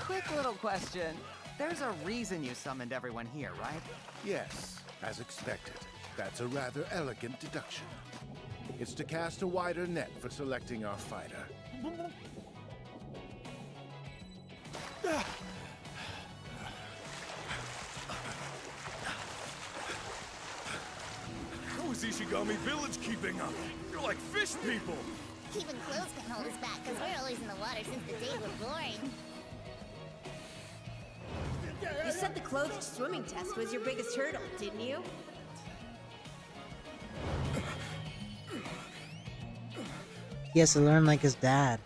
Quick little question. There's a reason you summoned everyone here, right? Yes, as expected. That's a rather elegant deduction. It's to cast a wider net for selecting our fighter. How is Ishigami Village keeping up? You're like fish people. Even clothes can hold us back, because we're always in the water since the day we're born. You said the clothed swimming test was your biggest hurdle, didn't you? He has to learn like his dad.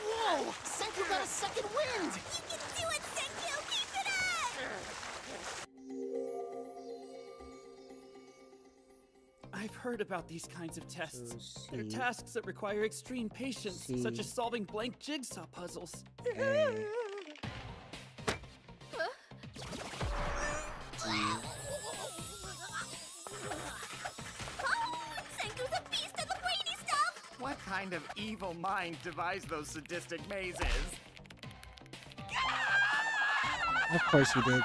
Whoa! Senku got a second wind! You can do it, Senku! Keep it up! I've heard about these kinds of tests. They're C. tasks that require extreme patience, C. such as solving blank jigsaw puzzles. A. Senku's a beast of the brainy stuff! What kind of evil mind devised those sadistic mazes? Of course you did.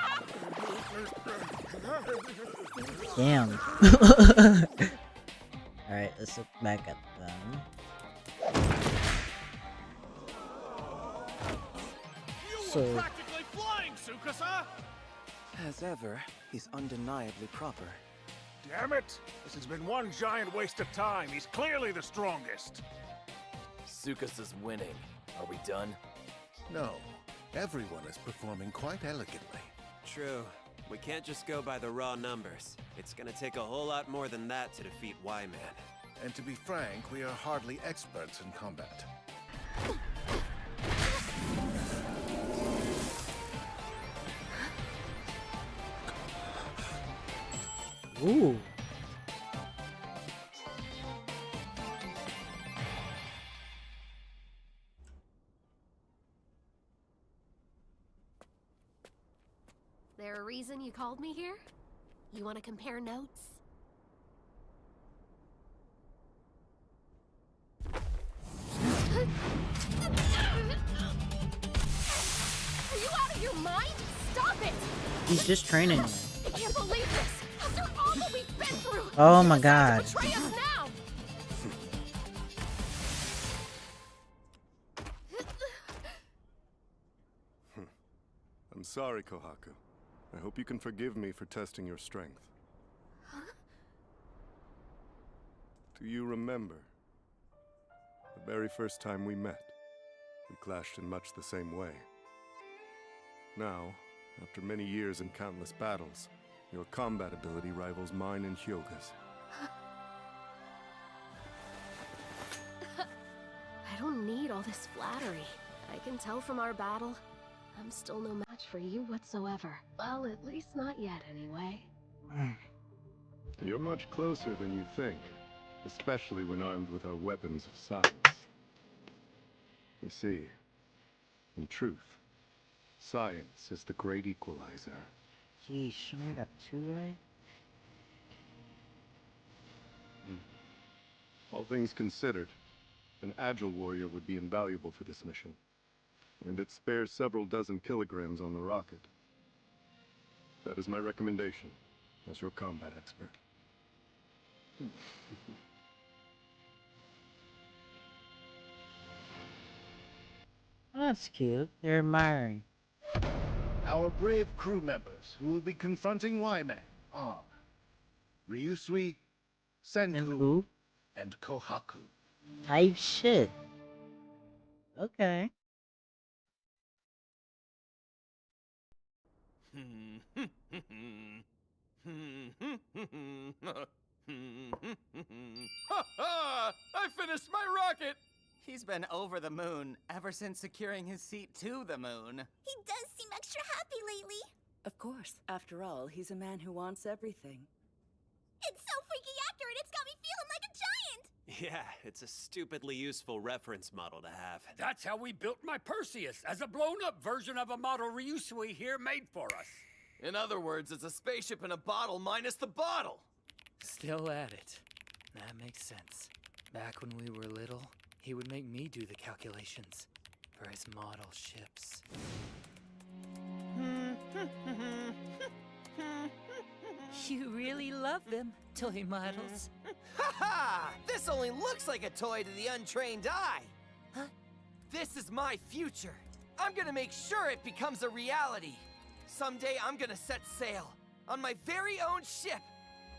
Damn. Alright, let's look back at them. So practically flying, Tsukasa! As ever, he's undeniably proper. Damn it! This has been one giant waste of time. He's clearly the strongest. Sukasa's winning. Are we done? No. Everyone is performing quite elegantly. True. We can't just go by the raw numbers. It's gonna take a whole lot more than that to defeat Y-Man. And to be frank, we are hardly experts in combat. Ooh. There a reason you called me here? You want to compare notes? Are you out of your mind? Stop it! He's just training you. I can't believe this! After all that we've been through! Oh my god. Betray us now! I'm sorry, Kohaku. I hope you can forgive me for testing your strength. Huh? Do you remember? The very first time we met, we clashed in much the same way. Now, after many years and countless battles, your combat ability rivals mine and Hyoga's. I don't need all this flattery. I can tell from our battle, I'm still no match for you whatsoever. Well, at least not yet, anyway. You're much closer than you think, especially when armed with our weapons of science. You see, in truth, science is the great equalizer. Geez, should we got two right? All things considered, an agile warrior would be invaluable for this mission. And it spares several dozen kilograms on the rocket. That is my recommendation, as your combat expert. Oh, that's cute. They're admiring. Our brave crew members who will be confronting Y-Man are Ryusui, Senku, and Kohaku. Type shit. Okay. I finished my rocket! He's been over the moon ever since securing his seat to the moon. He does seem extra happy lately. Of course. After all, he's a man who wants everything. It's so freaky accurate, it's got me feeling like a giant! Yeah, it's a stupidly useful reference model to have. That's how we built my Perseus, as a blown-up version of a model Ryusui here made for us. In other words, it's a spaceship in a bottle minus the bottle. Still at it. That makes sense. Back when we were little, he would make me do the calculations for his model ships. You really love them, toy models. Ha ha! This only looks like a toy to the untrained eye. Huh? This is my future. I'm gonna make sure it becomes a reality. Someday I'm gonna set sail on my very own ship.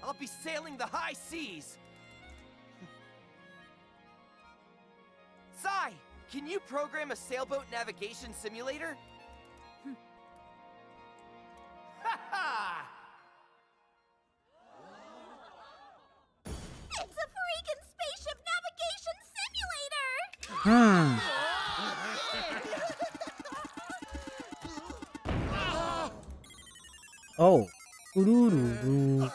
I'll be sailing the high seas. Sai, can you program a sailboat navigation simulator? Ha ha! It's a freaking spaceship navigation simulator! Oh. Ooh.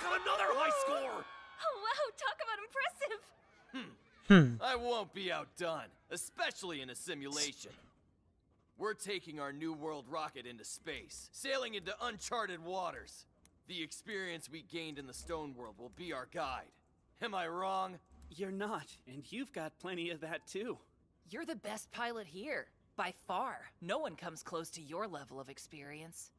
Another high score! Oh wow, talk about impressive! I won't be outdone, especially in a simulation. We're taking our New World rocket into space, sailing into uncharted waters. The experience we gained in the Stone World will be our guide. Am I wrong? You're not, and you've got plenty of that too. You're the best pilot here. By far. No one comes close to your level of experience.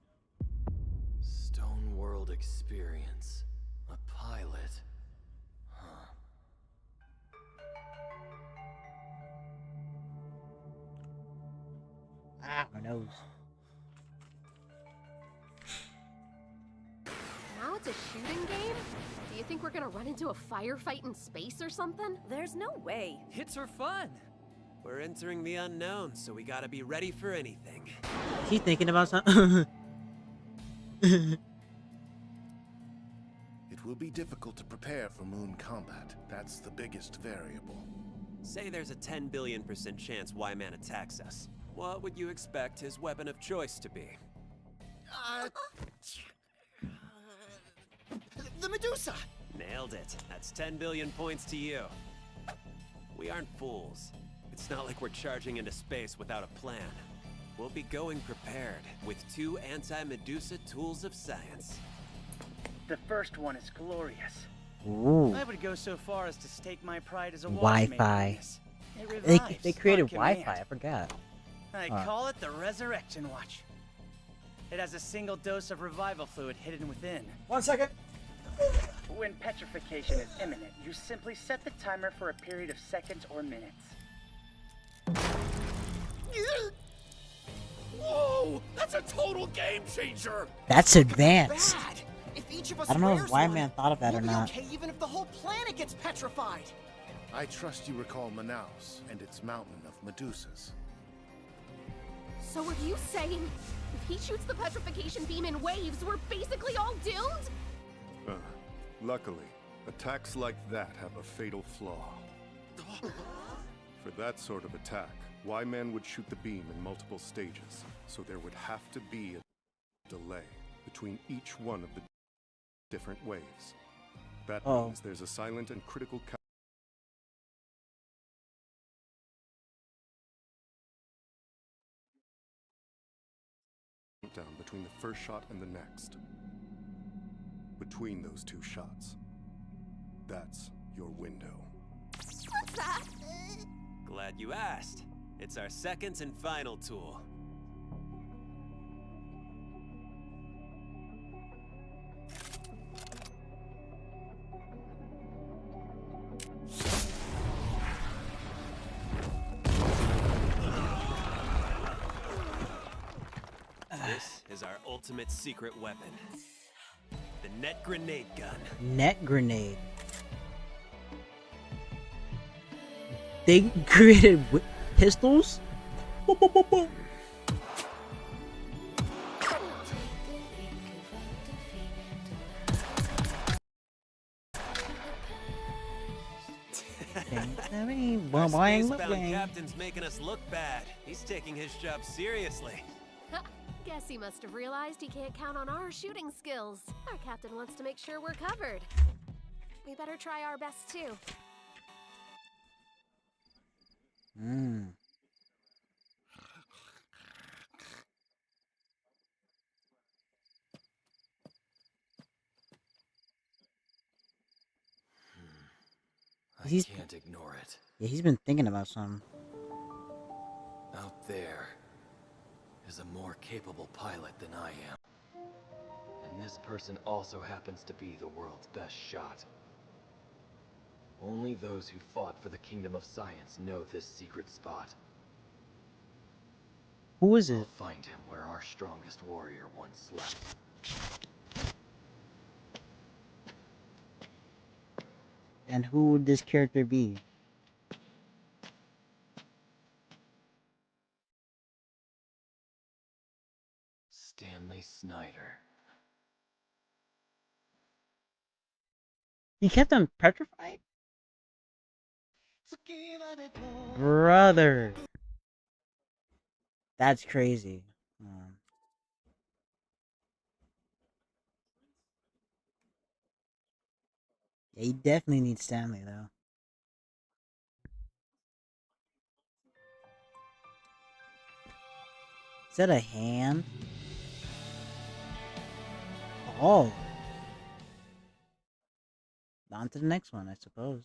Who knows? Now it's a shooting game? Do you think we're gonna run into a firefight in space or something? There's no way. Hits are fun. We're entering the unknown, so we gotta be ready for anything. Is he thinking about something? It will be difficult to prepare for moon combat. That's the biggest variable. Say there's a 10 billion% chance Y-Man attacks us. What would you expect his weapon of choice to be? The Medusa! Nailed it. That's 10 billion points to you. We aren't fools. It's not like we're charging into space without a plan. We'll be going prepared with 2 anti-Medusa tools of science. The first one is glorious. Ooh. I would go so far as to stake my pride as a Wi-Fi. They created Wi-Fi. I forgot. I call it the Resurrection Watch. It has a single dose of revival fluid hidden within. 1 second. When petrification is imminent, you simply set the timer for a period of seconds or minutes. Whoa! That's a total game changer! That's advanced. Bad. If each of us I don't know if wears Y-Man one, thought of that we'll or be not. okay even if the whole planet gets petrified. I trust you recall Manaus and its mountain of Medusas. So are you saying if he shoots the petrification beam in waves, we're basically all doomed? Luckily, attacks like that have a fatal flaw. For that sort of attack, Y-Man would shoot the beam in multiple stages, so there would have to be a delay between each one of the different waves. That means there's a silent and critical countdown between the first shot and the next. Between those 2 shots, that's your window. What's that? Glad you asked. It's our second and final tool. This is our ultimate secret weapon. The net grenade gun. Net grenade. They created pistols? Boop, boop, boop, boop. Our spacebound captain's making us look bad. He's taking his job seriously. Guess he must have realized he can't count on our shooting skills. Our captain wants to make sure we're covered. We better try our best too. I can't ignore it. Yeah, he's been thinking about something. Out there is a more capable pilot than I am. And this person also happens to be the world's best shot. Only those who fought for the kingdom of science know this secret spot. Who is it? I'll find him where our strongest warrior once slept. And who would this character be? Stanley Snyder. He kept them petrified? Brother. That's crazy. Yeah, he definitely needs Stanley, though. Is that a hand? Oh. On to the next one, I suppose.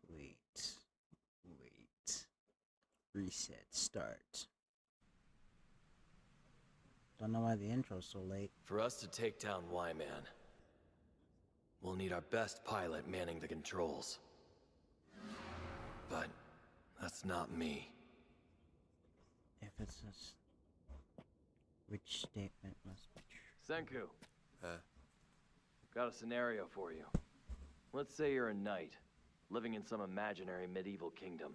Wait. Reset. Start. Don't know why the intro's so late. For us to take down Y-Man, we'll need our best pilot manning the controls. But that's not me. If it's a which statement must be true. Senku. Got a scenario for you. Let's say you're a knight, living in some imaginary medieval kingdom.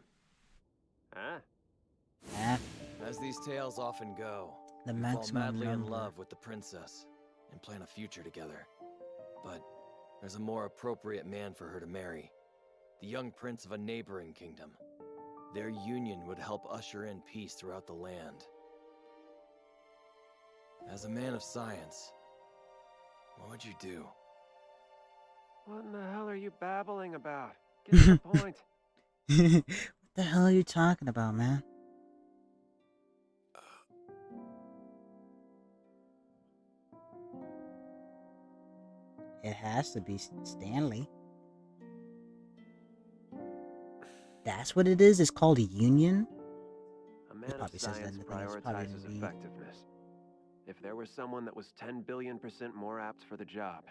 As these tales often go, The we fall maximum madly in number. love with the princess and plan a future together. But there's a more appropriate man for her to marry, the young prince of a neighboring kingdom. Their union would help usher in peace throughout the land. As a man of science, what would you do? What in the hell are you babbling about? Get to the point. What the hell are you talking about, man? It has to be Stanley. That's what it is? It's called a union? A man of science prioritizes effectiveness. If there was someone that was 10 billion% more apt for the job,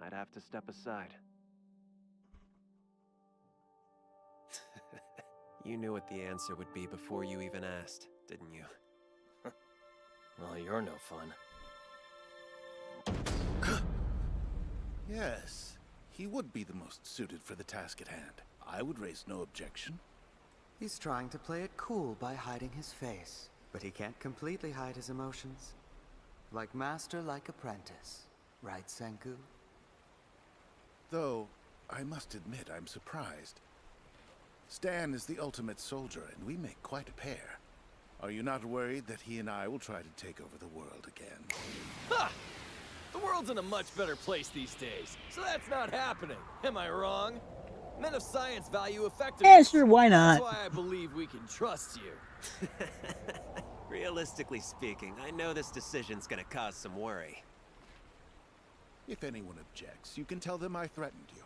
I'd have to step aside. You knew what the answer would be before you even asked, didn't you? Well, you're no fun. Yes, he would be the most suited for the task at hand. I would raise no objection. He's trying to play it cool by hiding his face, but he can't completely hide his emotions. Like master, like apprentice. Right, Senku? Though, I must admit I'm surprised. Stan is the ultimate soldier, and we make quite a pair. Are you not worried that he and I will try to take over the world again? Ha! The world's in a much better place these days, so that's not happening. Am I wrong? Men of science value effectiveness. Yeah, sure, why not? That's why I believe we can trust you. Realistically speaking, I know this decision's gonna cause some worry. If anyone objects, you can tell them I threatened you.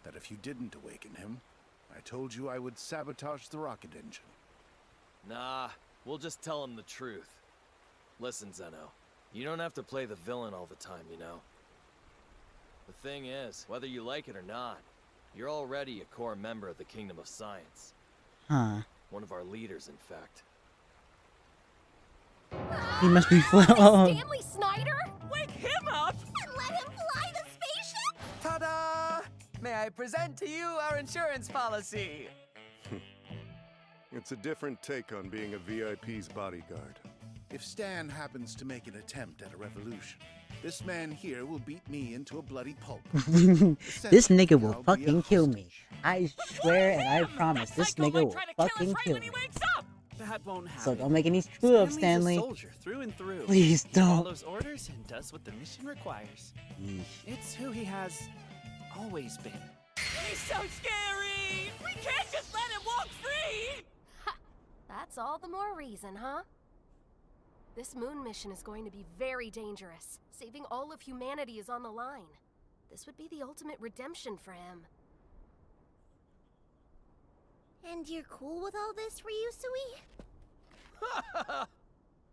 That if you didn't awaken him, I told you I would sabotage the rocket engine. Nah, we'll just tell him the truth. Listen, Zeno, you don't have to play the villain all the time, you know? The thing is, whether you like it or not, you're already a core member of the Kingdom of Science. Huh. One of our leaders, in fact. He must be Stanley Snyder? Wake him up! And let him fly the spaceship? Ta-da! May I present to you our insurance policy? It's a different take on being a VIP's bodyguard. If Stan happens to make an attempt at a revolution, this man here will beat me into a bloody pulp. This nigga will fucking kill me. I swear and I promise this nigga will fucking kill me. That won't happen. So don't make any screw ups, Stanley's Stanley. a soldier through and through. Please He don't. follows orders and does what the mission requires. Yeesh. It's who he has always been. He's so scary! We can't just let him walk free! Ha! That's all the more reason, huh? This moon mission is going to be very dangerous. Saving all of humanity is on the line. This would be the ultimate redemption for him. And you're cool with all this, Ryusui?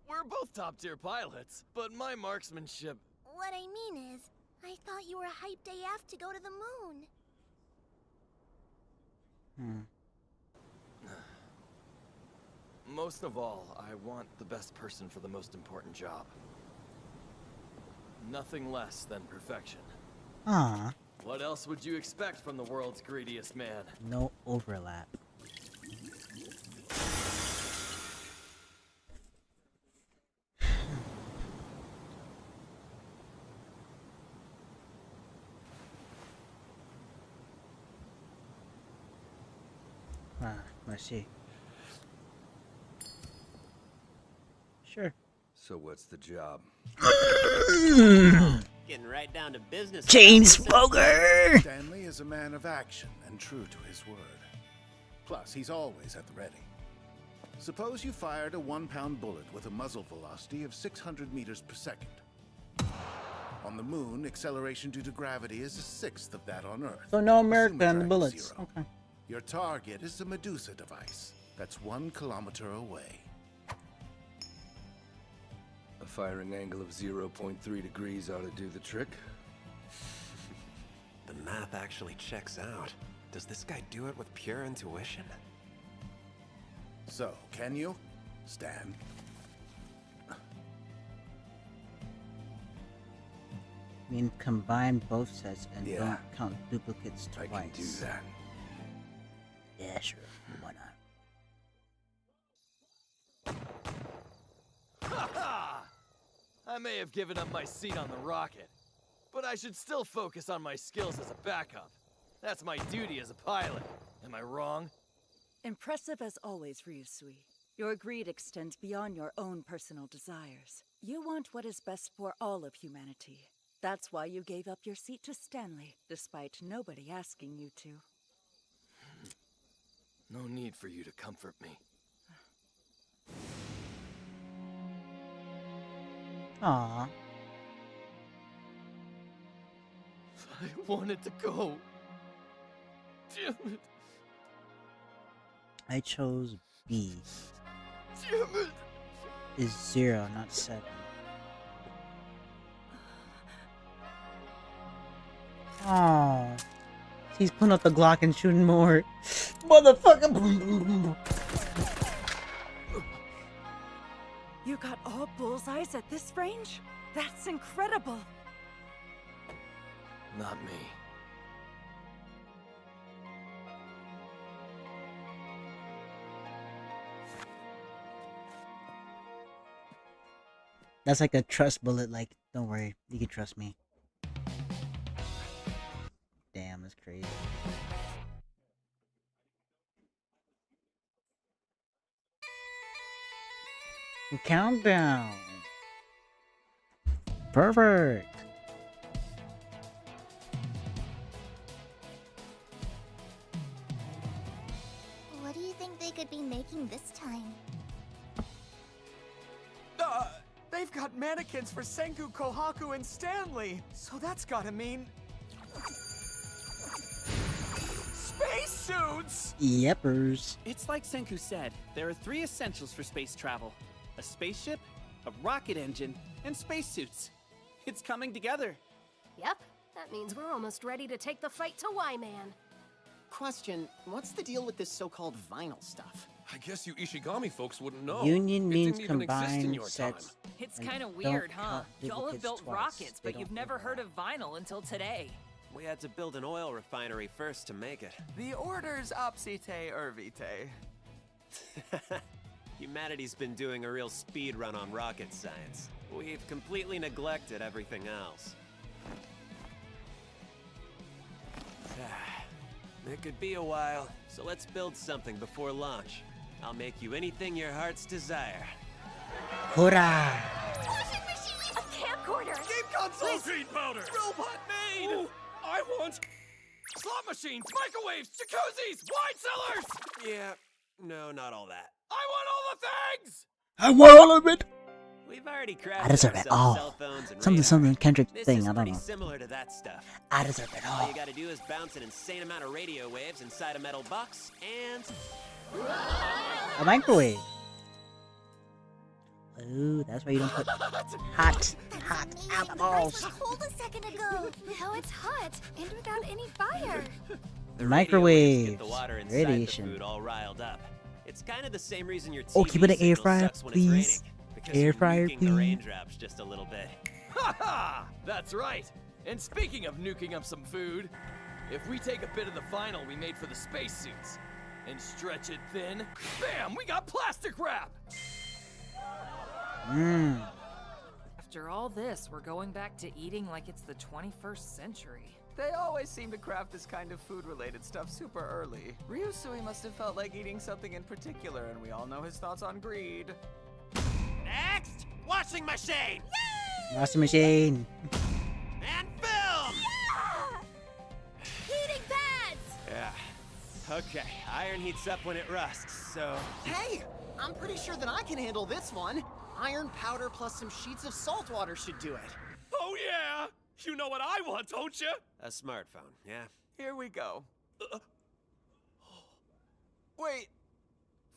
We're both top-tier pilots, but my marksmanship... What I mean is, I thought you were hyped AF to go to the moon. Most of all, I want the best person for the most important job. Nothing less than perfection. Aw. What else would you expect from the world's greediest man? No overlap. Let's see. Sure. So what's the job? Getting right down to business. Chain smoker! Stanley is a man of action and true to his word. Plus, he's always at the ready. Suppose you fired a 1-pound bullet with a muzzle velocity of 600 meters per second. On the moon, acceleration due to gravity is a sixth of that on Earth. So no America Assume and the drag bullets. zero. Okay. Your target is a Medusa device. That's 1 kilometer away. A firing angle of 0.3 degrees ought to do the trick. The math actually checks out. Does this guy do it with pure intuition? So, can you? Stan. I mean, combine both sets and don't count duplicates twice. I can do that. Yeah, sure. Why not? Ha ha! I may have given up my seat on the rocket, but I should still focus on my skills as a backup. That's my duty as a pilot. Am I wrong? Impressive as always, Ryusui. Your greed extends beyond your own personal desires. You want what is best for all of humanity. That's why you gave up your seat to Stanley, despite nobody asking you to. No need for you to comfort me. Aww. I wanted to go. Damn it. I chose B. Damn it. Is 0, not 7. Oh, he's pulling up the Glock and shooting more. Motherfucker! You got all bullseyes at this range? That's incredible! Not me. That's like a trust bullet, like, don't worry, you can trust me. Damn, that's crazy. Countdown. Perfect. What do you think they could be making this time? They've got mannequins for Senku, Kohaku, and Stanley. So that's gotta mean... spacesuits! Yepers. It's like Senku said, there are 3 essentials for space travel. A spaceship, a rocket engine, and spacesuits. It's coming together. Yep, that means we're almost ready to take the fight to Y-Man. Question, what's the deal with this so-called vinyl stuff? I guess you Ishigami folks wouldn't know. Union It means didn't even exist in combined your sets. time. It's and kind of don't weird, huh? count Y'all have duplicates built twice. rockets, They but you've don't never do heard that. of vinyl until today. We had to build an oil refinery first to make it. The order's obsite ervite. Humanity's been doing a real speed run on rocket science. We've completely neglected everything else. It could be a while, so let's build something before launch. I'll make you anything your heart's desire. Hurrah! A camcorder! Game console! Protein powder! Robot made! Ooh, I want... Slot machines, microwaves, jacuzzis, wine cellars! Yeah, no, not all that. I want all the things! I want all of it! We've already I crafted deserve it ourselves all. cell phones and Something Kendrick This thing, is I don't pretty know. similar to that stuff. I deserve it All all. you gotta do is bounce an insane amount of radio waves inside a metal box, and... A microwave. Ooh, that's why you don't put hot alcohols. The rice was cold a second ago. Now it's hot and without any fire. The Microwave. Get the water inside Radiation. the food all riled up. It's kind of the same reason your TV Oh, keep it in air signal fryer, sucks when it's please. raining, because Air you're fryer, nuking the please. raindrops just a little bit. Ha ha! That's right. And speaking of nuking up some food, if we take a bit of the vinyl we made for the spacesuits and stretch it thin, bam, we got plastic wrap! Mmm. After all this, we're going back to eating like it's the 21st century. They always seem to craft this kind of food-related stuff super early. Ryusui must have felt like eating something in particular, and we all know his thoughts on greed. Next, washing machine! Washing machine. And film! Heating pads! Yeah. Okay, iron heats up when it rusts, so... Hey, I'm pretty sure that I can handle this one. Iron powder plus some sheets of salt water should do it. Oh yeah! You know what I want, don't you? A smartphone, yeah? Here we go. Wait,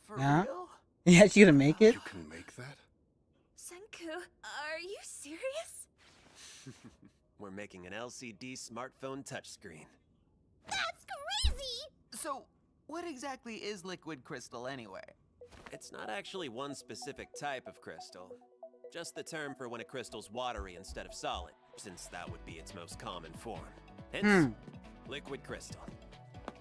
for Huh? real? Yeah, she gonna make it? You can make that? Senku, are you serious? We're making an LCD smartphone touchscreen. That's crazy! So, what exactly is liquid crystal anyway? It's not actually one specific type of crystal. Just the term for when a crystal's watery instead of solid, since that would be its most common form. Hence, liquid crystal.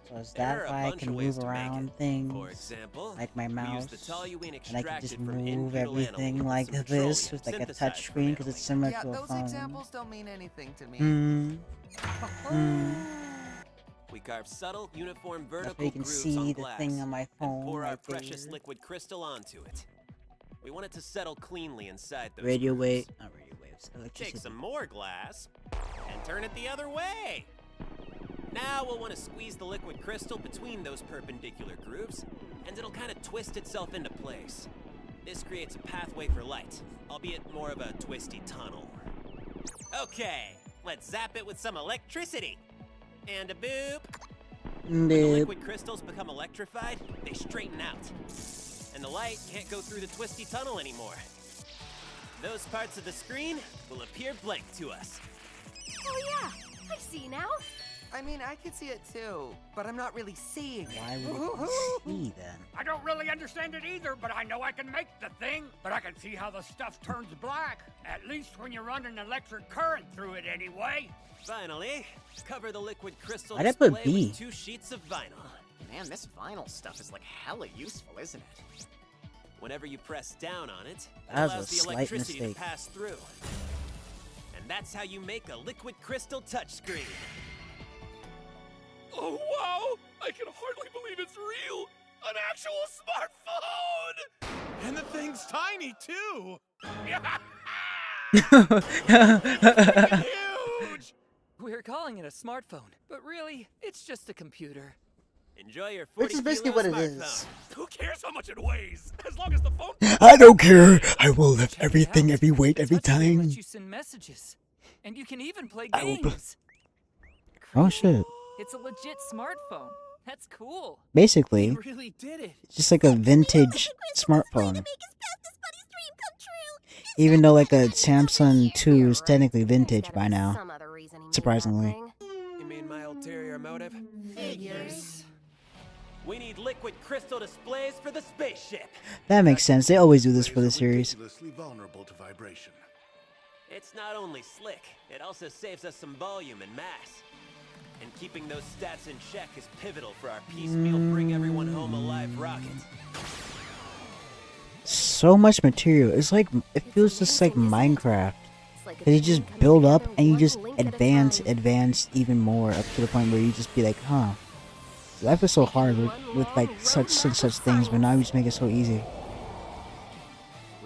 So is that why I can move around things, For example, like my mouse, toluene and I can just extracted from move inbutyl everything aniline like with some this with petroleum like a synthesized touch from screen because it's similar Yeah, to a those phone. examples don't mean anything to me. We carve subtle, uniform That's vertical where you can grooves see on the glass thing on my phone and pour our right precious there. liquid crystal onto it. We want it to settle cleanly inside those Radio grooves. wave, not radio waves, electricity. Take some more glass and turn it the other way. Now we'll want to squeeze the liquid crystal between those perpendicular grooves, and it'll kind of twist itself into place. This creates a pathway for light, albeit more of a twisty tunnel. Okay, let's zap it with some electricity. And a boop. When the liquid crystals become electrified, they straighten out. And the light can't go through the twisty tunnel anymore. Those parts of the screen will appear blank to us. Oh yeah, I see now. I mean, I could see it too, but I'm not really seeing it. Why would it see then? I don't really understand it either, but I know I can make the thing. But I can see how the stuff turns black. At least when you run an electric current through it anyway. Finally, cover the liquid crystal Why'd I put display B? with 2 sheets of vinyl. Man, this vinyl stuff is like hella useful, isn't it? Whenever you press down on it, it That was allows a the slight electricity mistake. to pass through. And that's how you make a liquid crystal touchscreen. Oh, wow! I can hardly believe it's real! An actual smartphone! And the thing's tiny, too! Huge! We're calling it a smartphone, but really, it's just a computer. Enjoy your 40 Which is basically what it smartphone. is. Who cares how much it weighs? As long as the phone... I don't care. I will lift everything, every weight, every Touchscreen time. lets you send messages, and you can even play I will games. Oh shit. It's a legit smartphone. That's cool. Basically, You really did it. it's just like a vintage smartphone. Even though like a Samsung 2 is technically vintage by now. Surprisingly. You mean my ulterior motive? Figures. We need liquid crystal displays for the spaceship. That makes sense. They always do this for the series. Ridiculously vulnerable to vibration. It's not only slick, it also saves us some volume and mass. And keeping those stats in check is pivotal for our piecemeal bring everyone home alive rocket. So much material. It's like, it feels just like Minecraft. Cause you just build up and you just advance even more up to the point where you just be like, huh. Life is so hard with like such and such things, but now you just make it so easy.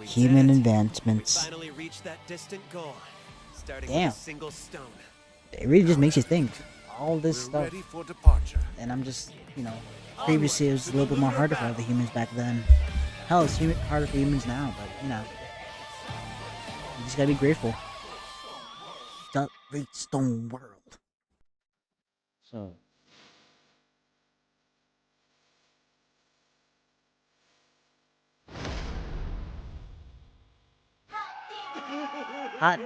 Human advancements. Finally reached that distant goal. Starting Damn. with a single stone. It really just makes you think. All this We're stuff. ready for departure. And I'm just, you know, previously it was a little bit more harder for the humans back then. Hell, it's harder for humans now, but you know. You just gotta be grateful. The Great Stone World. So. Hot.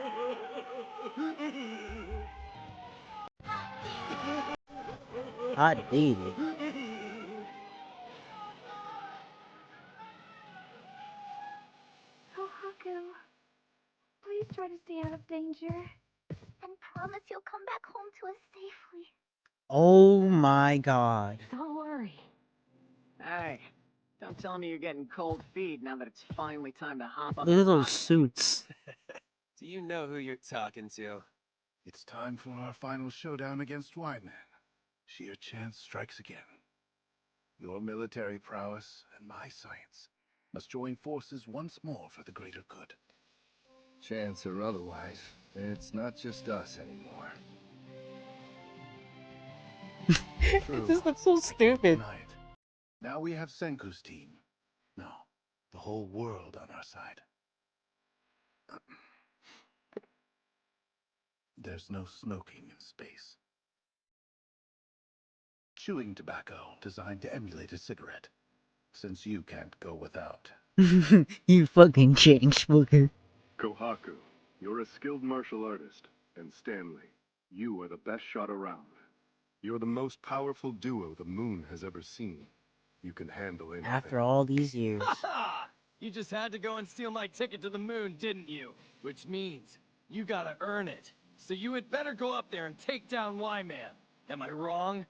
Hot diggity. Oh, Haku. Please try to stay out of danger. And promise you'll come back home to us safely. Oh my god. Don't worry. Hey, don't tell me you're getting cold feet now that it's finally time to hop up. Look at those suits. Do you know who you're talking to? It's time for our final showdown against Wyman. Sheer chance strikes again. Your military prowess and my science must join forces once more for the greater good. Chance or otherwise, it's not just us anymore. It just looks so stupid. Tonight, now we have Senku's team. No, the whole world on our side. There's no smoking in space. Chewing tobacco designed to emulate a cigarette, since you can't go without. You fucking change, Booker. Kohaku, you're a skilled martial artist, and Stanley, you are the best shot around. You're the most powerful duo the moon has ever seen. You can handle anything. After all these years. You just had to go and steal my ticket to the moon, didn't you? Which means you gotta earn it. So you had better go up there and take down Y-Man. Am I wrong?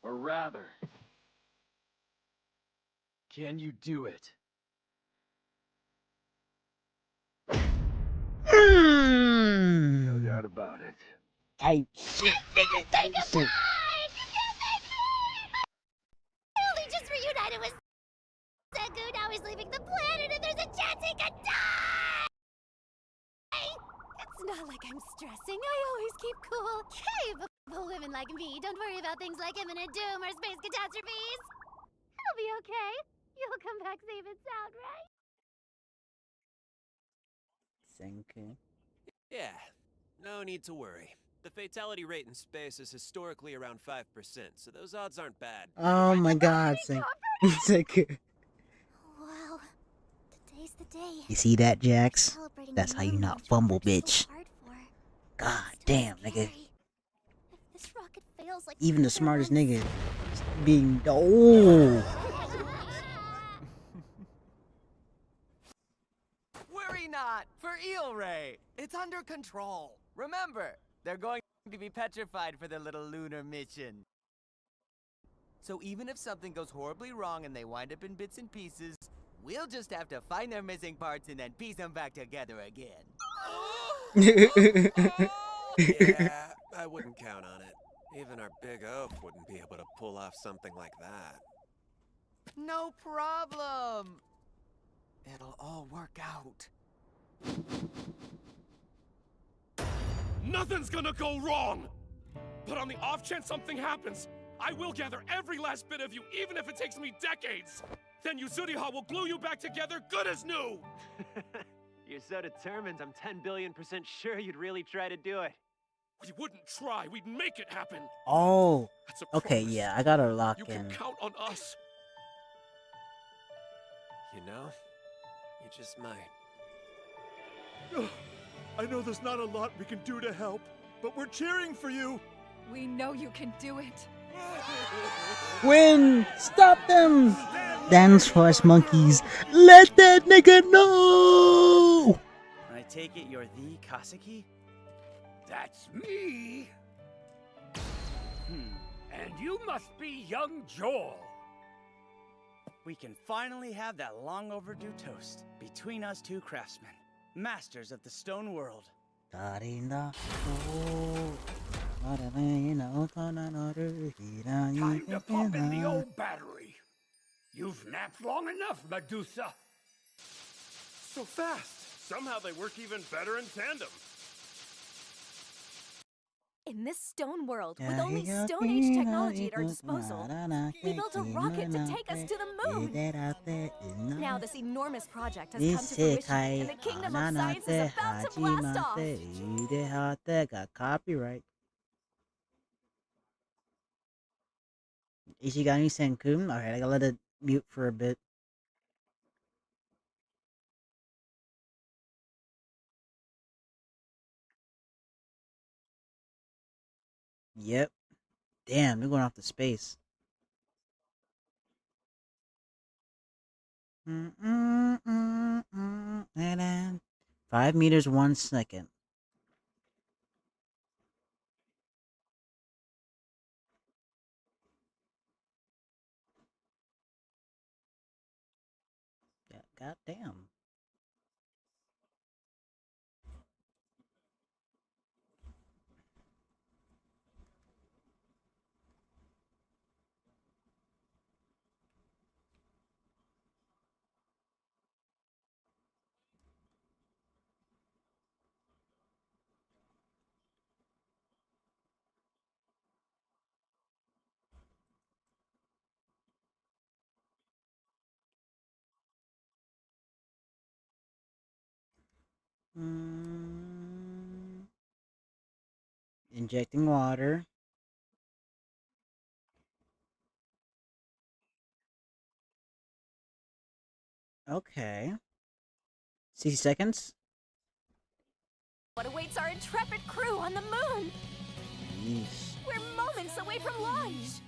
Or rather, can you do it? No doubt about it. Type shit, nigga, type shit. Only just reunited with Senku. Now he's leaving the planet and there's a chance he could die! It's not like I'm stressing. I always keep cool. Capable women like me don't worry about things like imminent doom or space catastrophes. I'll be okay. You'll come back safe and sound, right? Senku. Yeah, no need to worry. The fatality rate in space is historically around 5%, so those odds aren't bad. Oh my god, Senku. Wow. Today's the day. You see that, Jax? That's how you not fumble, bitch. God damn, nigga. This rocket fails like Even the smartest nigga being oh. Worry not for Eel Ray. It's under control. Remember, they're going to be petrified for their little lunar mission. So even if something goes horribly wrong and they wind up in bits and pieces, we'll just have to find their missing parts and then piece them back together again. Yeah, I wouldn't count on it. Even our big oaf wouldn't be able to pull off something like that. No problem. It'll all work out. Nothing's gonna go wrong! But on the off chance something happens, I will gather every last bit of you, even if it takes me decades! Then Yuzuriha will glue you back together good as new! You're so determined, I'm 10 billion% sure you'd really try to do it. We wouldn't try, we'd make it happen! Oh. That's a Okay, promise. yeah, I gotta lock You in. can count on us! You know, you just might. I know there's not a lot we can do to help, but we're cheering for you! We know you can do it. Win! Stop them! Dance for us, monkeys. Let that nigga know! I take it you're the Kaseki? That's me. And you must be young Joel. We can finally have that long overdue toast between us two craftsmen, masters of the stone world. Time to pop in the old battery. You've napped long enough, Medusa. So fast! Somehow they work even better in tandem. In this stone world, with only Stone Age technology at our disposal, we built a rocket to take us to the moon. Now this enormous project has come to fruition, and the kingdom of science is about to blast off. Got copyright. Ishigami Senku. Alright, I gotta let it mute for a bit. Yep. Damn, they're going off to space. 5 meters, 1 second. Yeah, goddamn. Injecting water. Okay. 60 seconds. What awaits our intrepid crew on the moon? Yeesh. We're moments away from launch.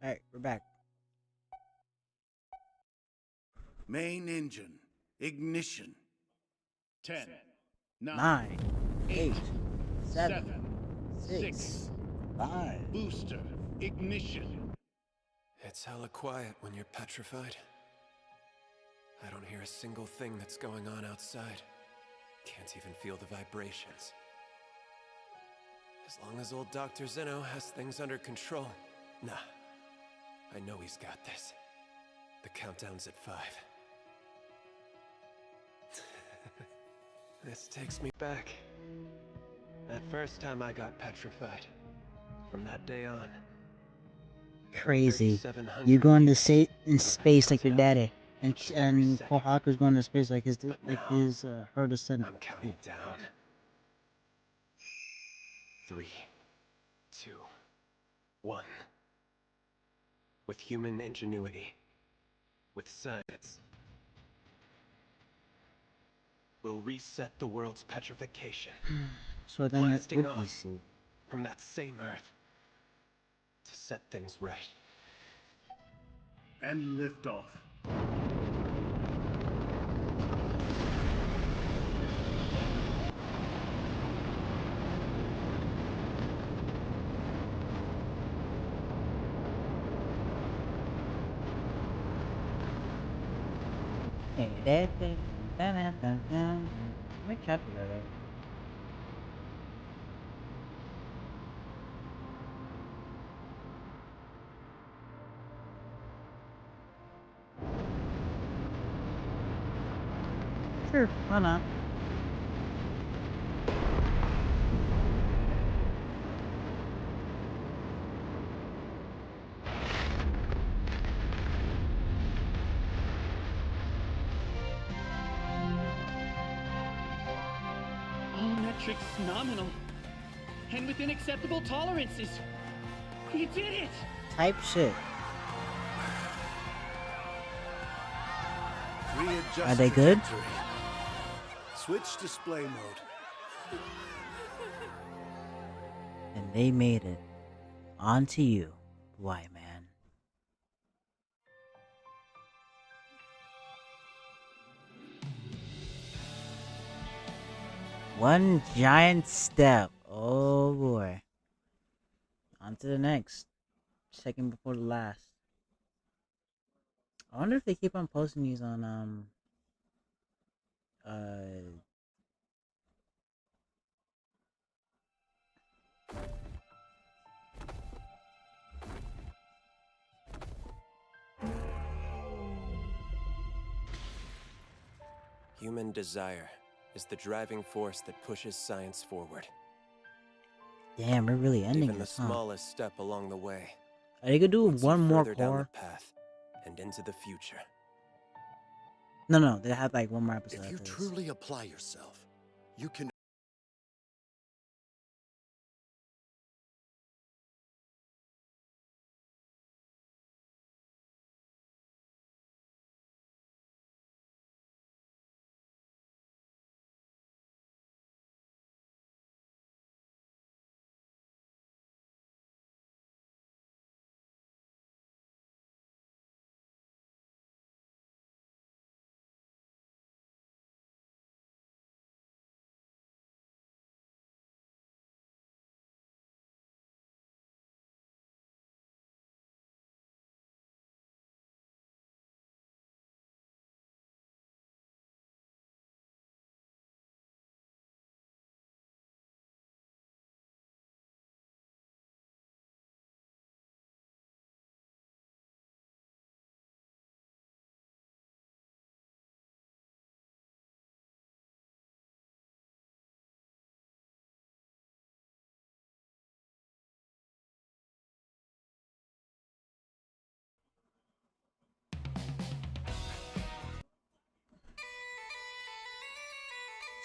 Alright, we're back. Main engine. Ignition. 10, 9, 8, 7, 6, 6, 5. Booster. Ignition. It's hella quiet when you're petrified. I don't hear a single thing that's going on outside. Can't even feel the vibrations. As long as old Dr. Zeno has things under control. Nah, I know he's got this. The countdown's at 5. This takes me back. That first time I got petrified. From that day on. Crazy. You going to say in space like your daddy, and Paul Hawker's going to space like his her descendant. I'm counting down. 3, 2, 1. With human ingenuity, with science, we'll reset the world's petrification. So then it's blasting off from that same Earth to set things right. And lift off. What chapter is that? Sure, why not? All metrics nominal. And within acceptable tolerances. You did it! Type shit. Are they good? Switch display mode. And they made it. On to you, Y-Man. One giant step. Oh boy. On to the next. Second before the last. I wonder if they keep on posting these on Human desire is the driving force that pushes science forward. damn, we're really ending Even the this, huh? smallest step along the way. Are they gonna do puts you one more further down core? the path and into the future. No, they have like one more episode. If you after this. truly apply yourself, you can.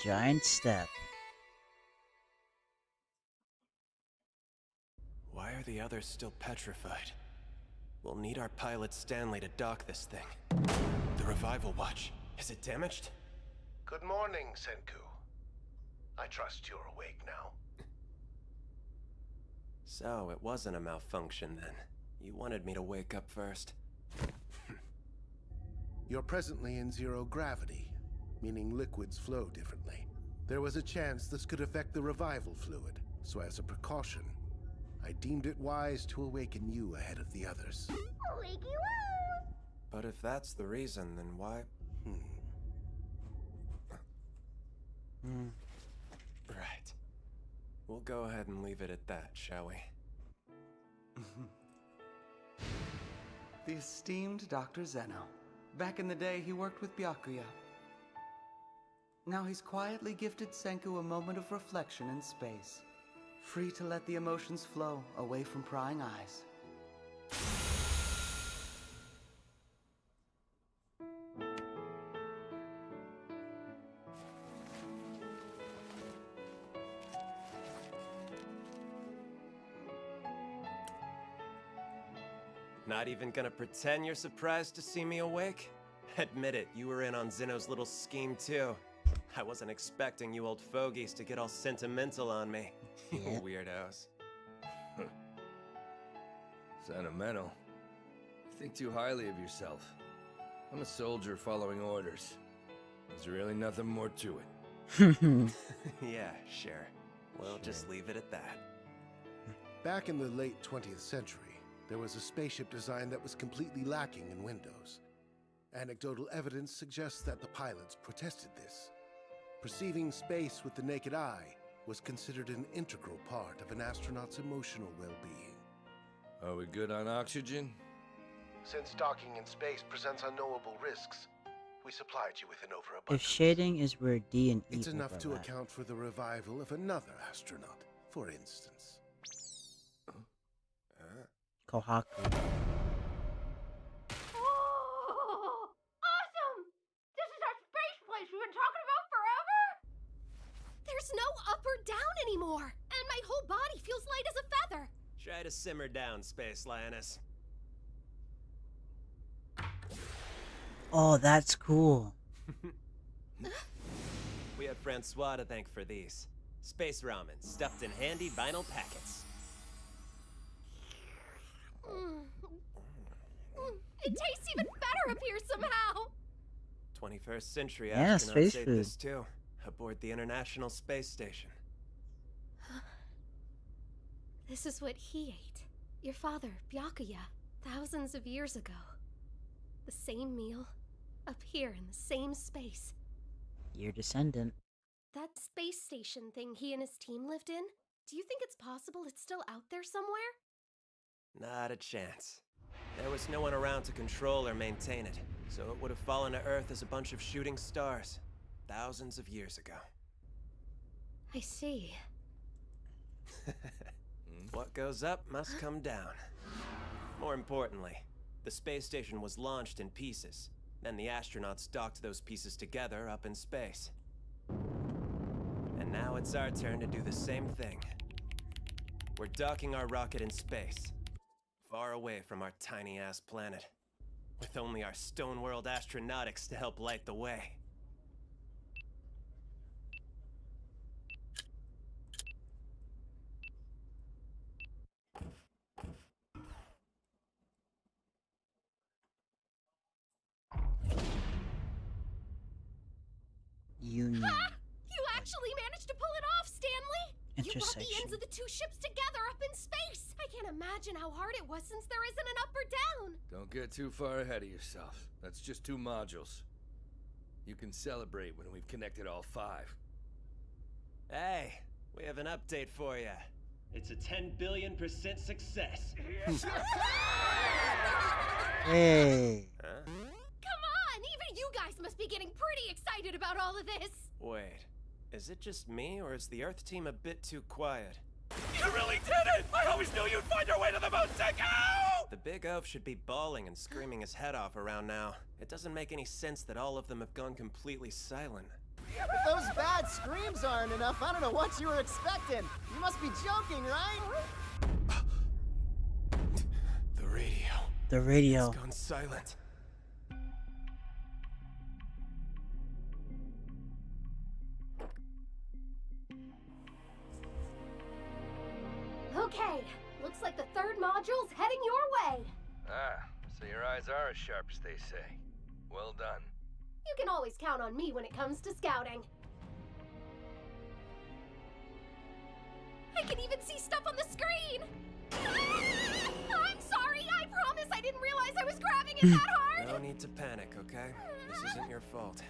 Giant step. Why are the others still petrified? We'll need our pilot Stanley to dock this thing. The revival watch. Is it damaged? Good morning, Senku. I trust you're awake now. So, it wasn't a malfunction then. You wanted me to wake up first. You're presently in zero gravity, meaning liquids flow differently. There was a chance this could affect the revival fluid, so as a precaution, I deemed it wise to awaken you ahead of the others. Wake you up! But if that's the reason, then why? Right. We'll go ahead and leave it at that, shall we? The esteemed Dr. Zeno. Back in the day, he worked with Byakuya. Now he's quietly gifted Senku a moment of reflection in space, free to let the emotions flow away from prying eyes. Not even gonna pretend you're surprised to see me awake? Admit it, you were in on Zeno's little scheme too. I wasn't expecting you old fogies to get all sentimental on me. You weirdos. Sentimental? You think too highly of yourself. I'm a soldier following orders. There's really nothing more to it. Yeah, sure. We'll just leave it at that. Back in the late 20th century, there was a spaceship design that was completely lacking in windows. Anecdotal evidence suggests that the pilots protested this. Perceiving space with the naked eye was considered an integral part of an astronaut's emotional well-being. Are we good on oxygen? Since docking in space presents unknowable risks, we supplied you with an If overabundance. shading is where D and E It's enough to overlap. account for the revival of another astronaut, for instance. Kohaku. Oh, awesome! This is our space place we've been talking about forever! There's no up or down anymore, and my whole body feels light as a feather. Try to simmer down, Space Lioness. Oh, that's cool. We have Francois to thank for these. Space ramen, stuffed in handy vinyl packets. It tastes even better up here somehow. 21st century Yeah, astronauts space ate food. this too, aboard the International Space Station. This is what he ate. Your father, Byakuya, thousands of years ago. The same meal, up here in the same space. Your descendant. That space station thing he and his team lived in, do you think it's possible it's still out there somewhere? Not a chance. There was no one around to control or maintain it, so it would have fallen to Earth as a bunch of shooting stars, thousands of years ago. I see. What goes up must come down. More importantly, the space station was launched in pieces. Then the astronauts docked those pieces together up in space. And now it's our turn to do the same thing. We're docking our rocket in space, far away from our tiny-ass planet, with only our Stone World astronautics to help light the way. Union. You actually managed to pull it off, Stanley! You brought the ends Intersection. of the two ships together up in space! I can't imagine how hard it was since there isn't an up or down! Don't get too far ahead of yourself. That's just 2 modules. You can celebrate when we've connected all 5. Hey, we have an update for you. It's a 10 billion% success. Hey. Huh? Come on! Even you guys must be getting pretty excited about all of this! Wait, is it just me, or is the Earth team a bit too quiet? You really did it! I always knew you'd find your way to the moon, Senku! The big oaf should be bawling and screaming his head off around now. It doesn't make any sense that all of them have gone completely silent. If those bad screams aren't enough, I don't know what you were expecting. You must be joking, right? The radio. The radio. It's gone silent. Okay, looks like the third module's heading your way! Ah, so your eyes are as sharp as they say. Well done. You can always count on me when it comes to scouting. I can even see stuff on the screen! I'm sorry, I promise I didn't realize I was grabbing it that hard! No need to panic, okay? This isn't your fault.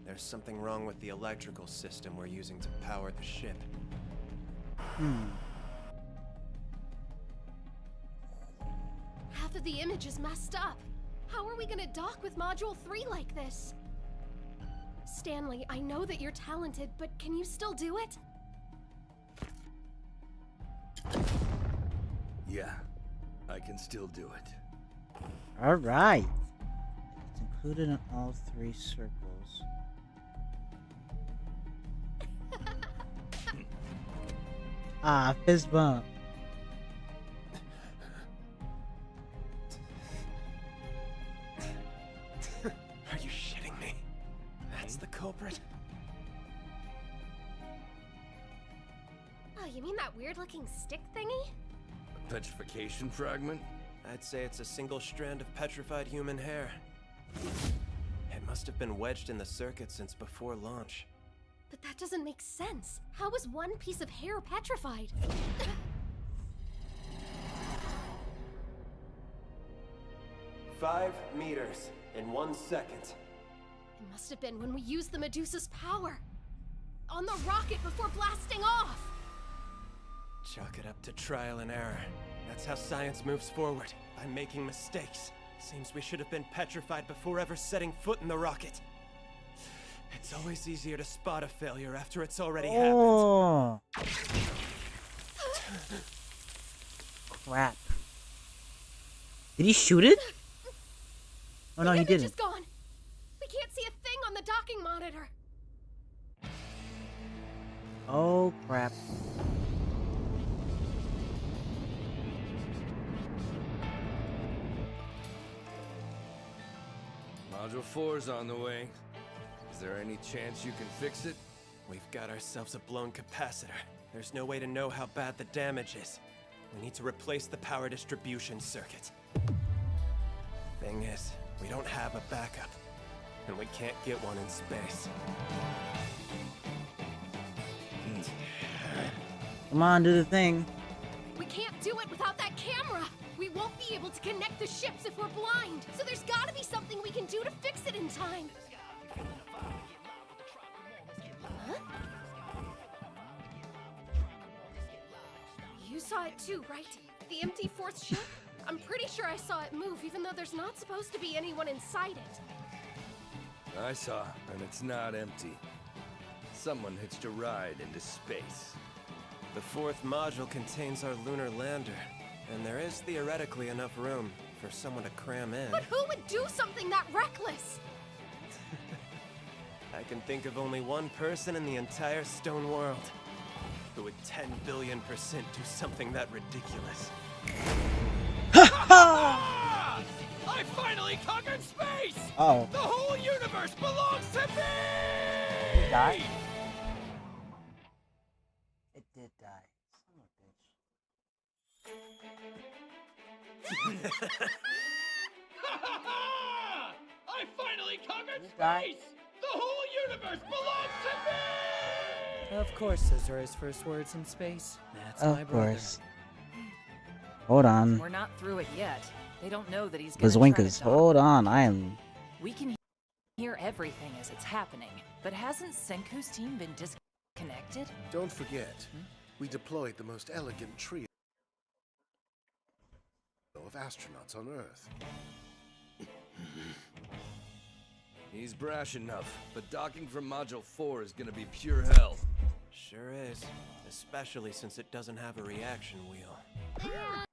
There's something wrong with the electrical system we're using to power the ship. Half of the image is messed up. How are we gonna dock with Module 3 like this? Stanley, I know that you're talented, but can you still do it? Yeah, I can still do it. All right. It's included in all 3 circles. Ah, fist bump. Are you shitting me? That's the culprit? Oh, you mean that weird-looking stick thingy? A petrification fragment? I'd say it's a single strand of petrified human hair. It must have been wedged in the circuit since before launch. But that doesn't make sense. How is one piece of hair petrified? 5 meters in 1 second. It must have been when we used the Medusa's power. On the rocket before blasting off! Chalk it up to trial and error. That's how science moves forward, by making mistakes. Seems we should have been petrified before ever setting foot in the rocket. It's always easier to spot a failure after it's already happened. Crap. Did he shoot it? Oh no, the he image didn't. is gone. We can't see a thing on the docking monitor. Oh crap. Module 4's on the way. Is there any chance you can fix it? We've got ourselves a blown capacitor. There's no way to know how bad the damage is. We need to replace the power distribution circuit. Thing is, we don't have a backup, and we can't get one in space. Come on, do the thing. We can't do it without that camera. We won't be able to connect the ships if we're blind. So there's gotta be something we can do to fix it in time. Huh? You saw it too, right? The empty 4th ship? I'm pretty sure I saw it move, even though there's not supposed to be anyone inside it. I saw, and it's not empty. Someone hitched a ride into space. The 4th module contains our lunar lander, and there is theoretically enough room for someone to cram in. But who would do something that reckless? I can think of only one person in the entire stone world who would 10 billion% do something that ridiculous. I finally conquered space! Oh. The whole universe belongs to me! It died? It did die. Son of a bitch. I finally conquered Die. space! The whole universe belongs to me! Of course, those are his first words in space. That's my Of brother. course. Hold on. We're not through it yet. They don't know that he's gonna try to Bazwinkas, dock. hold on. I am. We can hear everything as it's happening, but hasn't Senku's team been disconnected? Don't forget, we deployed the most elegant trio of astronauts on Earth. He's brash enough, but docking from Module 4 is gonna be pure hell. Sure is, especially since it doesn't have a reaction wheel. And that's...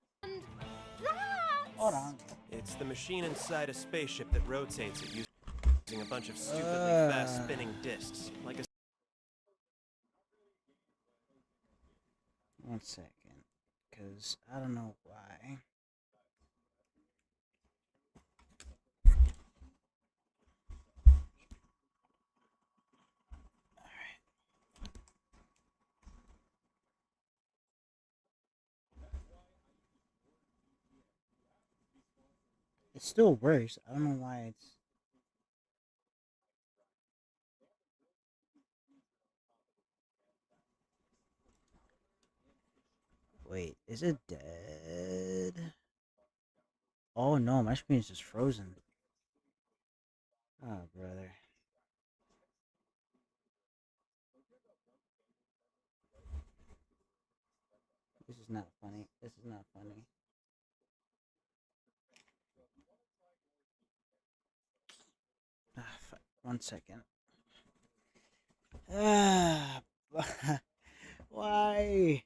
Hold on. It's the machine inside a spaceship that rotates it using a bunch of stupidly fast spinning discs, like a... 1 second. Because I don't know why. It still works. I don't know why it's. Wait, is it dead? Oh no, my screen is just frozen. Oh, brother. This is not funny. This is not funny. Ah, fuck. 1 second. Ah, why?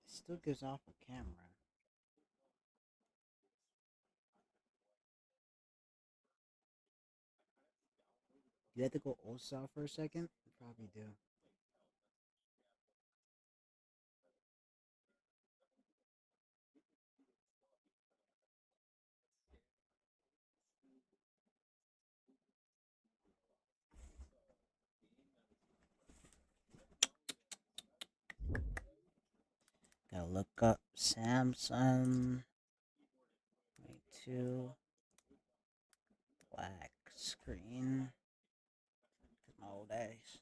It still gives off a camera. You have to go old style for a second? You probably do. Gotta look up Samsung. Wait, 2. Black screen. My old days.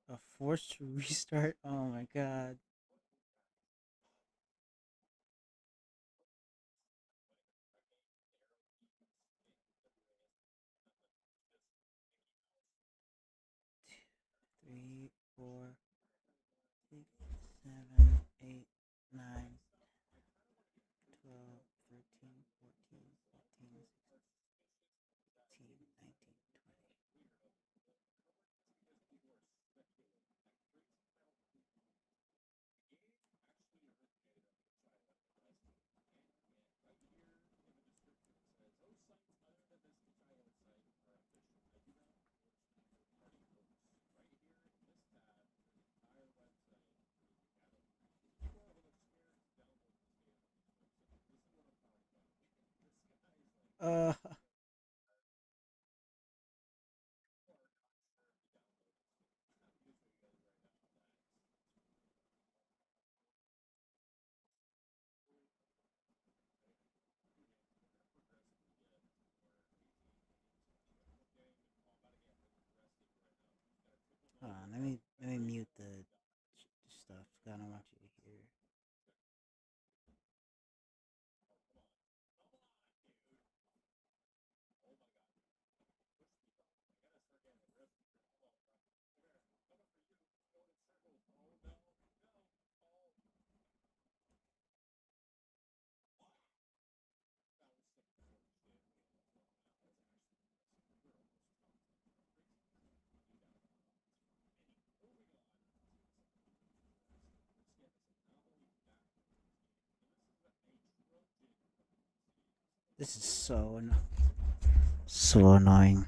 A forced restart? Oh my god. Three, 4, 6, 7, 8, 9, 12, 13, 14, 15, 16, 19, 20. Hold on, let me mute the stuff. I don't want you to hear. This is so annoying.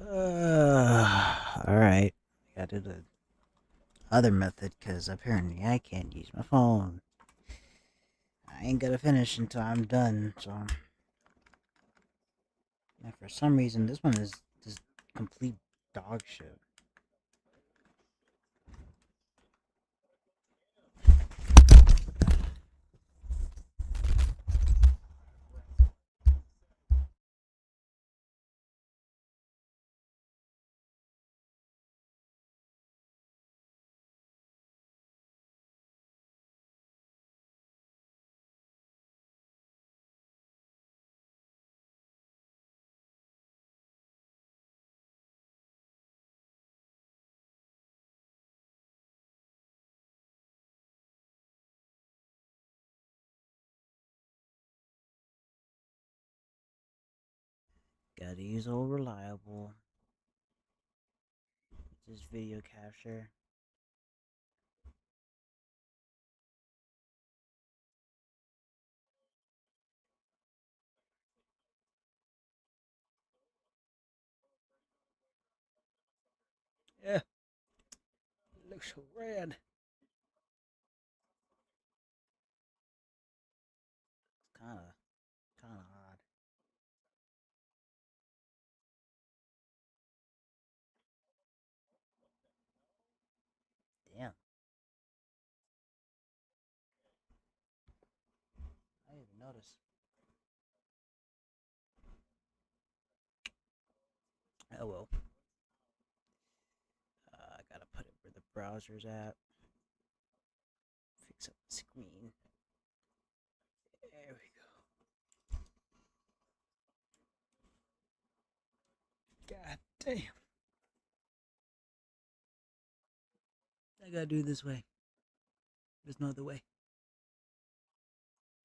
Alright. Gotta do the other method, because apparently I can't use my phone. I ain't gonna finish until I'm done, so. And for some reason, this one is just complete dog shit. Gotta use old reliable. This video capture. Yeah. It looks so red. It's kinda odd. Damn. I didn't even notice. Oh well. I gotta put it where the browser's at. Fix up the screen. There we go. God damn. I gotta do it this way. There's no other way.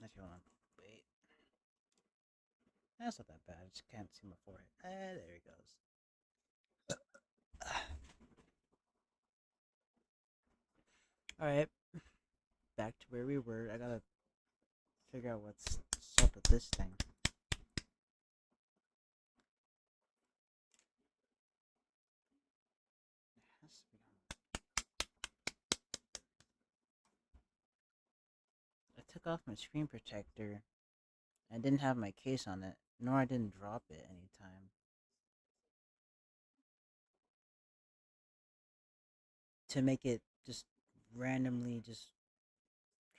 Actually, hold on. Wait. That's not that bad. I just can't see my forehead. There it goes. Alright. Back to where we were. I gotta figure out what's up with this thing. I took off my screen protector. I didn't have my case on it, nor I didn't drop it anytime. To make it just randomly just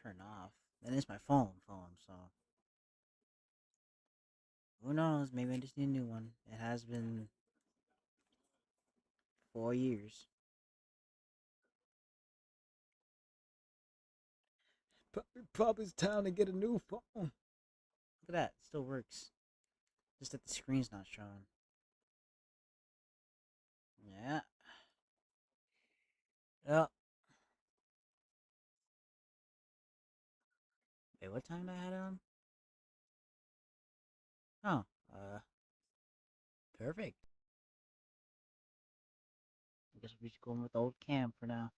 turn off. And it's my phone, so who knows? Maybe I just need a new one. It has been 4 years. Probably it's time to get a new phone. Look at that, it still works. Just that the screen's not showing. Yeah. Well. Wait, what time did I had it on? Oh, perfect. I guess we should go with the old cam for now.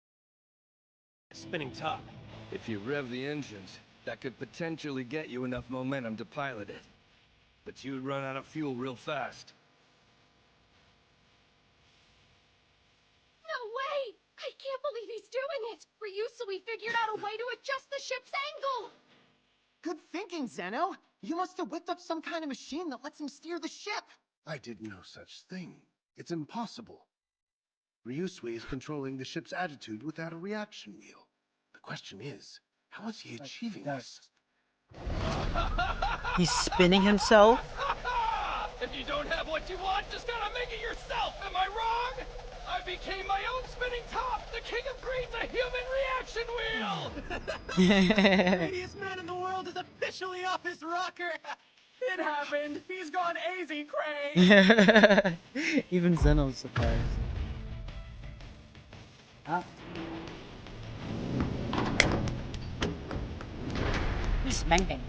Spinning top. If you rev the engines, that could potentially get you enough momentum to pilot it. But you'd run out of fuel real fast. No way! I can't believe he's doing it! Ryusui figured out a way to adjust the ship's angle! Good thinking, Zeno. You must have whipped up some kind of machine that lets him steer the ship. I did no such thing. It's impossible. Ryusui is controlling the ship's attitude without a reaction wheel. The question is, how is he achieving this? He's spinning himself? If you don't have what you want, just gotta make it yourself, am I wrong? I became my own spinning top, the king of greed, the human reaction wheel! The greediest man in the world is officially off his rocker! It happened! He's gone easy, Craig! Even Zeno's surprised. Ah. Bang bang.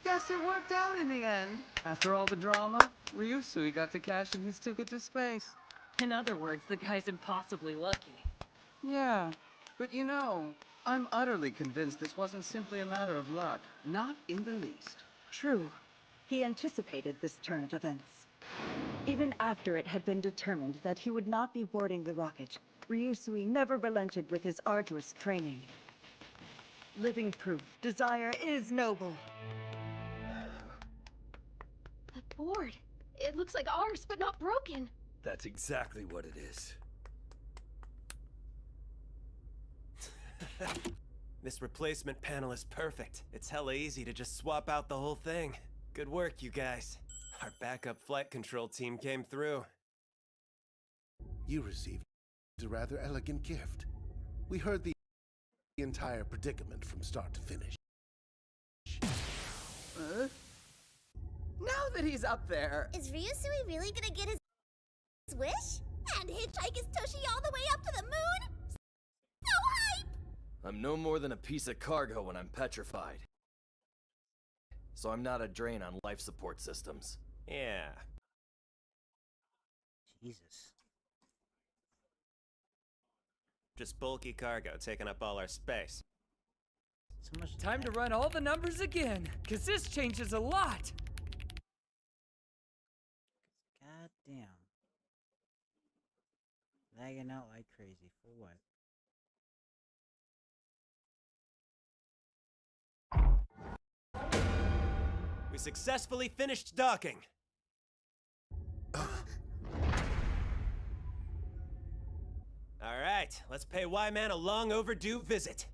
Guess it worked out in the end. After all the drama, Ryusui got to cash in his ticket to space. In other words, the guy's impossibly lucky. Yeah, But you know, I'm utterly convinced this wasn't simply a matter of luck. Not in the least. True. He anticipated this turn of events. Even after it had been determined that he would not be boarding the rocket, Ryusui never relented with his arduous training. Living proof, desire is noble. That board. It looks like ours, but not broken. That's exactly what it is. This replacement panel is perfect. It's hella easy to just swap out the whole thing. Good work, you guys. Our backup flight control team came through. You received a rather elegant gift. We heard the entire predicament from start to finish. Now that he's up there... Is Ryusui really gonna get his wish? And hitchhike his Toshi all the way up to the moon? So hype! I'm no more than a piece of cargo when I'm petrified. So I'm not a drain on life support systems. Yeah. Jesus. Just bulky cargo taking up all our space. So much Time to run all the numbers again, cause this changes a lot. God damn. Lagging out like crazy for what? We successfully finished docking. All right, let's pay Y-Man a long overdue visit.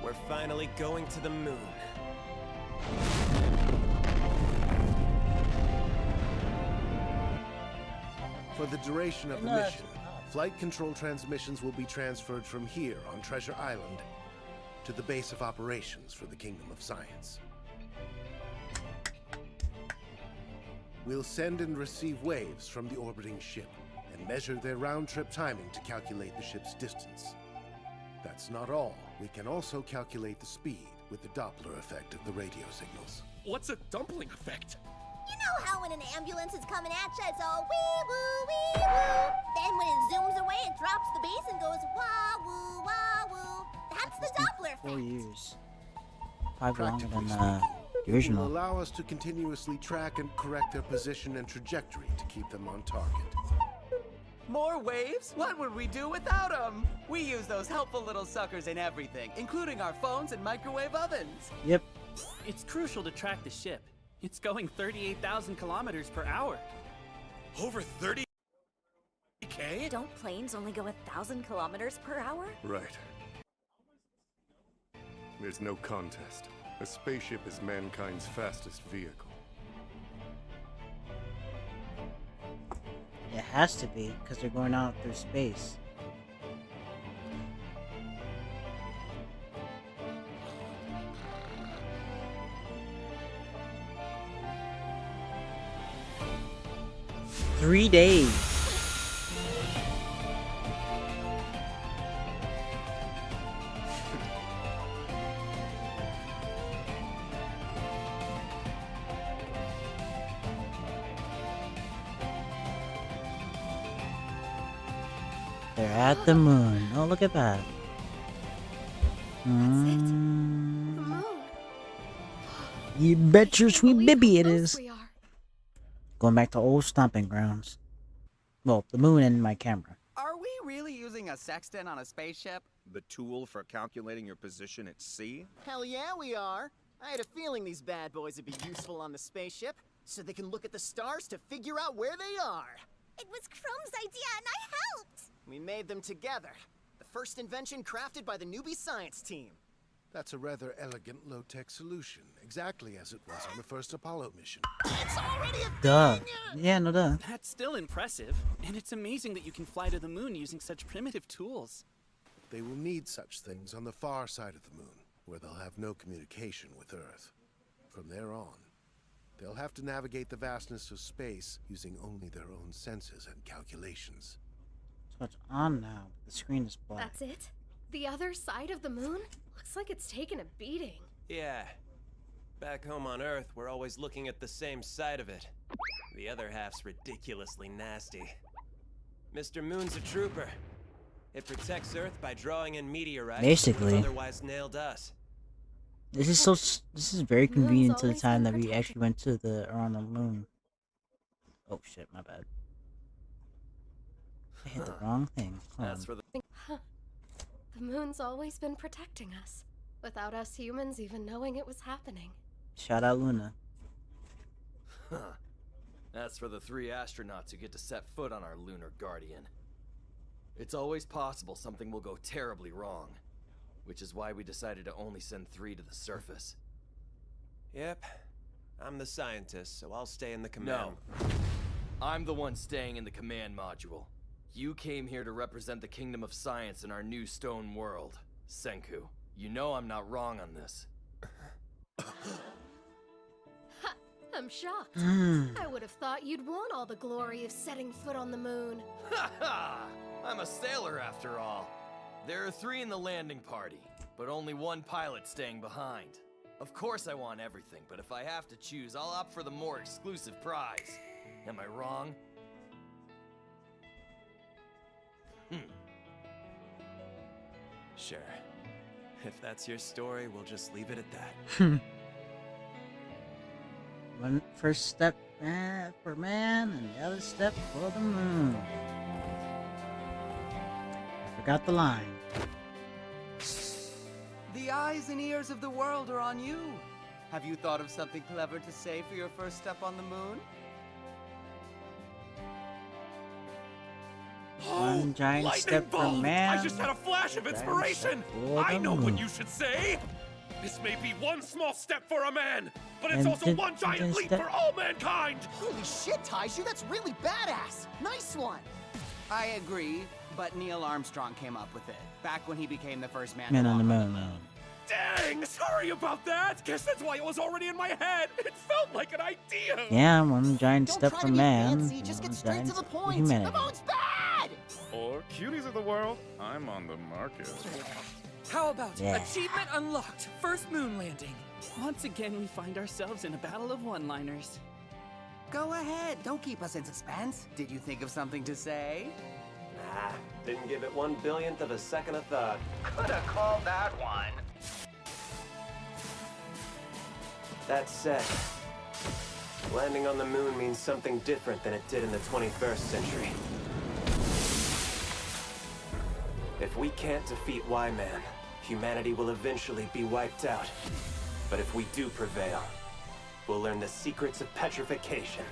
We're finally going to the moon. For the duration of the mission, flight control transmissions will be transferred from here on Treasure Island to the base of operations for the Kingdom of Science. We'll send and receive waves from the orbiting ship and measure their round-trip timing to calculate the ship's distance. That's not all. We can also calculate the speed with the Doppler effect of the radio signals. What's a dumpling effect? You know how when an ambulance is coming at you, it's all wee-woo, wee-woo. Then when it zooms away, it drops the bass and goes wah-woo, wah-woo. That's the Doppler effect. 4 years. Probably longer than Practically the It will original. allow us to continuously track and correct their position and trajectory to keep them on target. More waves? What would we do without them? We use those helpful little suckers in everything, including our phones and microwave ovens. Yep. It's crucial to track the ship. It's going 38,000 kilometers per hour. Over 30K? Don't planes only go 1,000 kilometers per hour? Right. There's no contest. A spaceship is mankind's fastest vehicle. It has to be, because they're going out through space. Three days. They're at the moon. Oh, look at that. You bet your sweet bibby it is. Going back to old stomping grounds. Well, the moon and my camera. Are we really using a sextant on a spaceship? The tool for calculating your position at sea? Hell yeah, we are. I had a feeling these bad boys would be useful on the spaceship, so they can look at the stars to figure out where they are. It was Chrome's idea and I helped! We made them together. The first invention crafted by the newbie science team. That's a rather elegant low-tech solution, exactly as it was on the first Apollo mission. It's already a Duh. Yeah, no duh. That's still impressive, and it's amazing that you can fly to the moon using such primitive tools. They will need such things on the far side of the moon, where they'll have no communication with Earth. From there on, they'll have to navigate the vastness of space using only their own senses and calculations. So it's on now. The screen is black. That's it? The other side of the moon? Looks like it's taken a beating. Yeah. Back home on Earth, we're always looking at the same side of it. The other half's ridiculously nasty. Mr. Moon's a trooper. It protects Earth by drawing in meteorites. Basically. Otherwise nailed us. This is very convenient to the time that we actually went to on the moon. Oh shit, my bad. I hit the wrong thing. That's for the The moon's always been protecting us, without us humans even knowing it was happening. Shout out Luna. That's for the 3 astronauts who get to set foot on our lunar guardian. It's always possible something will go terribly wrong, which is why we decided to only send 3 to the surface. Yep. I'm the scientist, so I'll stay in the command. No. I'm the one staying in the command module. You came here to represent the kingdom of science in our new stone world. Senku, you know I'm not wrong on this. I'm shocked. I would have thought you'd want all the glory of setting foot on the moon. Ha ha! I'm a sailor after all. There are 3 in the landing party, but only 1 pilot staying behind. Of course I want everything, but if I have to choose, I'll opt for the more exclusive prize. Am I wrong? Sure. If that's your story, we'll just leave it at that. One first step for man, and the other step for the moon. I forgot the line. The eyes and ears of the world are on you. Have you thought of something clever to say for your first step on the moon? One giant step for man. I just had a flash of inspiration! I know what you should say! This may be one small step for a man, but it's also one giant leap for all mankind! Holy shit, Taiju, that's really badass! Nice one! I agree, but Neil Armstrong came up with it, back when he became the first man Man on the moon. Dang, sorry about that! Guess that's why it was already in my head! It felt like an idea! Yeah, one giant Don't step try for to be man, fancy, just get one straight giant to the step for point! humanity. The moon's bad! Or cuties of the world, I'm on the market. How about Yeah. achievement unlocked, first moon landing? Once again, we find ourselves in a battle of one-liners. Go ahead, don't keep us in suspense. Did you think of something to say? Nah, didn't give it 1/1000th of a second of thought. Coulda called that one. That said, landing on the moon means something different than it did in the 21st century. If we can't defeat Y-Man, humanity will eventually be wiped out. But if we do prevail, we'll learn the secrets of petrification.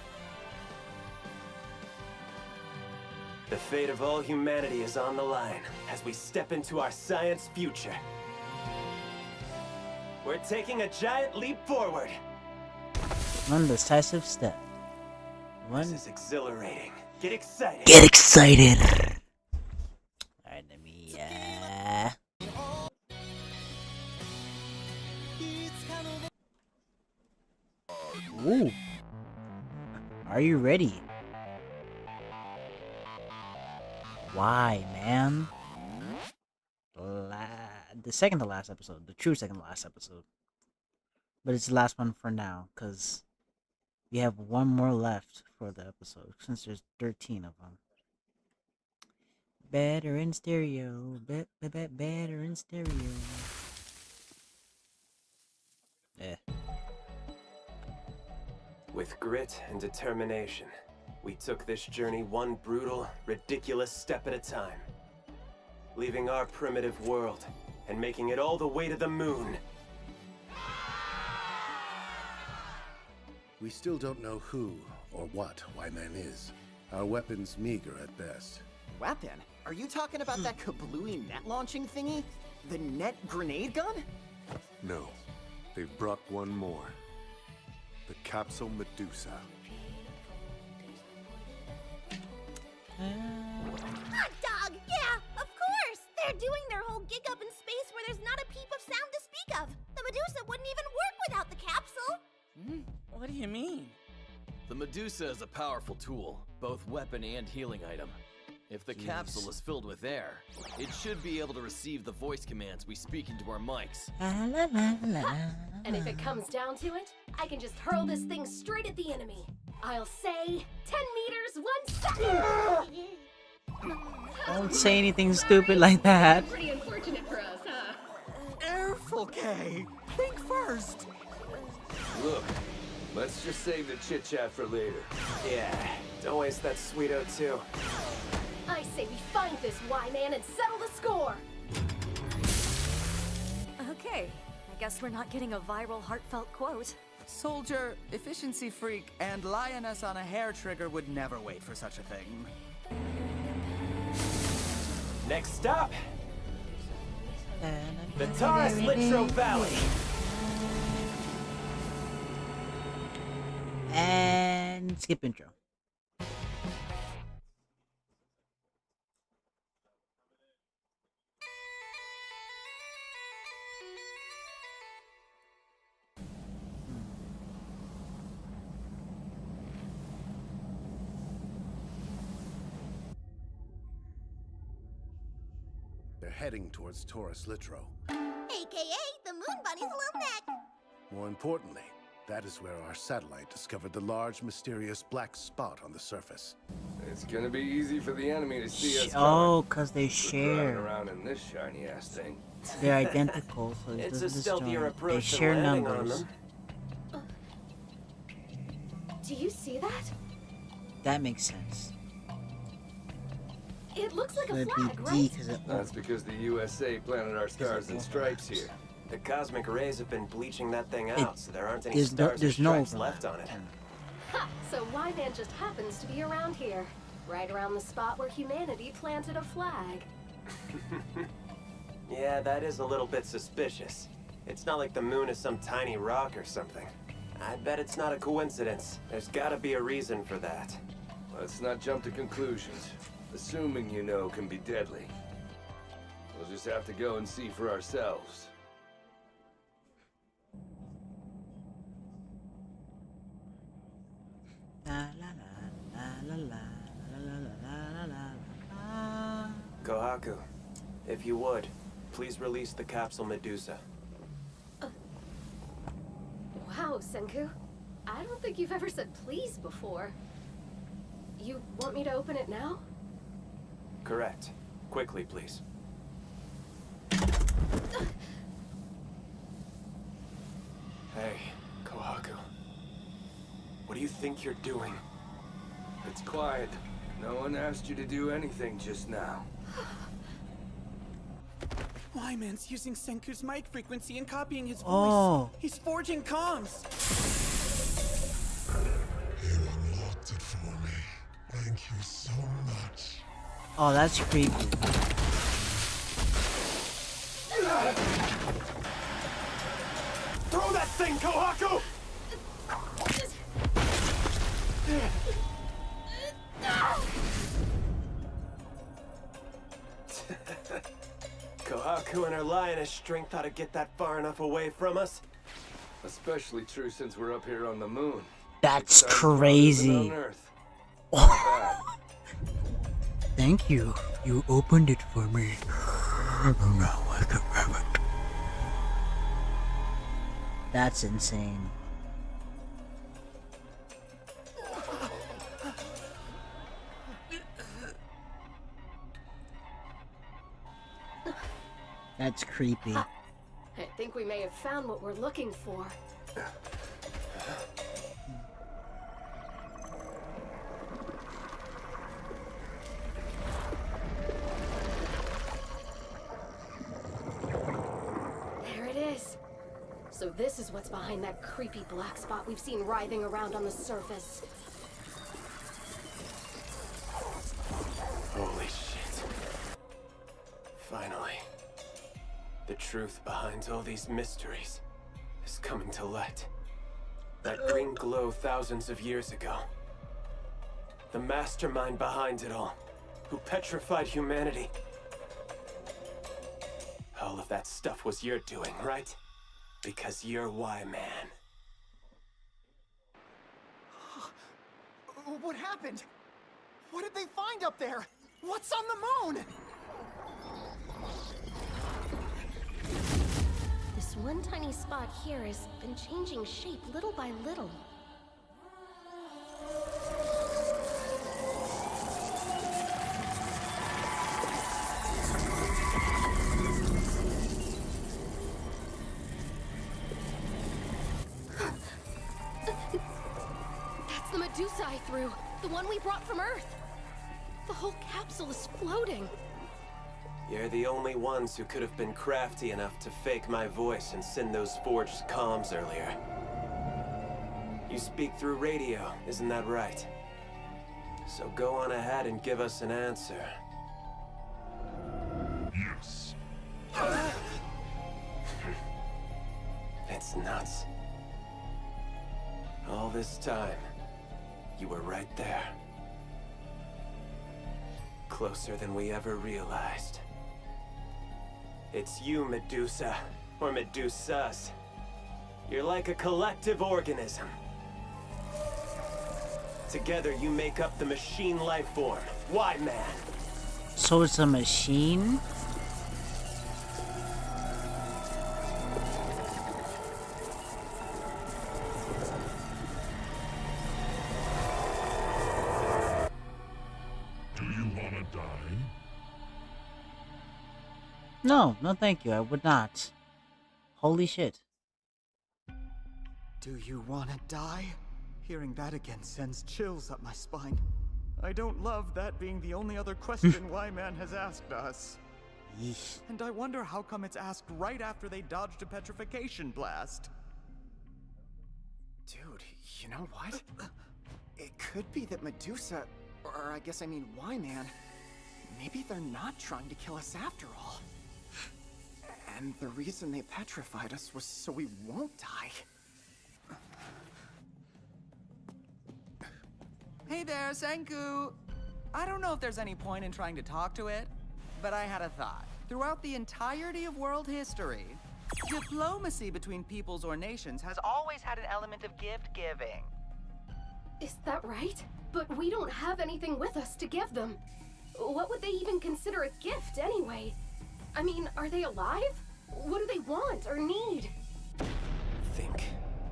The fate of all humanity is on the line as we step into our science future. We're taking a giant leap forward. One decisive step. This is exhilarating. Get excited. Get excited. Alright, let me Ooh. Are you ready? Why, man? The second to last episode. The true second to last episode. But it's the last one for now, because we have one more left for the episode, since there's 13 of them. Better in stereo. Better in stereo. Eh. With grit and determination, we took this journey one brutal, ridiculous step at a time. Leaving our primitive world and making it all the way to the moon. We still don't know who or what Y-Man is. Our weapon's meager at best. Weapon? Are you talking about that kablooey net launching thingy? The net grenade gun? No, they've brought one more. The Capsule Medusa. Hot dog! Yeah, of course! They're doing their whole gig up in space where there's not a peep of sound to speak of. The Medusa wouldn't even work without the capsule. What do you mean? The Medusa is a powerful tool, both weapon and healing item. If the capsule is filled with air, it should be able to receive the voice commands we speak into our mics. And if it comes down to it, I can just hurl this thing straight at the enemy. I'll say 10 meters, 1 second! Don't say anything stupid like that. Pretty unfortunate for us, huh? Careful, Kay. Think first. Look, let's just save the chit-chat for later. Yeah, don't waste that sweet O2. I say we find this Y-Man and settle the score! Okay, I guess we're not getting a viral heartfelt quote. Soldier, efficiency freak, and lioness on a hair trigger would never wait for such a thing. Next stop, the Taurus Litro Valley. And skip intro. They're heading towards Taurus Litro. AKA the Moon Bunny's little neck. More importantly, that is where our satellite discovered the large, mysterious black spot on the surface. It's gonna be easy for the enemy to see us. Oh, because they Running share. around in this shiny ass thing. They're identical, so it It's doesn't a stealthier disjoint. They approach than share landing on numbers. them. Do you see that? That makes sense. It looks like So a it'd flag, be D right? because it. That's because the USA planted our stars and stripes here. The cosmic rays have been bleaching that thing out, so there aren't any there's no- stars there's or no stripes overlap. left on it. Ha! So Y-Man just happens to be around here. Right around the spot where humanity planted a flag. Yeah, that is a little bit suspicious. It's not like the moon is some tiny rock or something. I bet it's not a coincidence. There's gotta be a reason for that. Let's not jump to conclusions. Assuming you know can be deadly. We'll just have to go and see for ourselves. La la la la la la la la la la. Kohaku, if you would, please release the capsule Medusa. Wow, Senku. I don't think you've ever said please before. You want me to open it now? Correct. Quickly, please. Hey, Kohaku. What do you think you're doing? It's quiet. No one asked you to do anything just now. Y-Man's using Senku's mic frequency and copying his voice. Oh. He's forging comms. You unlocked it for me. Thank you so much. Oh, that's creepy. Throw that thing, Kohaku! Kohaku and her lioness strength ought to get that far enough away from us. Especially true since we're up here on the moon. That's Sounds farther than crazy. on Earth. Not bad. Thank you. You opened it for me. Now I can have it. That's insane. That's creepy. I think we may have found what we're looking for. There it is. So this is what's behind that creepy black spot we've seen writhing around on the surface. Holy shit. Finally. The truth behind all these mysteries is coming to light. That green glow thousands of years ago. The mastermind behind it all, who petrified humanity. All of that stuff was your doing, right? Because you're Y-Man. What happened? What did they find up there? What's on the moon? This one tiny spot here has been changing shape little by little. The one we brought from Earth. The whole capsule is floating. You're the only ones who could have been crafty enough to fake my voice and send those forged comms earlier. You speak through radio, isn't that right? So go on ahead and give us an answer. Yes. It's nuts. All this time, you were right there. Closer than we ever realized. It's you, Medusa, or Medusas. You're like a collective organism. Together you make up the machine life form, Y-Man. So it's a machine? Do you wanna die? No, no thank you, I would not. Holy shit. Do you wanna die? Hearing that again sends chills up my spine. I don't love that being the only other question Y-Man has asked us. Yeesh. And I wonder how come it's asked right after they dodged a petrification blast. Dude, you know what? It could be that Medusa, or I guess I mean Y-Man, maybe they're not trying to kill us after all. And the reason they petrified us was so we won't die. Hey there, Senku! I don't know if there's any point in trying to talk to it, but I had a thought. Throughout the entirety of world history, diplomacy between peoples or nations has always had an element of gift-giving. Is that right? But we don't have anything with us to give them. What would they even consider a gift anyway? I mean, are they alive? What do they want or need? Think.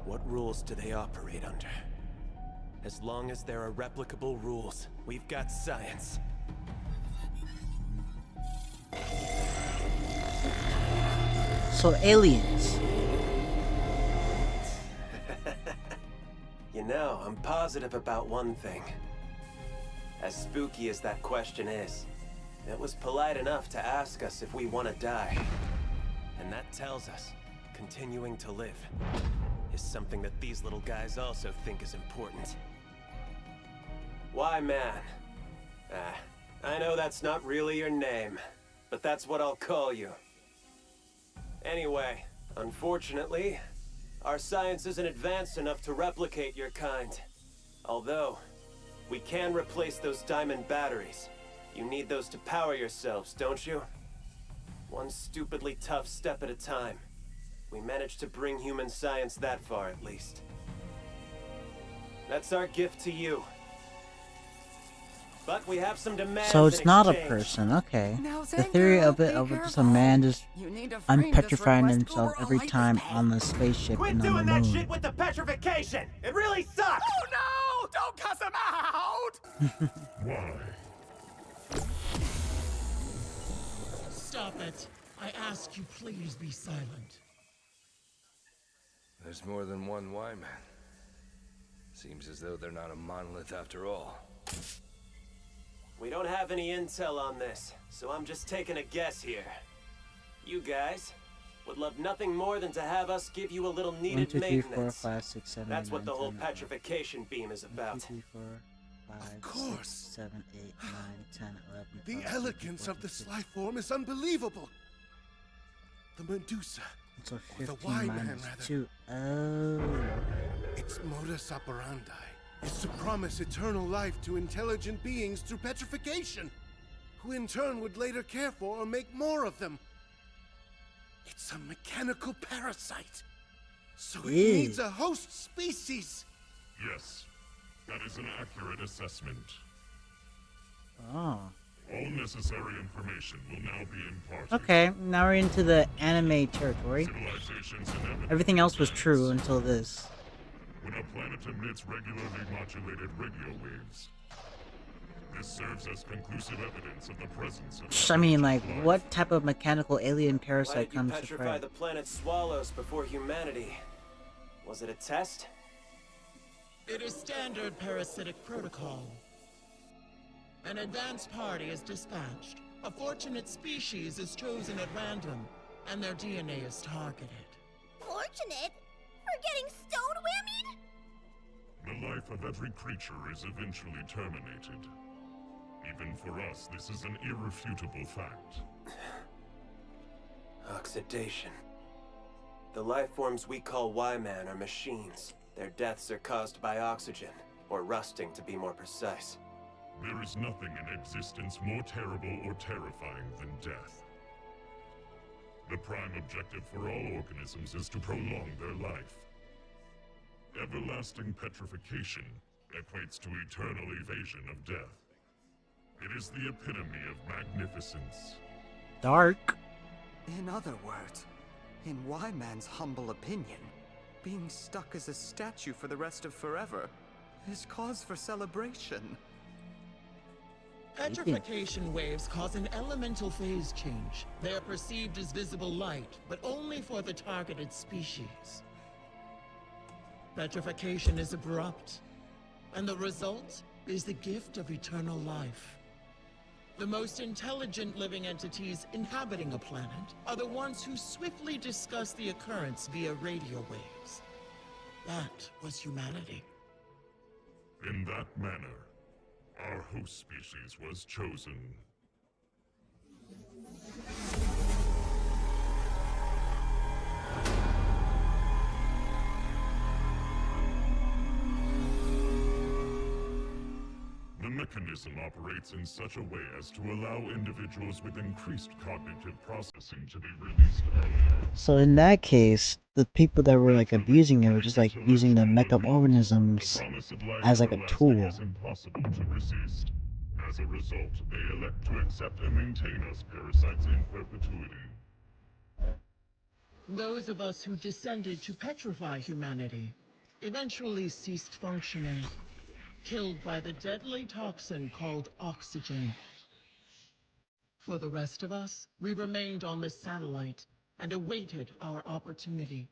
What rules do they operate under? As long as there are replicable rules, we've got science. So aliens. You know, I'm positive about one thing. As spooky as that question is, it was polite enough to ask us if we want to die. And that tells us continuing to live is something that these little guys also think is important. Why, man? I know that's not really your name, but that's what I'll call you. Anyway, unfortunately, our science isn't advanced enough to replicate your kind. Although, we can replace those diamond batteries. You need those to power yourselves, don't you? One stupidly tough step at a time. We managed to bring human science that far, at least. That's our gift to you. But we have some demands. So it's not a exchange. person, okay. Now, The theory of it, of just a man just You need to frame this unpetrifying request himself over a every light time pen. on the spaceship Quit and on doing the that moon. shit with the petrification! It really sucks! Oh no! Don't cuss him out! Why? Stop it. I ask you please be silent. There's more than one Y-Man. Seems as though they're not a monolith after all. We don't have any intel on this, so I'm just taking a guess here. You guys would love nothing more than to have us give you a little 1, needed 2, 3, 4, maintenance. 5, 6, 7, That's 8, what 9, the whole 10, petrification beam is 1, about. 2, 3, 4, 5, Of course. 6, 7, 8, 9, 10, 11, The 12, 13, elegance 14, of this 15. life form is unbelievable. The Medusa, So or the 15 Y-Man minus rather. 2. Oh. Its modus operandi is to promise eternal life to intelligent beings through petrification, who in turn would later care for or make more of them. It's a mechanical parasite, so it Ew. needs a host species. Yes, that is an accurate assessment. Oh. All necessary information will now be imparted. Okay, now we're into the anime territory. Civilizations inevitably Everything else was advance. true until this. When a planet emits regularly modulated radio waves, this serves as conclusive evidence of the presence of... I mean, like, what type of mechanical alien Why parasite did you comes to petrify prey? the planet swallows before humanity? Was it a test? It is standard parasitic protocol. An advance party is dispatched. A fortunate species is chosen at random, and their DNA is targeted. Fortunate? For getting stone whammied? The life of every creature is eventually terminated. Even for us, this is an irrefutable fact. Oxidation. The life forms we call Y-Man are machines. Their deaths are caused by oxygen, or rusting to be more precise. There is nothing in existence more terrible or terrifying than death. The prime objective for all organisms is to prolong their life. Everlasting petrification equates to eternal evasion of death. It is the epitome of magnificence. Dark. In other words, in Y-Man's humble opinion, being stuck as a statue for the rest of forever is cause for celebration. Petrification waves cause an elemental phase change. They are perceived as visible light, but only for the targeted species. Petrification is abrupt, and the result is the gift of eternal life. The most intelligent living entities inhabiting a planet are the ones who swiftly discuss the occurrence via radio waves. That was humanity. In that manner, our host species was chosen. The mechanism operates in such a way as to allow individuals with increased cognitive processing to be released earlier. So in that case, the people that were like abusing it were just like using the mechanisms as like a tool. Is impossible to resist. As a result, they elect to accept and maintain us parasites in perpetuity. Those of us who descended to petrify humanity eventually ceased functioning, killed by the deadly toxin called oxygen. For the rest of us, we remained on this satellite and awaited our opportunity.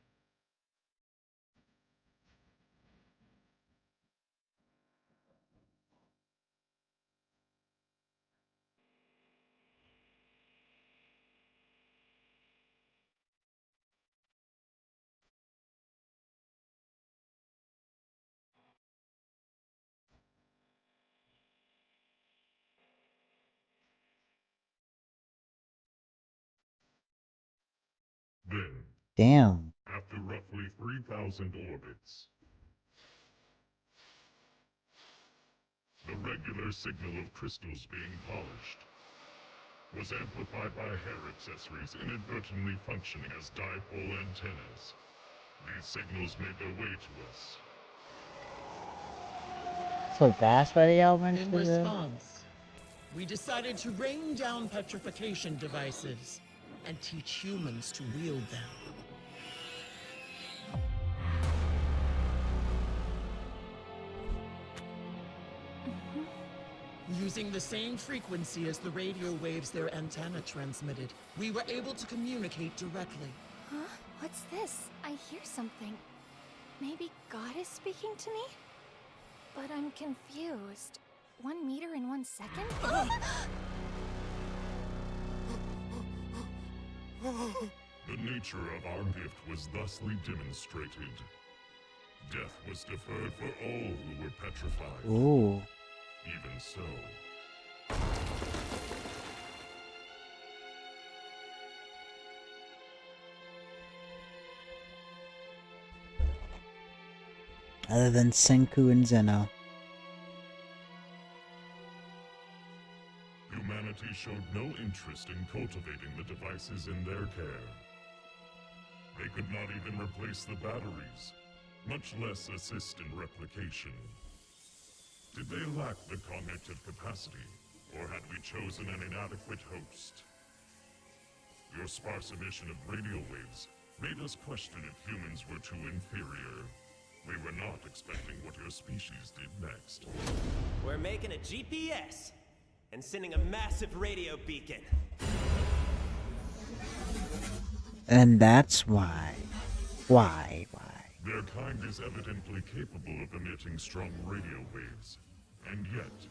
Then, Damn. after roughly 3,000 orbits, the regular signal of crystals being polished was amplified by hair accessories inadvertently functioning as dipole antennas. These signals made their way to us. So that's why they all went In to the... response, we decided to rain down petrification devices and teach humans to wield them. Using the same frequency as the radio waves their antenna transmitted, we were able to communicate directly. Huh? What's this? I hear something. Maybe God is speaking to me? But I'm confused. 1 meter in 1 second? The nature of our gift was thusly demonstrated. Death was deferred for all who were petrified. Ooh. Even so. Other than Senku and Zeno. Humanity showed no interest in cultivating the devices in their care. They could not even replace the batteries, much less assist in replication. Did they lack the cognitive capacity, or had we chosen an inadequate host? Your sparse emission of radio waves made us question if humans were too inferior. We were not expecting what your species did next. We're making a GPS and sending a massive radio beacon. And that's why. Why? Their kind is evidently capable of emitting strong radio waves, and yet,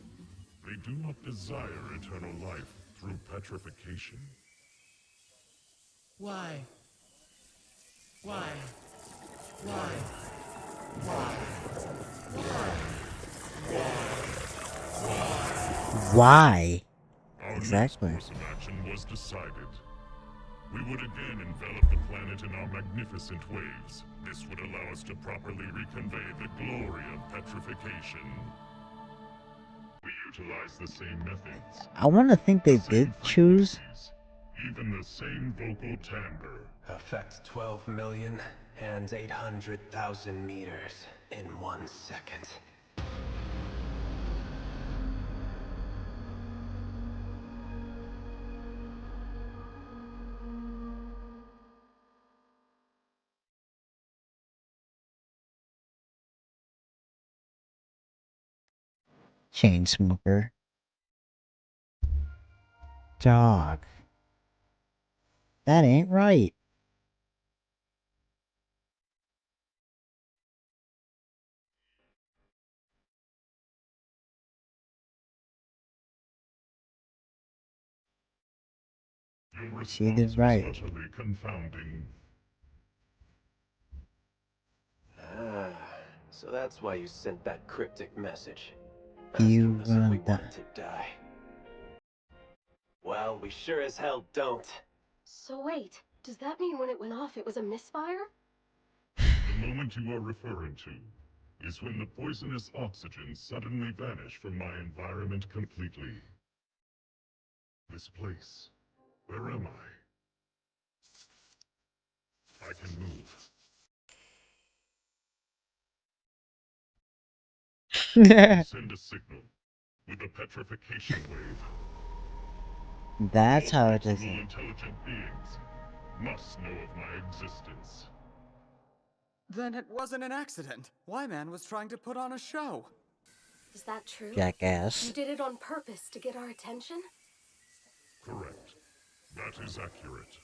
they do not desire eternal life through petrification. Why? Why? Why? Why? Why? Our Exactly. next course of action was decided. We would again envelop the planet in our magnificent waves. This would allow us to properly reconvey the glory of petrification. We utilize the same methods. I want to think they did choose. Even the same vocal timbre. Affect 12,800,000 meters in 1 second. Chain smoker. Dog. That ain't right. Your She did response right. was utterly confounding. Ah, so that's why you sent that cryptic message. You Asking us if we that. wanted to die. Well, we sure as hell don't. So wait, does that mean when it went off it was a misfire? The moment you are referring to is when the poisonous oxygen suddenly vanished from my environment completely. This place. Where am I? I can move. Send a signal with a petrification wave. That's how it is. All intelligent beings must know of my existence. Then it wasn't an accident. Y-Man was trying to put on a show. Is that true? Jackass. You did it on purpose to get our attention? Correct. That is accurate.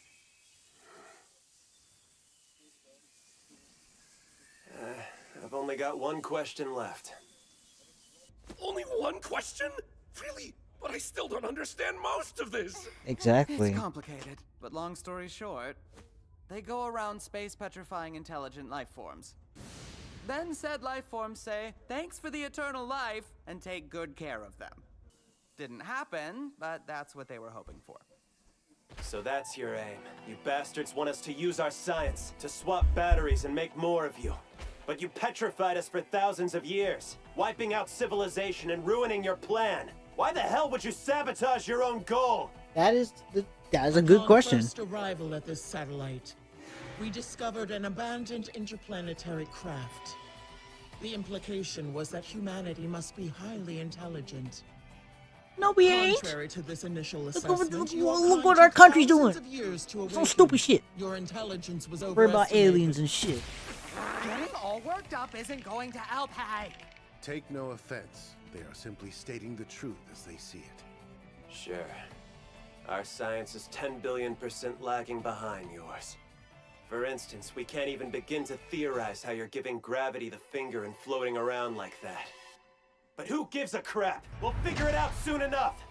I've only got one question left. Only one question? Really? But I still don't understand most of this. Exactly. It's complicated, but long story short, they go around space petrifying intelligent life forms. Then said life forms say, thanks for the eternal life, and take good care of them. Didn't happen, but that's what they were hoping for. So that's your aim. You bastards want us to use our science, to swap batteries and make more of you. But you petrified us for thousands of years, wiping out civilization and ruining your plan. Why the hell would you sabotage your own goal? That is a good Upon question. First arrival at this satellite, we discovered an abandoned interplanetary craft. The implication was that humanity must be highly intelligent. No, we ain't. Contrary to this initial Look assessment, what our country's doing. Some Some stupid shit. Your intelligence was Worry about overestimated. aliens and shit. Getting all worked up isn't going to help, hey. Take no offense. They are simply stating the truth as they see it. Sure. Our science is 10 billion% lagging behind yours. For instance, we can't even begin to theorize how you're giving gravity the finger and floating around like that. But who gives a crap? We'll figure it out soon enough.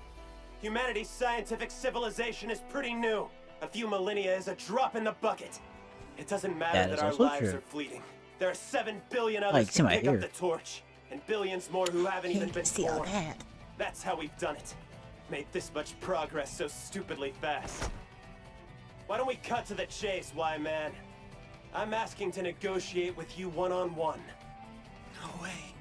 Humanity's scientific civilization is pretty new. A few millennia is a drop in the bucket. It doesn't matter that our lives are fleeting. There are 7 billion others who pick up the torch, and billions more who haven't even been born. That's how we've done it. Made this much progress so stupidly fast. Why don't we cut to the chase, Y-Man? I'm asking to negotiate with you one-on-one. No way.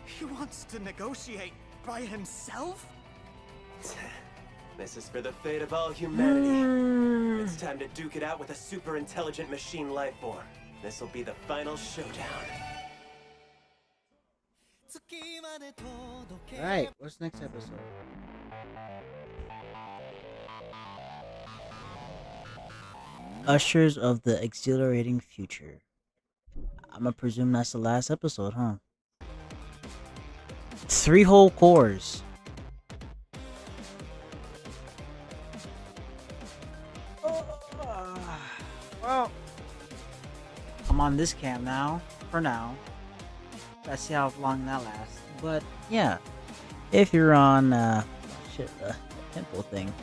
He wants to negotiate by himself? This is for the fate of all humanity. It's time to duke it out with a super intelligent machine life form. This'll be the final showdown. Alright, what's next episode? Ushers of the Exhilarating Future. I'ma presume that's the last episode, huh? 3 whole cores. Well, I'm on this cam now, for now. Let's see how long that lasts. But yeah, if you're on temple thing.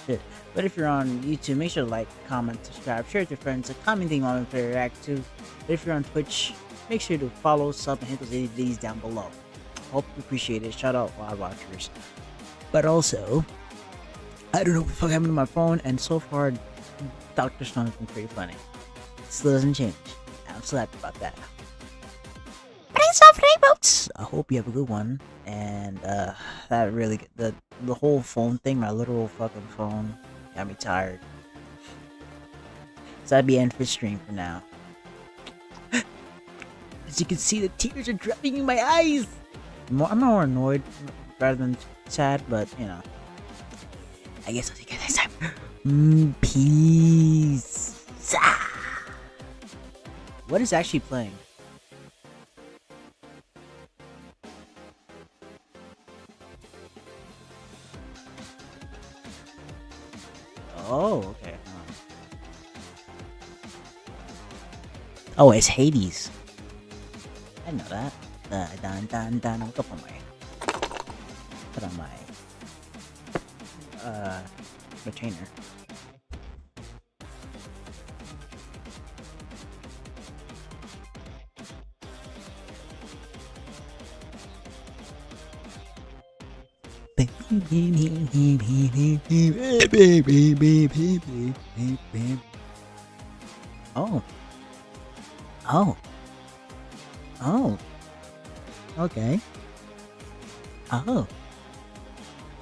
Shit. But if you're on YouTube, make sure to like, comment, subscribe, share with your friends, commenting on if they react to. But if you're on Twitch, make sure to follow, sub, and hit those videos down below. Hope you appreciate it. Shout out Wild Watchers. But also, I don't know what the fuck happened to my phone, and so far, Dr. Stone has been pretty funny. Still doesn't change. I'm so happy about that. But it's all folks. I hope you have a good one. And that really the whole phone thing, my literal fucking phone, got me tired. So that'd be end for stream for now. As you can see, the tears are dropping in my eyes. I'm more annoyed rather than sad, but you know. I guess I'll see you guys next time. Peace. What is actually playing? Oh, okay. Oh, it's Hades. I know that. I'll put on my retainer. Oh. Oh. Oh. Okay. Oh.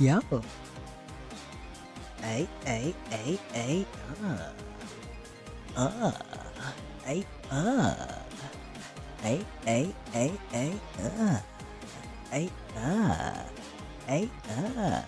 Yo. Hey. Hey. Hey. Hey. Hey. Hey. Hey. Hey. Hey. Hey. Hey.